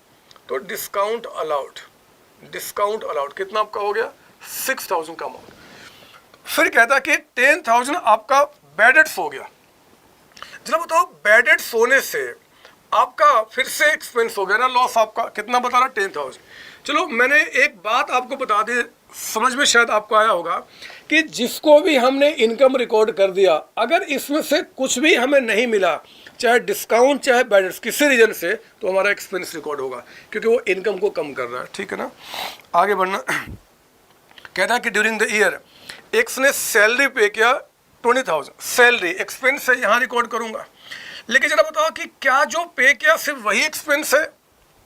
तो डिस्काउंट अलाउड कितना आपका हो गया? 6,000 का अमाउंट. फिर कहता है कि 10,000 आपका बैड डेट्स हो गया. जरा बताओ, बैड डेट्स होने से आपका फिर से एक्सपेंस हो गया ना, लॉस आपका कितना बता रहा? 10,000. चलो मैंने एक बात आपको बता दी, समझ में शायद आपको आया होगा कि जिसको भी हमने इनकम रिकॉर्ड कर दिया, अगर इसमें से कुछ भी हमें नहीं मिला, चाहे डिस्काउंट चाहे बैड डेट्स, किसी रीजन से, तो हमारा एक्सपेंस रिकॉर्ड होगा, क्योंकि वो इनकम को कम कर रहा है. ठीक है ना. आगे बढ़ना. कहता है कि ड्यूरिंग द ईयर एक्स ने सैलरी पे किया 20,000. सैलरी एक्सपेंस है, यहाँ रिकॉर्ड करूँगा. लेकिन जरा बताओ कि क्या जो पे किया सिर्फ वही एक्सपेंस है?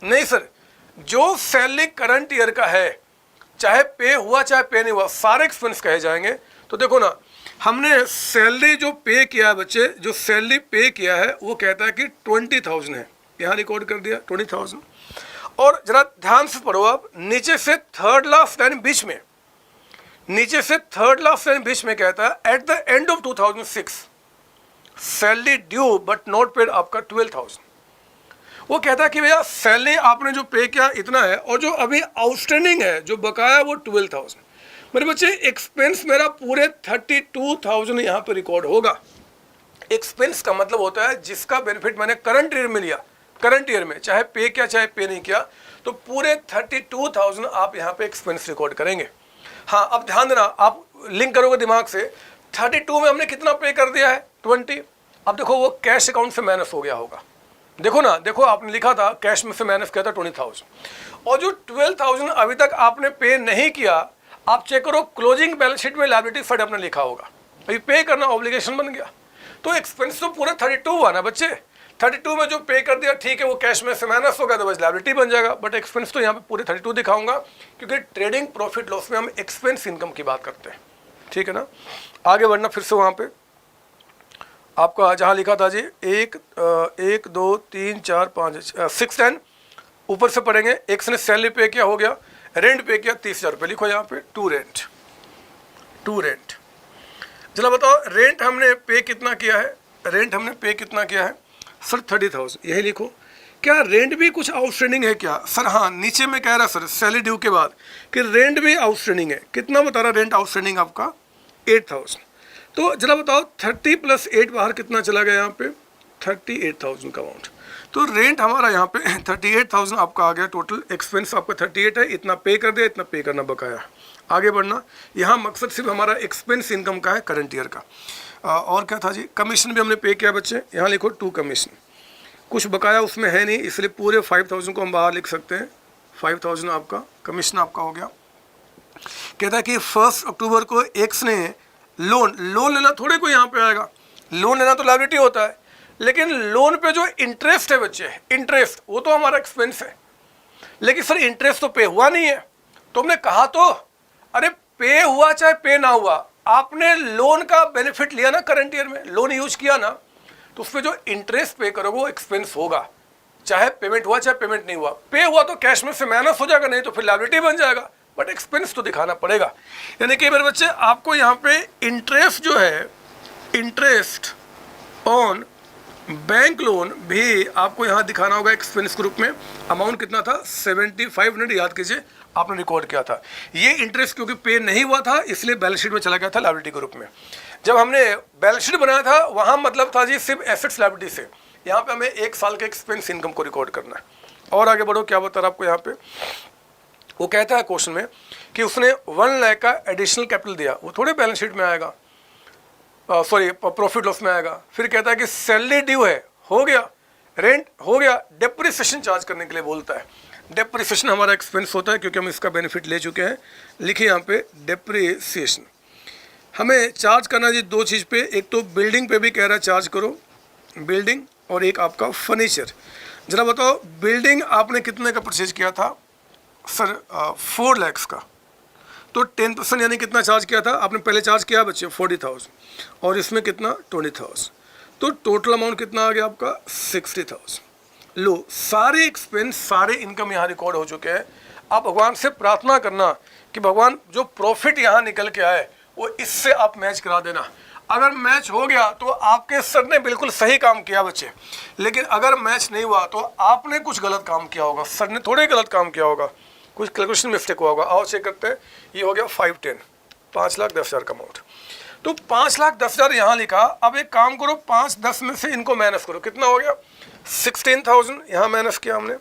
नहीं सर, जो सैलरी करंट ईयर का है, चाहे पे हुआ चाहे पे नहीं हुआ, सारे एक्सपेंस कहे जाएंगे. तो देखो ना, हमने सैलरी जो पे किया है बच्चे, जो सैलरी पे किया है वो कहता है कि 20,000 है, यहाँ रिकॉर्ड कर दिया 20,000. और जरा ध्यान से पढ़ो आप, नीचे से थर्ड लास्ट लाइन बीच में, कहता है at the end of 2006 salary due but not paid आपका 12,000. वो कहता है कि भैया सैलरी आपने जो पे किया इतना है, और जो अभी आउटस्टैंडिंग है, जो बकाया, वो 12,000. मेरे बच्चे एक्सपेंस मेरा पूरे 32,000 यहाँ पे रिकॉर्ड होगा. एक्सपेंस का मतलब होता है जिसका बेनिफिट मैंने करंट ईयर में लिया, करंट ईयर में चाहे पे किया चाहे पे नहीं किया, तो पूरे 32,000 आप यहाँ पे एक्सपेंस रिकॉर्ड करेंगे. हाँ, अब ध्यान देना, आप लिंक करोगे दिमाग से. 32 में हमने कितना पे कर दिया है? 20. अब देखो वो कैश अकाउंट से माइनस हो गया होगा. देखो ना, देखो आपने लिखा था कैश में से माइनस किया था 20,000, और जो 12,000 अभी तक आपने पे नहीं किया, आप चेक करो क्लोजिंग बैलेंस शीट में लायबिलिटी साइड आपने लिखा होगा, अभी पे करना ऑब्लिगेशन बन गया. तो एक्सपेंस तो पूरा 32 हुआ ना बच्चे. 32 में जो पे कर दिया ठीक है, वो कैश में से माइनस होगा तो बस लायबिलिटी बन जाएगा. बट एक्सपेंस तो यहाँ पे पूरे 32 दिखाऊंगा, क्योंकि ट्रेडिंग प्रॉफिट लॉस में हम एक्सपेंस इनकम की बात करते हैं. ठीक है ना. आगे बढ़ना फिर से, वहाँ पे आपका जहाँ लिखा था जी 1 2 3 4 5 6 10, ऊपर से पढ़ेंगे. एक्स ने सैलरी पे किया, हो गया. रेंट पे किया 30,000 रुपये, लिखो यहाँ पे टू रेंट. चला बताओ रेंट हमने पे कितना किया है? सर 30,000, यही लिखो. क्या रेंट भी कुछ आउटस्टैंडिंग है क्या? सर हाँ, नीचे में कह रहा सर सैलरी ड्यू के बाद कि रेंट भी आउटस्टैंडिंग है. कितना बता रहा रेंट आउटस्टैंडिंग आपका? 8,000. तो जरा बताओ 30 + 8 बाहर कितना चला गया यहाँ पे? 38,000 का अमाउंट. तो रेंट हमारा यहाँ पे 38,000 आपका आ गया. टोटल एक्सपेंस आपका 38 है, इतना पे कर दिया, इतना पे करना बकाया. आगे बढ़ना. यहाँ मकसद सिर्फ हमारा एक्सपेंस इनकम का है, करंट ईयर का. और क्या था जी? कमीशन भी हमने पे किया बच्चे, यहाँ लिखो 2 कमीशन. कुछ बकाया उसमें है नहीं, इसलिए पूरे 5,000 को हम बाहर लिख सकते हैं. 5,000 आपका कमीशन आपका हो गया. कहता है कि 1 अक्टूबर को एक्स ने लोन लेना थोड़े को यहाँ पे आएगा. लोन लेना तो लायबिलिटी होता है, लेकिन लोन पे जो इंटरेस्ट है बच्चे, इंटरेस्ट वो तो हमारा एक्सपेंस है. लेकिन सर इंटरेस्ट तो पे हुआ नहीं है. तो हमने कहा तो, अरे पे हुआ चाहे पे ना हुआ, आपने लोन का बेनिफिट लिया ना, करंट ईयर में लोन यूज किया ना, तो उस पर जो इंटरेस्ट पे करोगे वो एक्सपेंस होगा, चाहे पेमेंट हुआ चाहे पेमेंट नहीं हुआ। पे हुआ तो कैश में से माइनस हो जाएगा, नहीं तो फिर लायबिलिटी बन जाएगा, बट एक्सपेंस तो दिखाना पड़ेगा। यानी कि मेरे बच्चे आपको यहाँ पे इंटरेस्ट जो है, इंटरेस्ट ऑन बैंक लोन भी आपको यहाँ दिखाना होगा एक्सपेंस ग्रुप में। अमाउंट कितना था, 7500, याद कीजिए आपने रिकॉर्ड किया था। ये इंटरेस्ट क्योंकि पे नहीं हुआ था इसलिए बैलेंस शीट में चला गया था लायबिलिटी ग्रुप में। जब हमने बैलेंस शीट बनाया था वहाँ मतलब था जी सिर्फ एसेट्स लायबिलिटी से, यहाँ पे हमें 1 साल के एक्सपेंस इनकम को रिकॉर्ड करना है। और आगे बढ़ो, क्या बता रहा आपको यहाँ पे, वो कहता है क्वेश्चन में कि उसने 1 लाख का एडिशनल कैपिटल दिया, वो थोड़े बैलेंस शीट में आएगा, सॉरी प्रॉफिट लॉस में आएगा। फिर कहता है कि सैलरी ड्यू है, हो गया, रेंट हो गया, डेप्रिसिएशन चार्ज करने के लिए बोलता है। डेप्रिसिएशन हमारा एक्सपेंस होता है क्योंकि हम इसका बेनिफिट ले चुके हैं। लिखिए यहाँ पे डेप्रिसिएशन हमें चार्ज करना जी 2 चीज़ पे, एक तो बिल्डिंग पे भी कह रहा है चार्ज करो, बिल्डिंग, और एक आपका फर्नीचर। ज़रा बताओ बिल्डिंग आपने कितने का परचेज किया था सर, 4 लाख का, तो 10% यानी कितना चार्ज किया था आपने, पहले चार्ज किया बच्चे 40,000, और इसमें कितना 20,000, तो टोटल अमाउंट कितना आ गया आपका 60,000। लो, सारे एक्सपेंस सारे इनकम यहाँ रिकॉर्ड हो चुके हैं। आप भगवान से प्रार्थना करना कि भगवान जो प्रॉफिट यहाँ निकल के आए वो इससे आप मैच करा देना। अगर मैच हो गया तो आपके सर ने बिल्कुल सही काम किया बच्चे, लेकिन अगर मैच नहीं हुआ तो आपने कुछ गलत काम किया होगा, सर ने थोड़े गलत काम किया होगा, कुछ कैलकुलेशन मिस्टेक हुआ होगा। आओ चेक करते हैं, ये हो गया 510, 5,10,000 का अमाउंट, तो 5,10,000 यहाँ लिखा। अब एक काम करो, 5-10 में से इनको माइनस करो, कितना हो गया 16,000, यहाँ माइनस किया हमने।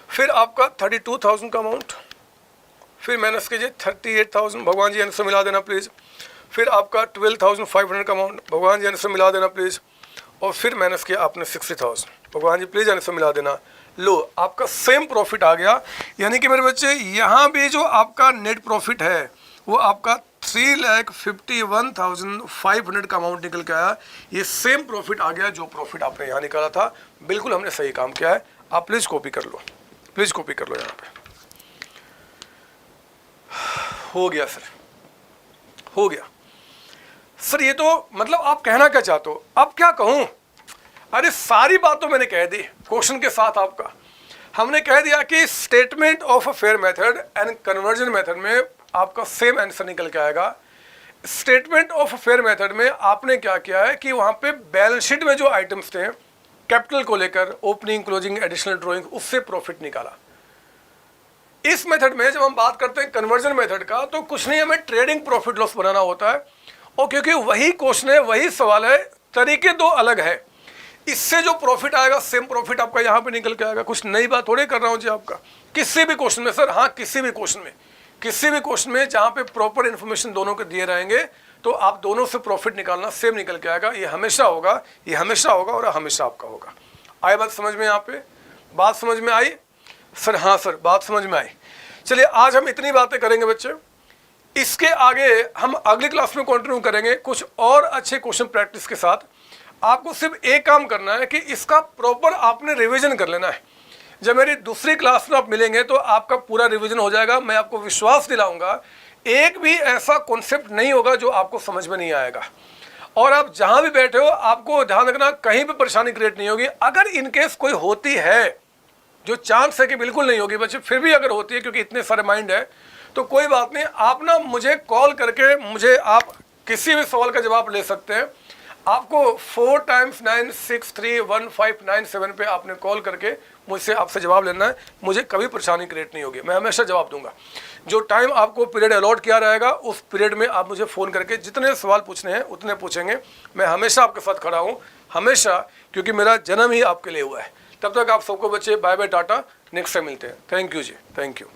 फिर आपका 32,000 का अमाउंट, फिर माइनस कीजिए 38,000, भगवान जी आंसर मिला देना प्लीज़। फिर आपका 12,500 का अमाउंट, भगवान जी आंसर मिला देना प्लीज़। और फिर माइनस किया आपने 60,000, भगवान जी प्लीज़ आंसर मिला देना। लो, आपका सेम प्रॉफिट आ गया। यानी कि मेरे बच्चे यहाँ भी जो आपका नेट प्रॉफिट है वो आपका 3,51,500 का अमाउंट निकल के आया। ये सेम प्रॉफिट आ गया जो प्रॉफिट आपने यहाँ निकाला था। बिल्कुल हमने सही काम किया है। आप प्लीज़ कॉपी कर लो, प्लीज़ कॉपी कर लो। यहाँ पे हो गया सर, हो गया सर। ये तो मतलब आप कहना क्या चाहते हो, अब क्या कहूँ, अरे सारी बात तो मैंने कह दी क्वेश्चन के साथ। आपका हमने कह दिया कि statement of a fair method and conversion method में आपका सेम आंसर निकल के आएगा। स्टेटमेंट ऑफ फेयर मेथड में आपने क्या किया है कि वहाँ पे बैलेंस शीट में जो आइटम्स थे कैपिटल को लेकर, ओपनिंग, क्लोजिंग, एडिशनल ड्रॉइंग, उससे प्रॉफिट निकाला। इस मेथड में जब हम बात करते हैं कन्वर्जन मेथड का, तो कुछ नहीं, हमें ट्रेडिंग प्रॉफिट लॉस बनाना होता है। और क्योंकि वही क्वेश्चन है, वही सवाल है, तरीके दो अलग है। इससे जो प्रॉफिट आएगा सेम प्रॉफिट आपका यहाँ पे निकल के आएगा। कुछ नई बात थोड़ी कर रहा हूँ जी आपका, किसी भी क्वेश्चन में सर, हाँ किसी भी क्वेश्चन में, किसी भी क्वेश्चन में जहाँ पे प्रॉपर इन्फॉर्मेशन दोनों के दिए रहेंगे तो आप दोनों से प्रॉफिट निकालना सेम निकल के आएगा। ये हमेशा होगा, ये हमेशा होगा और हमेशा आपका होगा। आई बात समझ में, यहाँ पे बात समझ में आई सर? हाँ सर, बात समझ में आई। चलिए आज हम इतनी बातें करेंगे बच्चे, इसके आगे हम अगली क्लास में कंटिन्यू करेंगे कुछ और अच्छे क्वेश्चन प्रैक्टिस के साथ। आपको सिर्फ एक काम करना है कि इसका प्रॉपर आपने रिवीजन कर लेना है। जब मेरी दूसरी क्लास में आप मिलेंगे तो आपका पूरा रिवीजन हो जाएगा। मैं आपको विश्वास दिलाऊंगा, एक भी ऐसा कॉन्सेप्ट नहीं होगा जो आपको समझ में नहीं आएगा। और आप जहां भी बैठे हो आपको ध्यान रखना, कहीं भी परेशानी क्रिएट नहीं होगी। अगर इनकेस कोई होती है, जो चांस है कि बिल्कुल नहीं होगी बच्चे, फिर भी अगर होती है, क्योंकि इतने सारे माइंड है, तो कोई बात नहीं, आप ना मुझे कॉल करके मुझे आप किसी भी सवाल का जवाब ले सकते हैं। आपको 4 × 9631597 पे आपने कॉल करके मुझसे आपसे जवाब लेना है। मुझे कभी परेशानी क्रिएट नहीं होगी, मैं हमेशा जवाब दूंगा। जो टाइम आपको पीरियड अलॉट किया रहेगा उस पीरियड में आप मुझे फ़ोन करके जितने सवाल पूछने हैं उतने पूछेंगे। मैं हमेशा आपके साथ खड़ा हूँ, हमेशा, क्योंकि मेरा जन्म ही आपके लिए हुआ है। तब तक आप सबको बच्चे बाय बाय, टाटा, नेक्स्ट टाइम मिलते हैं। थैंक यू जी, थैंक यू।